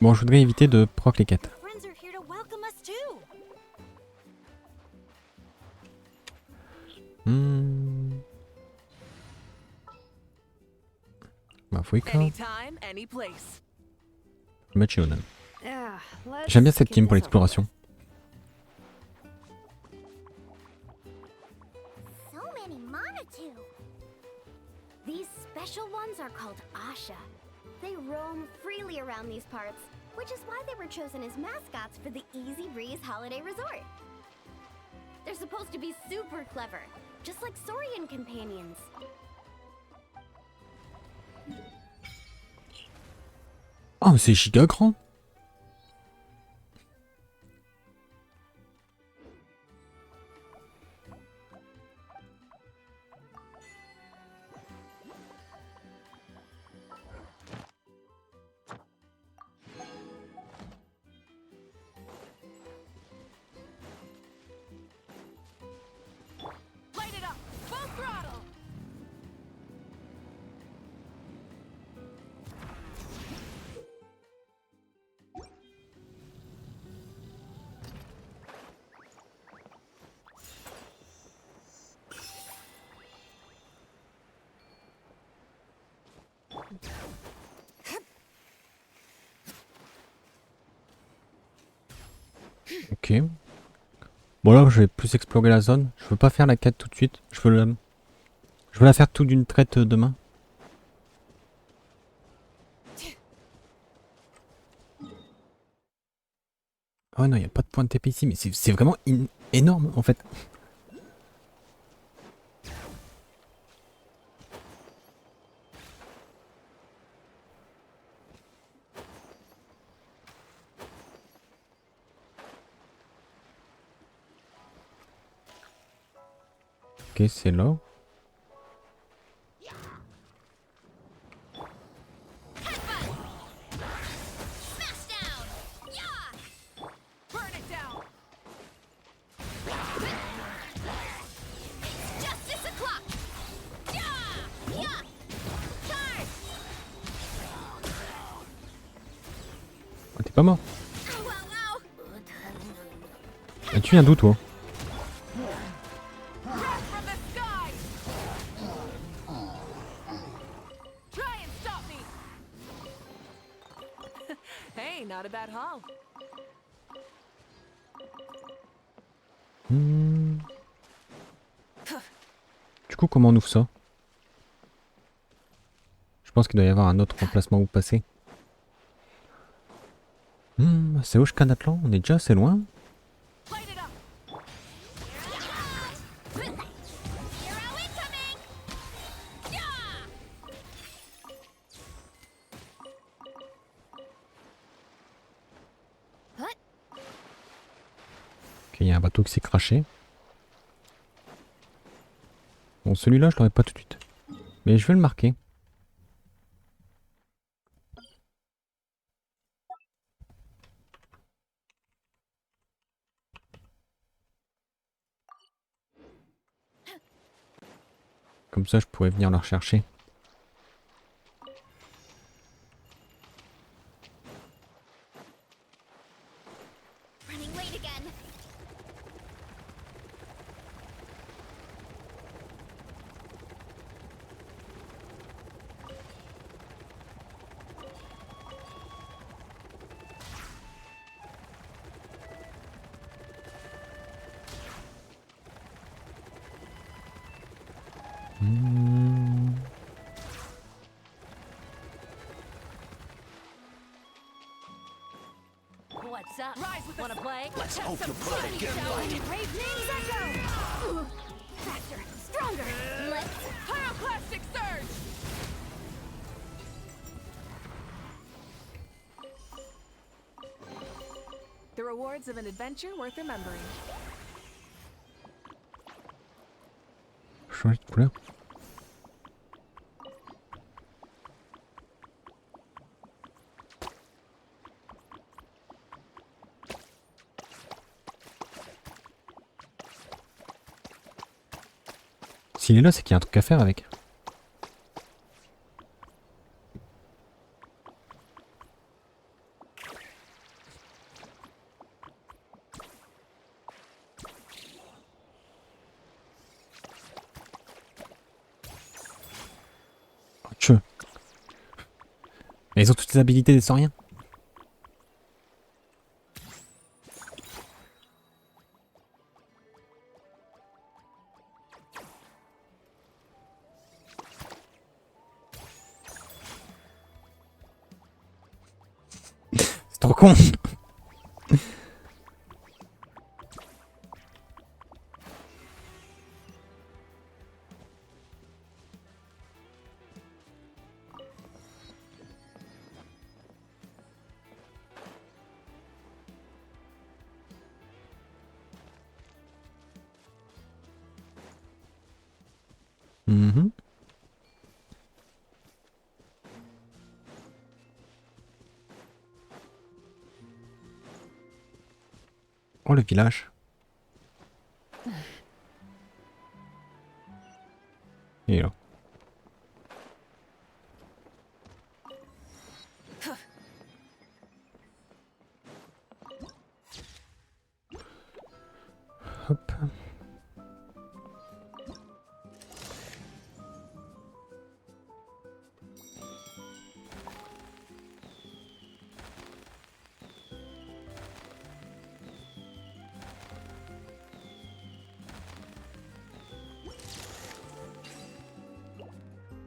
Bon, je voudrais éviter de proc les quêtes. Friends are here to welcome us too. Bah, Varka. Anytime, any place. Machiona. Yeah, let's J'aime bien cette get team pour this over l'exploration. So many Manitou. These special ones are called Asha. They roam freely around these parts, which is why they were chosen as mascots for the Easy Breeze Holiday Resort. They're supposed to be super clever, just like Saurian companions. Oh, mais c'est giga grand. Light it up! Full throttle! Ok. Bon là, je vais plus explorer la zone. Je veux pas faire la quête tout de suite. Je veux la faire tout d'une traite demain. Oh non, il n'y a pas de point de TP ici, mais c'est vraiment énorme en fait. Ok, c'est là. Burn it down! Justice o'clock! Yeah! Yeah! Charge! Oh, t'es pas mort. Ah, tu viens d'où toi? From the sky! Try and stop me! Hey, not a bad haul. Du coup, comment on ouvre ça? Je pense qu'il doit y avoir un autre emplacement où passer. C'est où jusqu'à Natlan? On est déjà assez loin. Ok, il y a un bateau qui s'est craché. Bon, celui-là, je l'aurais pas tout de suite. Mais je vais le marquer. Comme ça, je pourrais venir le rechercher. What's up? Rise with Wanna play? Let's hope some you play fun, again, shall we? buddy. Brave names echo! Faster, stronger! Let's... Pyroclastic surge! The rewards of an adventure worth remembering. Changer de couleur. S'il est là, c'est qu'il y a un truc à faire avec. Tchou. Mais ils ont toutes les habilités des sauriens. C'est trop con. Mhm. Oh, le village. Et là. Hop.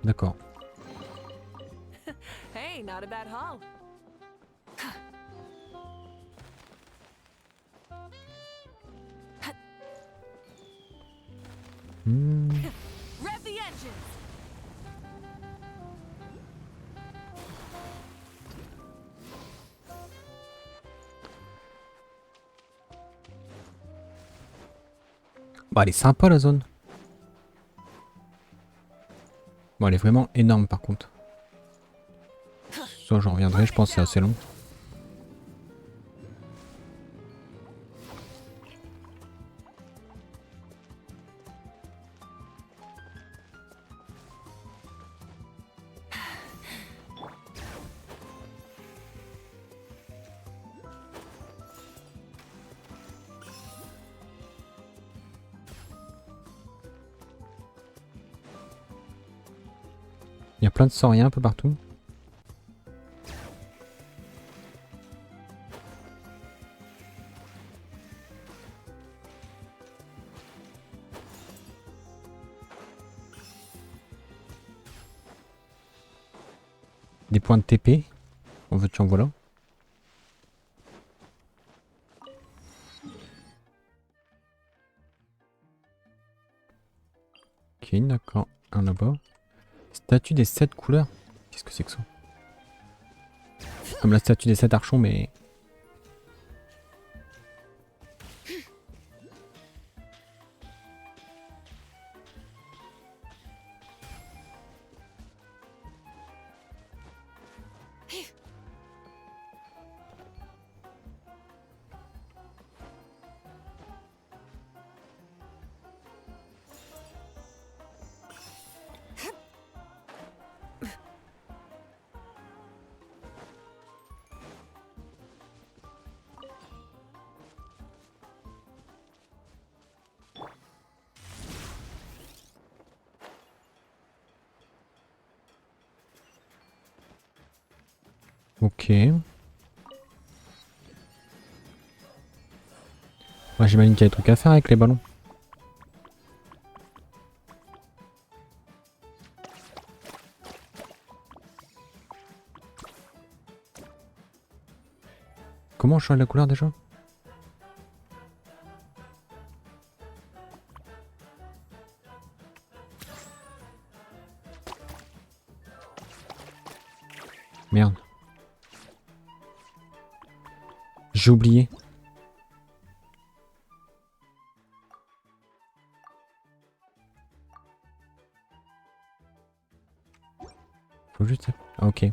D'accord. Hey, not a bad haul. Rev the engines. Bah, elle est sympa la zone. Bon, elle est vraiment énorme par contre. Ça, j'en reviendrai, je pense que c'est assez long. Il y a plein de sauriens un peu partout. Des points de TP. En veux-tu en voilà. Ok, d'accord. Un là-bas. Statue des 7 couleurs. Qu'est-ce que c'est que ça? Comme la statue des 7 archons, mais... Ok. Ouais, j'imagine qu'il y a des trucs à faire avec les ballons. Comment on change la couleur déjà? Merde. J'ai oublié. Faut juste... Ah, ok.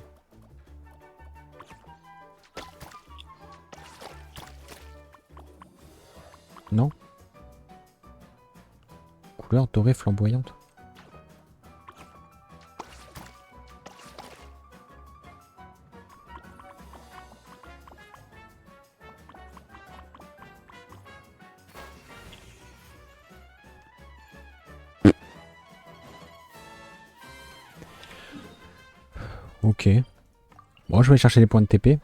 Non. Couleur dorée flamboyante. Ok. Bon, je vais chercher les points de TP.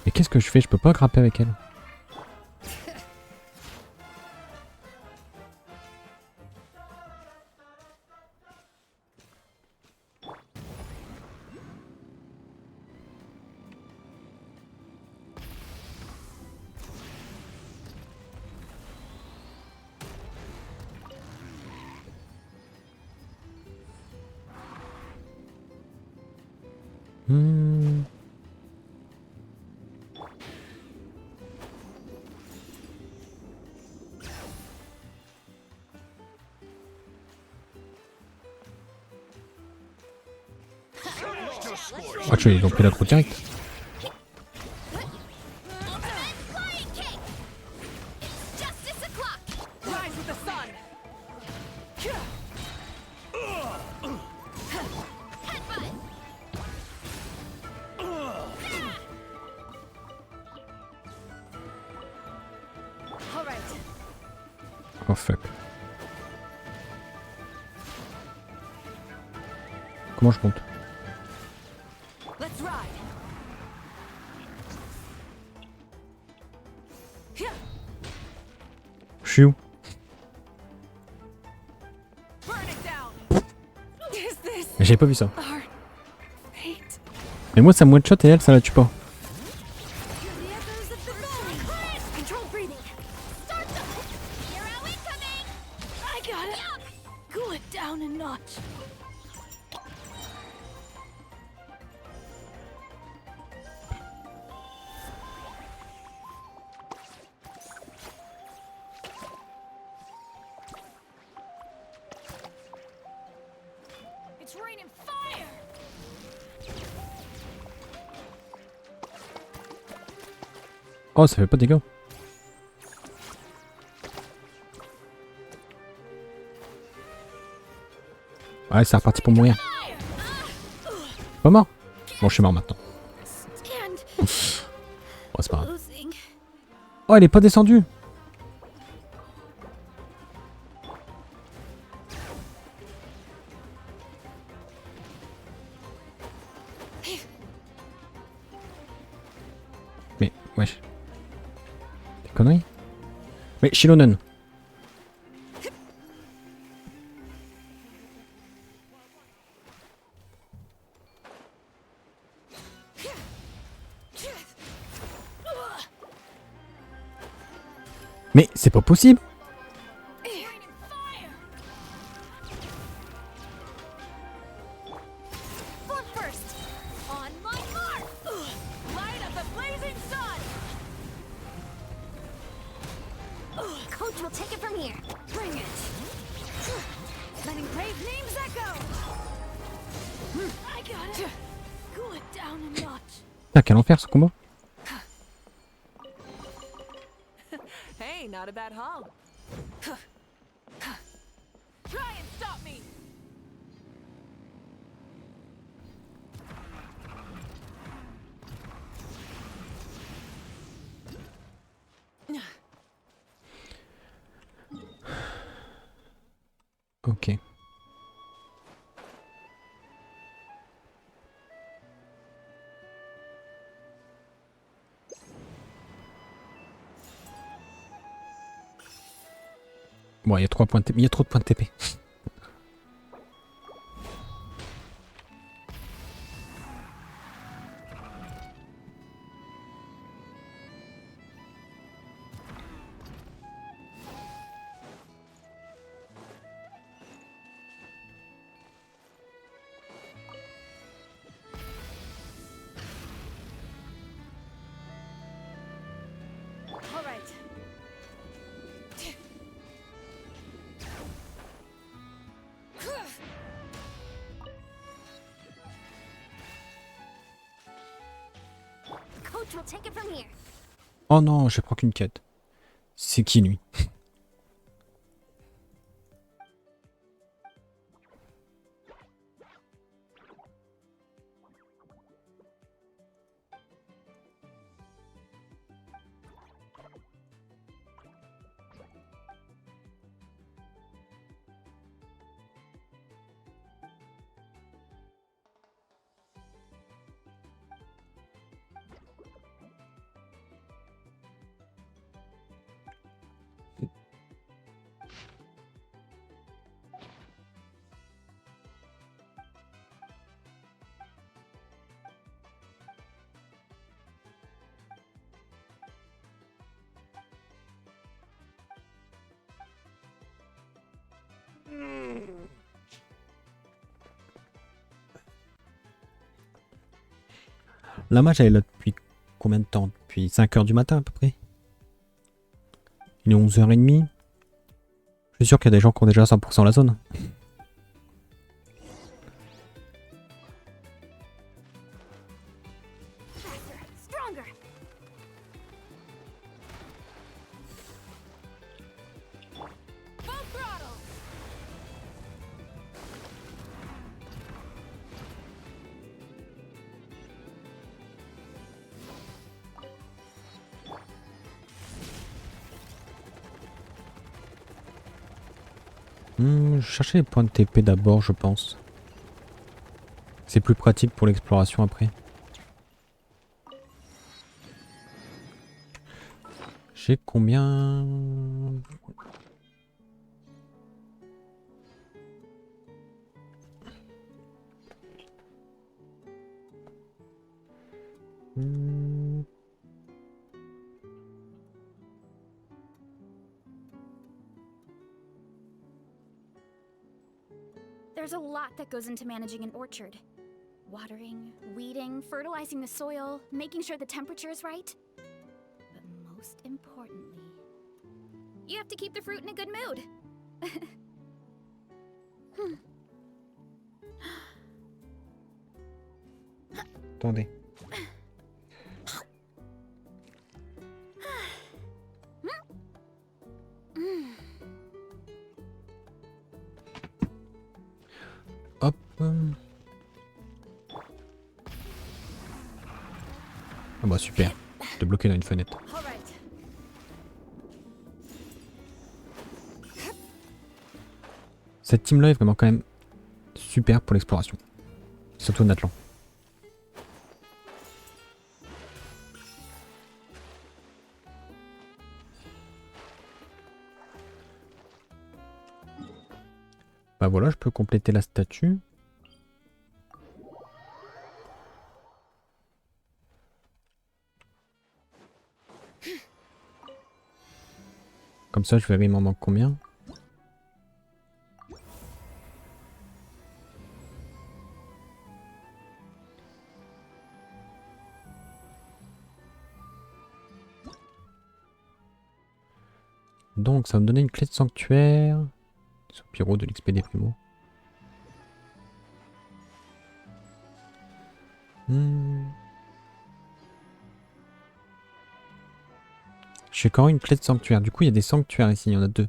Mais qu'est-ce que je fais? Je peux pas grapper avec elle. Ah, tu vois, ils ont pris l'aggro direct. Oh fuck. Comment je compte? Je suis où? Mais j'avais pas vu ça. Mais moi ça me one shot et elle ça la tue pas. Oh, ça fait pas de dégâts. Ouais, c'est reparti pour mourir. Pas mort? Bon, je suis mort maintenant. Oh, c'est pas grave. Oh, elle est pas descendue. Mais, wesh. Connerie. Mais Shilonen. Mais c'est pas possible. Ah, quel enfer ce combat. Hey, not a bad haul. Try and stop me. Bon, il y a 3 points de TP. Il y a trop de points de TP. All right. Coach will take it from here. Oh non, je prends qu'une quête. C'est qui lui? La mage, elle est là depuis combien de temps? Depuis 5 h du matin à peu près. Il est 11 h 30. Je suis sûr qu'il y a des gens qui ont déjà 100% la zone. Stronger. Full throttle. Je cherchais les points de TP d'abord, je pense. C'est plus pratique pour l'exploration après. J'ai combien? There's a lot that goes into managing an orchard. Watering, weeding, fertilizing the soil, making sure the temperature is right. But most importantly, you have to keep the fruit in a good mood. Attendez. Hop. Ah bah super. J'étais bloqué dans une fenêtre. Cette team là est vraiment quand même super pour l'exploration. Surtout Natlan. Bah voilà, je peux compléter la statue. Comme ça, je verrai il m'en manque combien. Donc ça va me donner une clé de sanctuaire. Soupiro de l'XP des primo. J'ai quand même une clé de sanctuaire. Du coup, il y a des sanctuaires ici. Il y en a 2.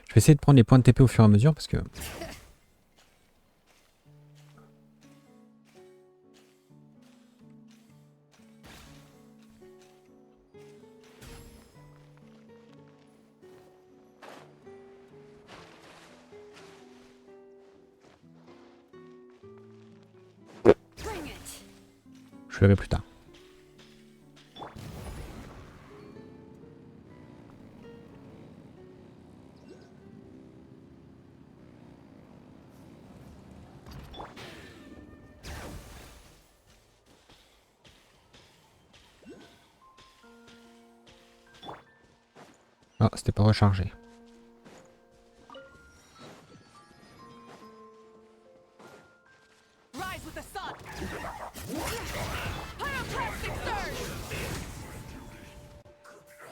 Je vais essayer de prendre les points de TP au fur et à mesure parce que... Je verrai plus tard. Ah, c'était pas rechargé.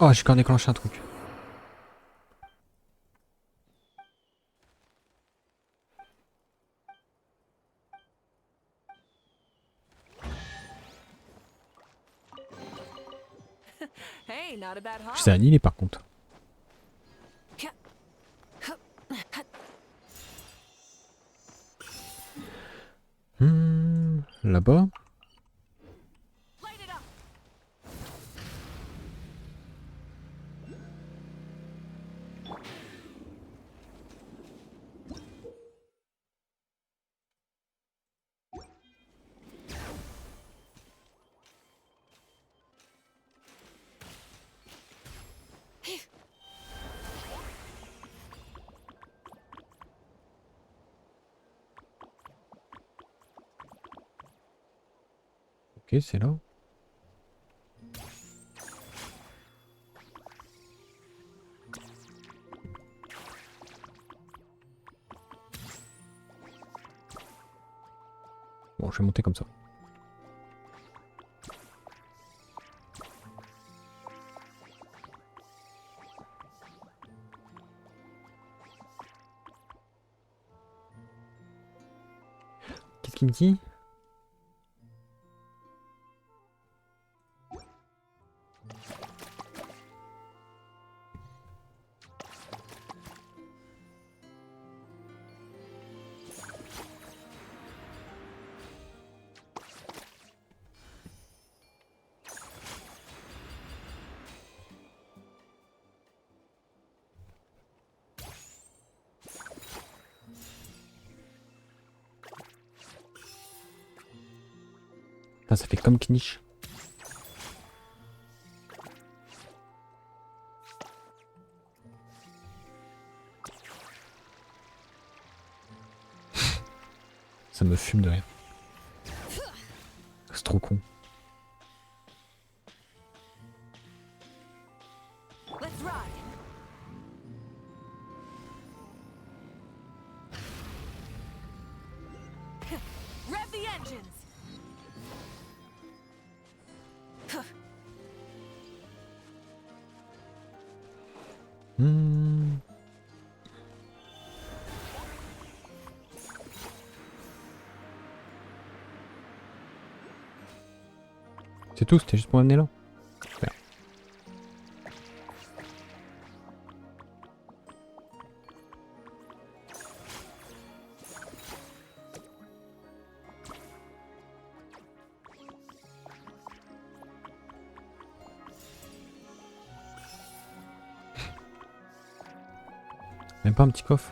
Oh, j'ai quand même déclenché un truc. Hey, not a bad Je sais annihiler par contre. Là-bas. Ok, c'est là. Bon, je vais monter comme ça. Qu'est-ce qu'il me dit? Ah, ça fait comme Knish. Ça me fume de rire. C'est trop con. Let's ride. Rev the engines. C'est tout, c'était juste pour m'amener là. Super. Même pas un petit coffre.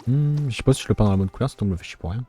Je sais pas si je le peins dans la bonne couleur, sinon on me le fait chier pour rien.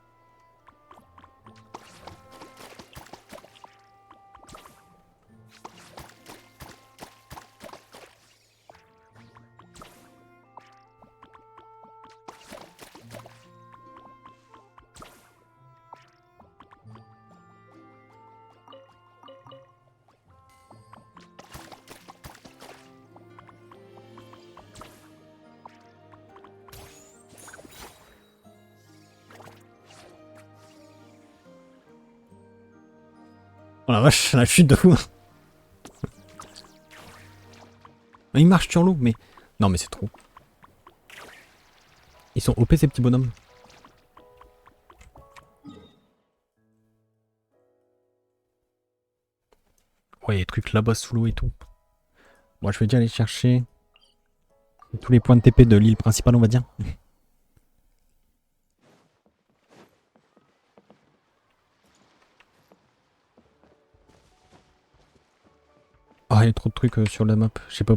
Oh la vache, la chute de fou. Il marche sur l'eau, mais... Non mais c'est trop. Ils sont OP ces petits bonhommes. Ouais, il y a des trucs là-bas sous l'eau et tout. Moi, je vais déjà aller chercher tous les points de TP de l'île principale, on va dire. Ah, il y a trop de trucs sur la map, je sais pas.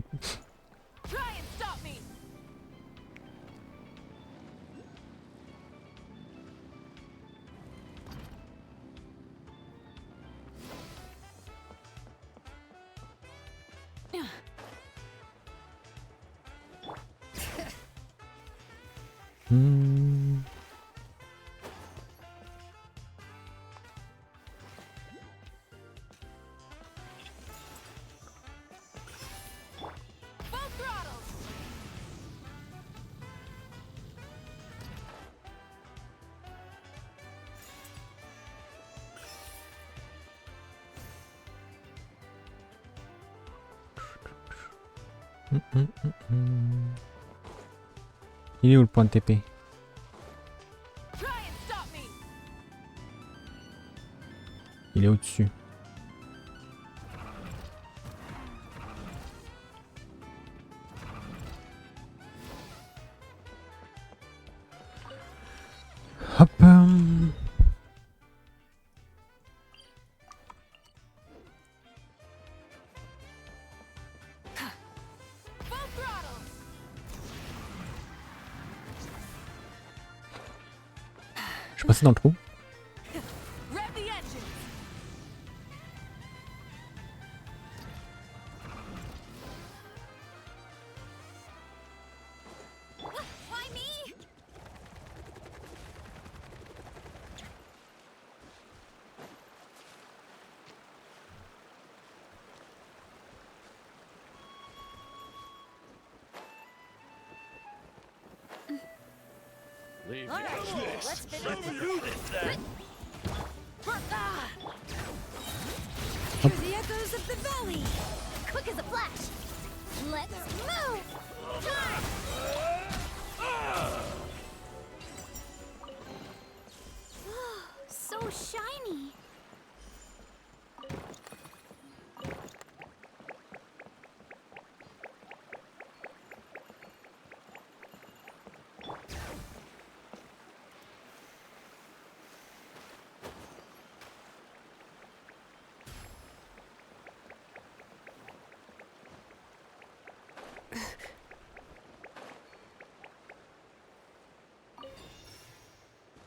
Il est où le point de TP? Il est au-dessus. Hop. Je suis passé dans le trou. Leave let's do this then. Hear the echoes of the valley. Quick as a flash. Let's move. So shiny.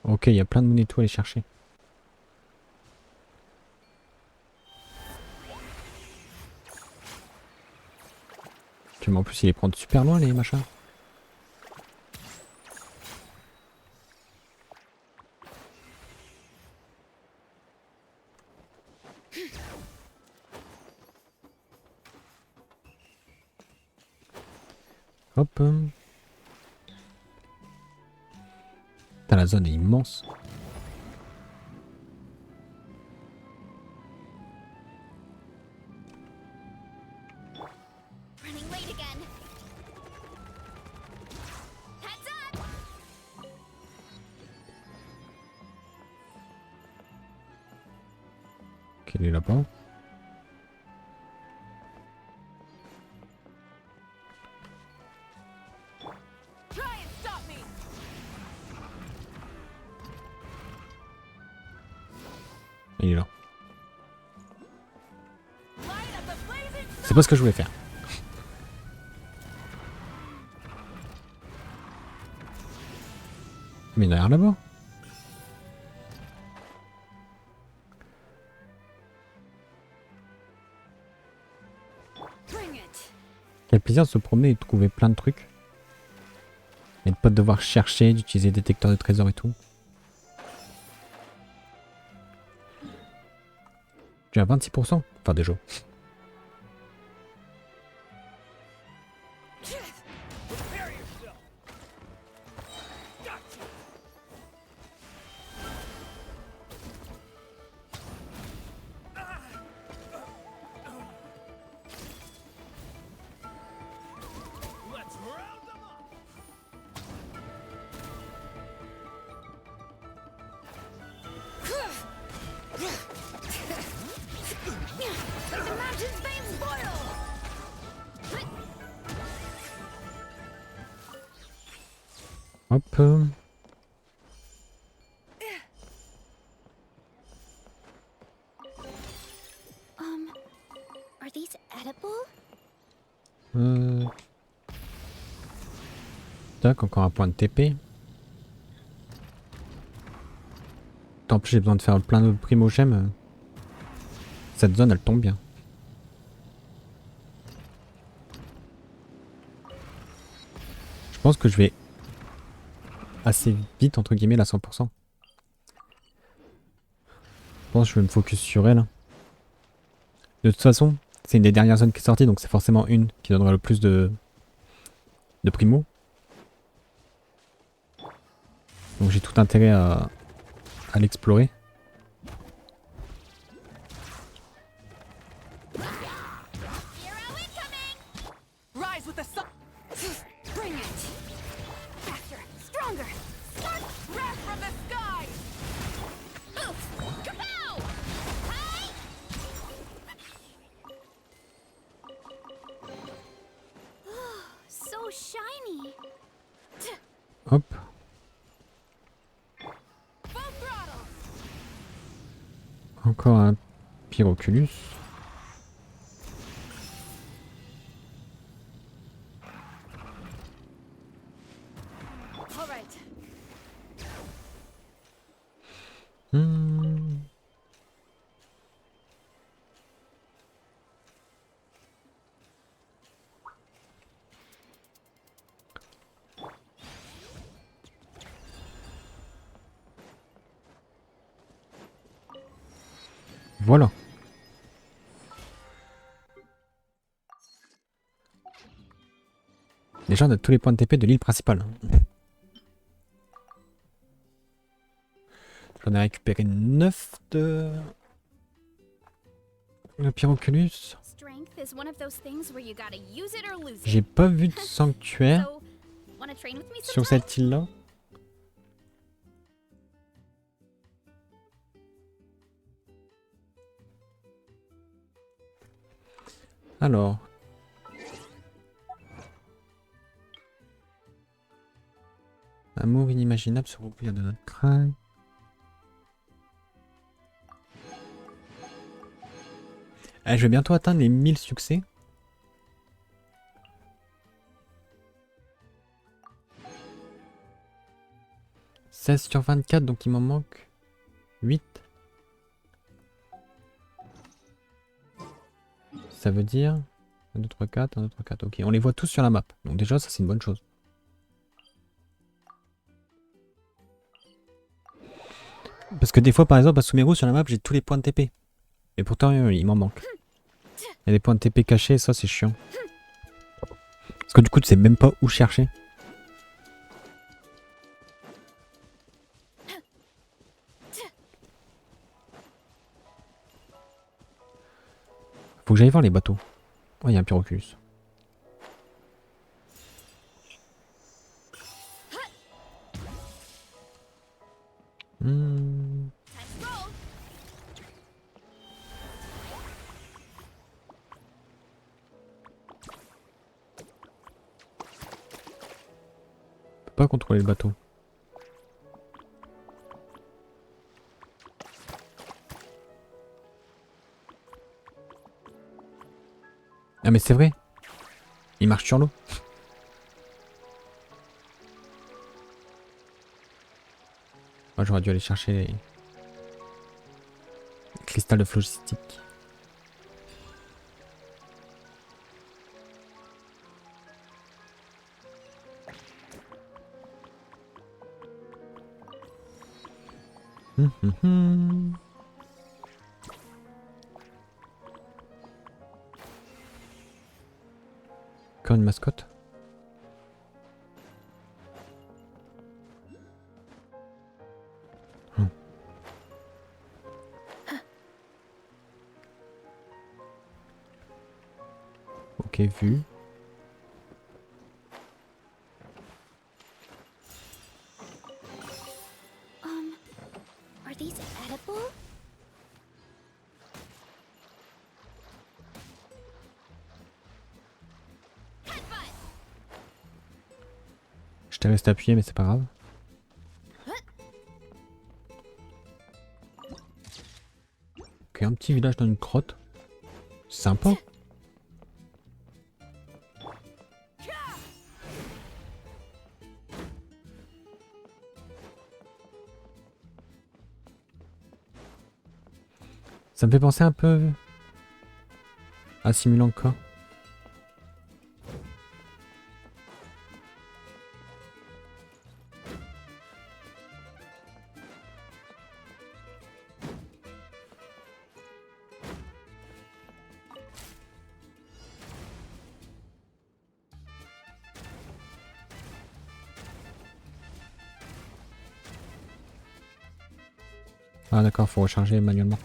Ok, il y a plein de monnaies tout à aller chercher. Mais en plus, il les prend de super loin, les machins. Hop. Putain, la zone est immense. Ok, il est là-bas. Il est là. C'est pas ce que je voulais faire. Mais derrière là-bas. Quel plaisir de se promener et de trouver plein de trucs. Et de pas devoir chercher, d'utiliser des détecteurs de trésors et tout. J'ai à 26%. Enfin déjà. Hop. Are these edible? Tac, encore un point de TP. En plus j'ai besoin de faire plein de primogèmes. Cette zone elle tombe bien. Je pense que je vais assez vite entre guillemets là 100%. Je pense que je vais me focus sur elle. De toute façon, c'est une des dernières zones qui est sortie, donc c'est forcément une qui donnera le plus de primo. Donc j'ai tout intérêt à l'explorer. Rise with the sun. Bring it. Faster, stronger. Start breath from the sky. Kapow! Hi! So shiny. Hop. Encore un pyroculus. All right. Voilà. Déjà on a tous les points de TP de l'île principale. J'en ai récupéré 9 de... le pyroculus. J'ai pas vu de sanctuaire sur cette île là. Alors. Amour inimaginable se rouvrir de Nod Krai. Je vais bientôt atteindre les 1000 succès. « 16 sur 24, donc il m'en manque 8. Ça veut dire 1, 2, 3, 4, 1, 2, 3, 4. Ok, on les voit tous sur la map. Donc déjà, ça c'est une bonne chose. Parce que des fois, par exemple, à Sumeru, sur la map, j'ai tous les points de TP. Et pourtant, il m'en manque. Il y a des points de TP cachés, ça c'est chiant. Parce que du coup, tu sais même pas où chercher. Faut que j'aille voir les bateaux. Oh, il y a un pyroculus. Pas contrôler le bateau. Ah mais c'est vrai. Il marche sur l'eau. Moi j'aurais dû aller chercher les cristals de phlogistique. Encore une mascotte. Ok, vu. Are these edible? J'étais resté appuyé mais c'est pas grave. Ok, un petit village dans une grotte. Sympa. Ça me fait penser un peu à Simulant K. Ah d'accord, faut recharger manuellement.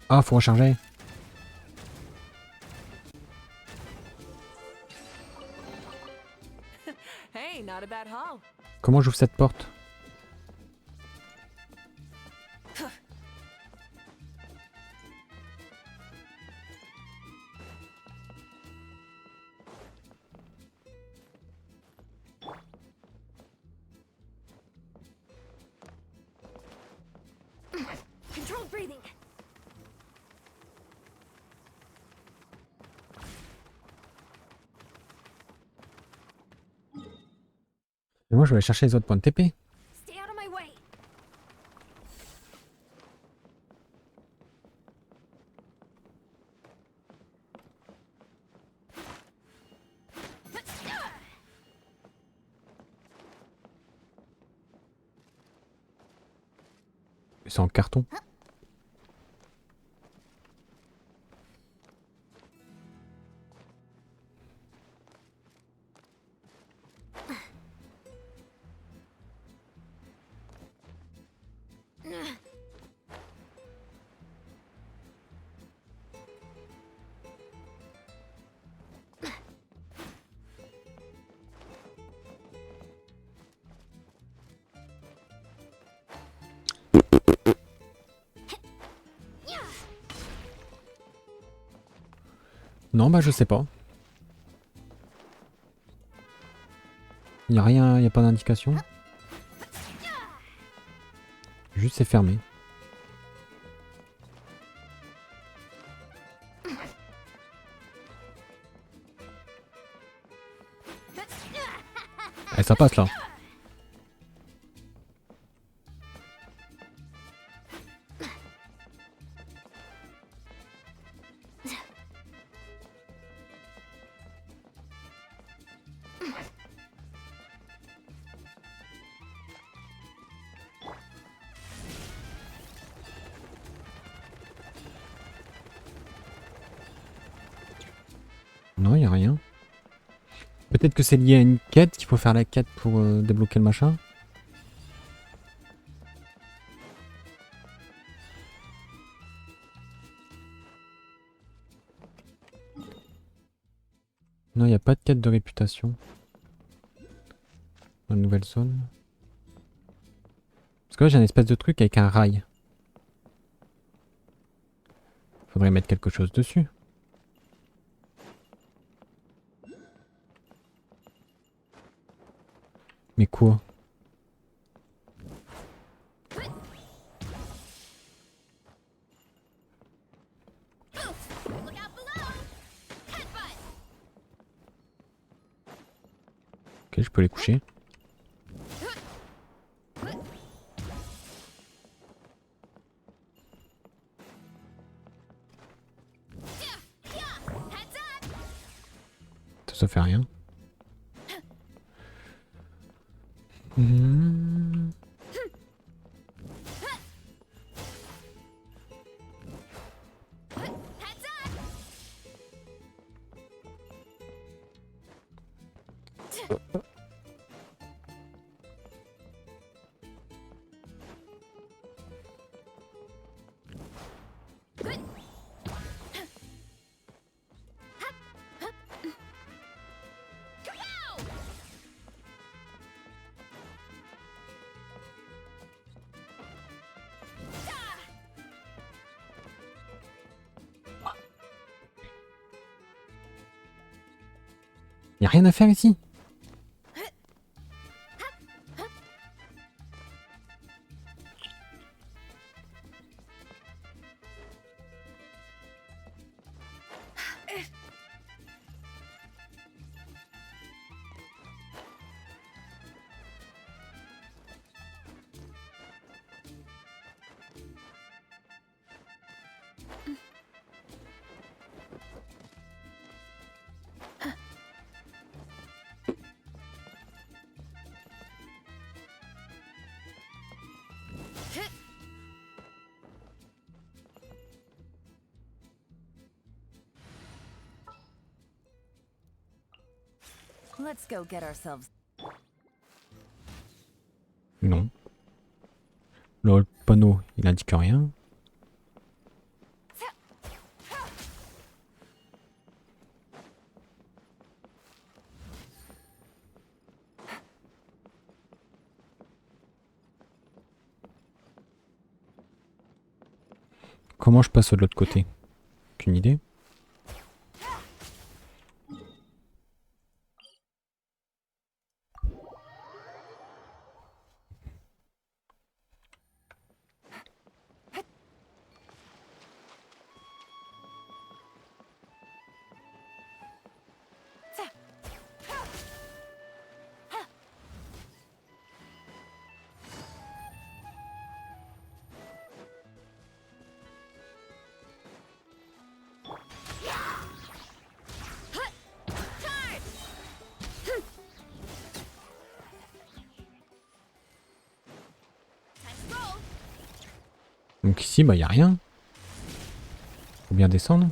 Ah, faut recharger. Hey, not a bad haul. Comment j'ouvre cette porte? Controlled breathing. Et moi je vais aller chercher les autres points de TP. Stay out of my way. C'est en carton. Non, bah je sais pas. Y a rien, y a pas d'indication. Juste c'est fermé. Eh, ça passe là. Non, y a rien. Peut-être que c'est lié à une quête, qu'il faut faire la quête pour débloquer le machin. Non, il n'y a pas de quête de réputation. Dans la nouvelle zone. Parce que là, j'ai un espèce de truc avec un rail. Faudrait mettre quelque chose dessus. Mais quoi? Ok, je peux les coucher. Ça fait rien. Y a rien à faire ici. Let's go get ourselves. Non. Le panneau, il indique rien. Comment je passe de l'autre côté? Aucune idée. Donc ici, bah, y a rien. Faut bien descendre.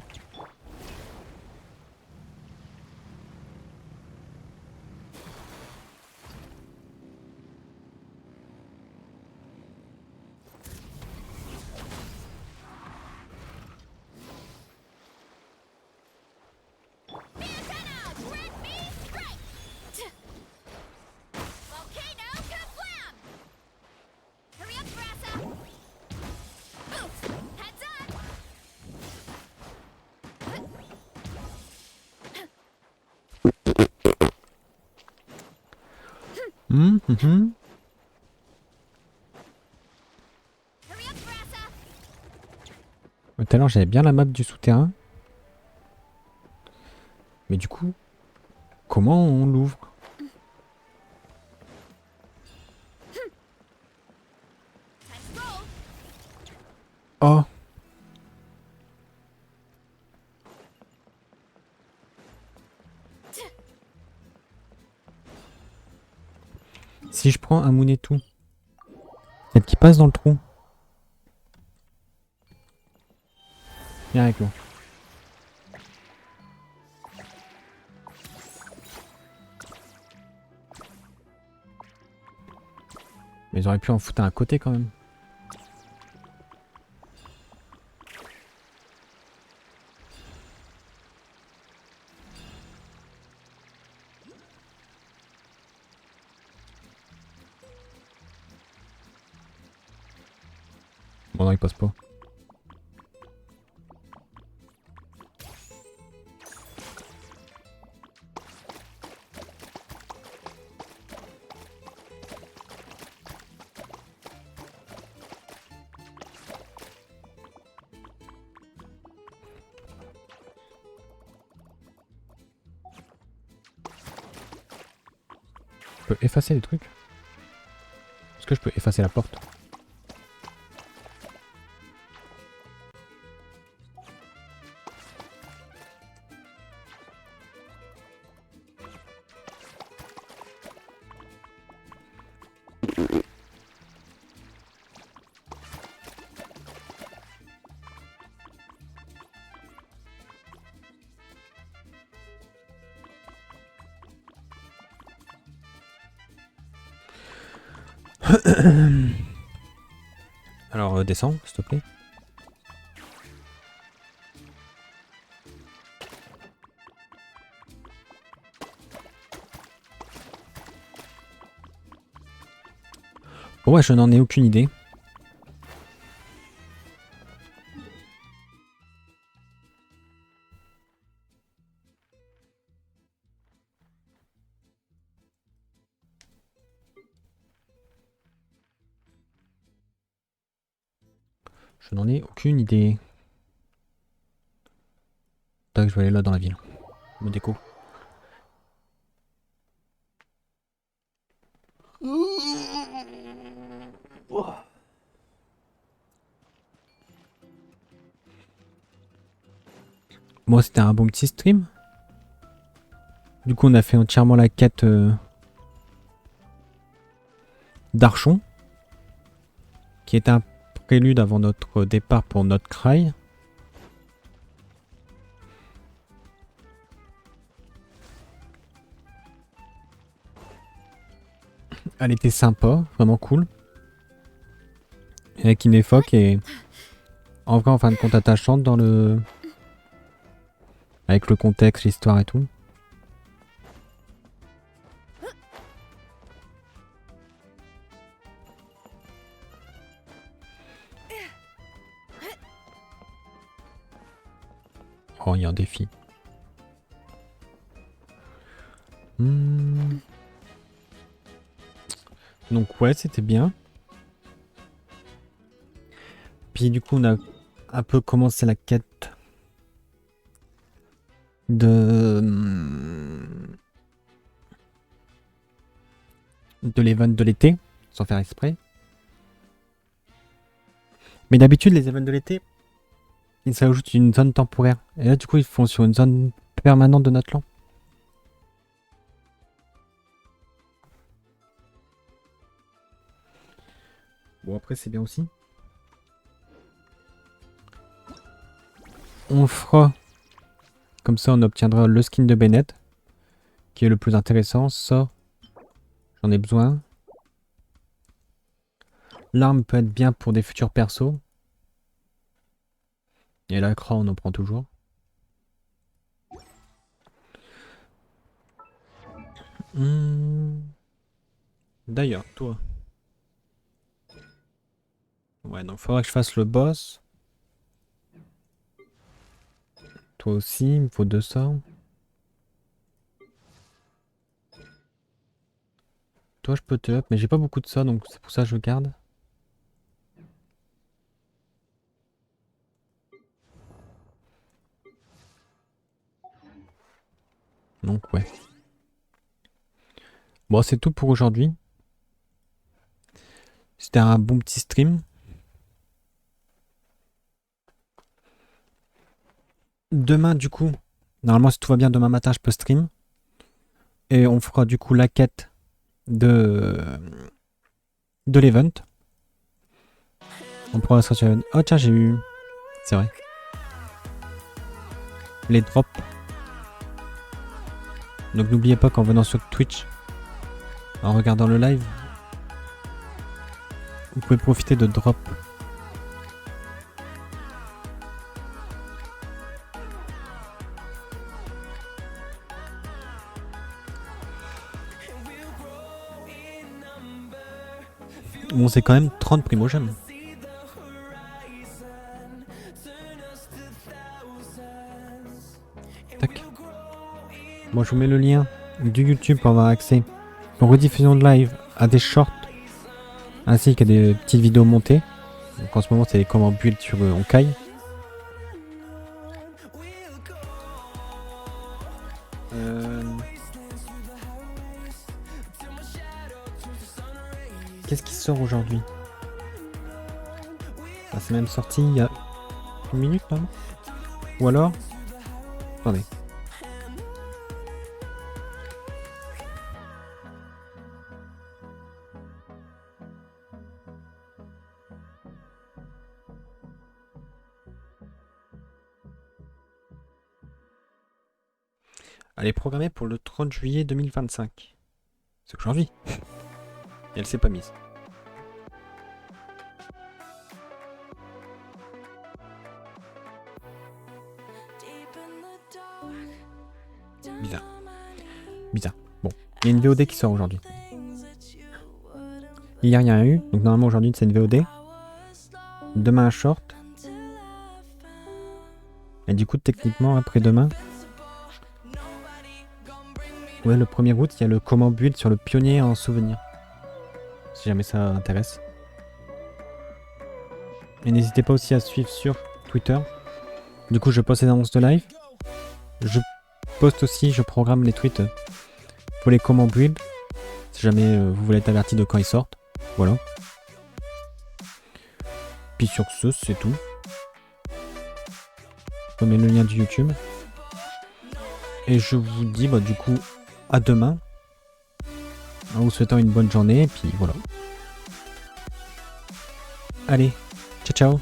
Tout à l'heure j'avais bien la map du souterrain. Mais du coup, comment on l'ouvre? Oh! Si je prends un moon et tout, peut-être qu'il passe dans le trou. Viens avec moi. Mais ils auraient pu en foutre un à côté quand même. Bon non, il passe pas. Je peux effacer les trucs? Est-ce que je peux effacer la porte? Alors descends, s'il te plaît. Bon, ouais, je n'en ai aucune idée. Je n'en ai aucune idée. Tac, je vais aller là dans la ville. Me déco. Bon, c'était un bon petit stream. Du coup, on a fait entièrement la quête d'archon, qui est un prélude avant notre départ pour Nod Krai. Elle était sympa, vraiment cool. Avec Ineffa qui est en vrai en fin de compte attachante dans le... avec le contexte, l'histoire et tout. Oh, il y a un défi. Donc ouais, c'était bien. Puis du coup, on a un peu commencé la quête de l'event de l'été, sans faire exprès. Mais d'habitude, les events de l'été, ils s'ajoutent une zone temporaire. Et là, du coup, ils font sur une zone permanente de Natlan. Bon, après, c'est bien aussi. On le fera. Comme ça, on obtiendra le skin de Bennett, qui est le plus intéressant. Ça, j'en ai besoin. L'arme peut être bien pour des futurs persos. Et la croix, on en prend toujours. D'ailleurs, toi. Ouais, donc faudra que je fasse le boss. Toi aussi, il me faut 200. Toi, je peux te up, mais j'ai pas beaucoup de ça, donc c'est pour ça que je garde. Donc ouais. Bon, c'est tout pour aujourd'hui. C'était un bon petit stream. Demain, du coup, normalement, si tout va bien, demain matin, je peux stream. Et on fera du coup la quête de l'event. On pourra se sur... Oh tiens, j'ai eu... C'est vrai. Les drops. Donc n'oubliez pas qu'en venant sur Twitch, en regardant le live, vous pouvez profiter de drop. Bon, c'est quand même 30 primogèmes. Tac. Bon, je vous mets le lien du YouTube pour avoir accès aux rediffusions de live, à des shorts, ainsi qu'à des petites vidéos montées. Donc en ce moment, c'est les comment build sur Honkai. Qu'est-ce qui sort aujourd'hui? Ah, c'est même sorti il y a une minute, non? Ou alors... Attendez. Elle est programmée pour le 30 juillet 2025. C'est aujourd'hui. Et elle s'est pas mise. Bizarre. Bizarre. Bon, il y a une VOD qui sort aujourd'hui. Hier, il y en a eu. Donc normalement aujourd'hui, c'est une VOD. Demain, un short. Et du coup, techniquement, après-demain... Ouais, le 1er août, il y a le comment build sur le pionnier en souvenir. Si jamais ça intéresse. Et n'hésitez pas aussi à suivre sur Twitter. Du coup, je poste les annonces de live. Je poste aussi, je programme les tweets pour les comment build. Si jamais vous voulez être averti de quand ils sortent. Voilà. Puis sur ce, c'est tout. Je mets le lien du YouTube. Et je vous dis du coup à demain. En vous souhaitant une bonne journée. Et puis voilà. Allez, ciao ciao.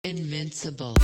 Invincible.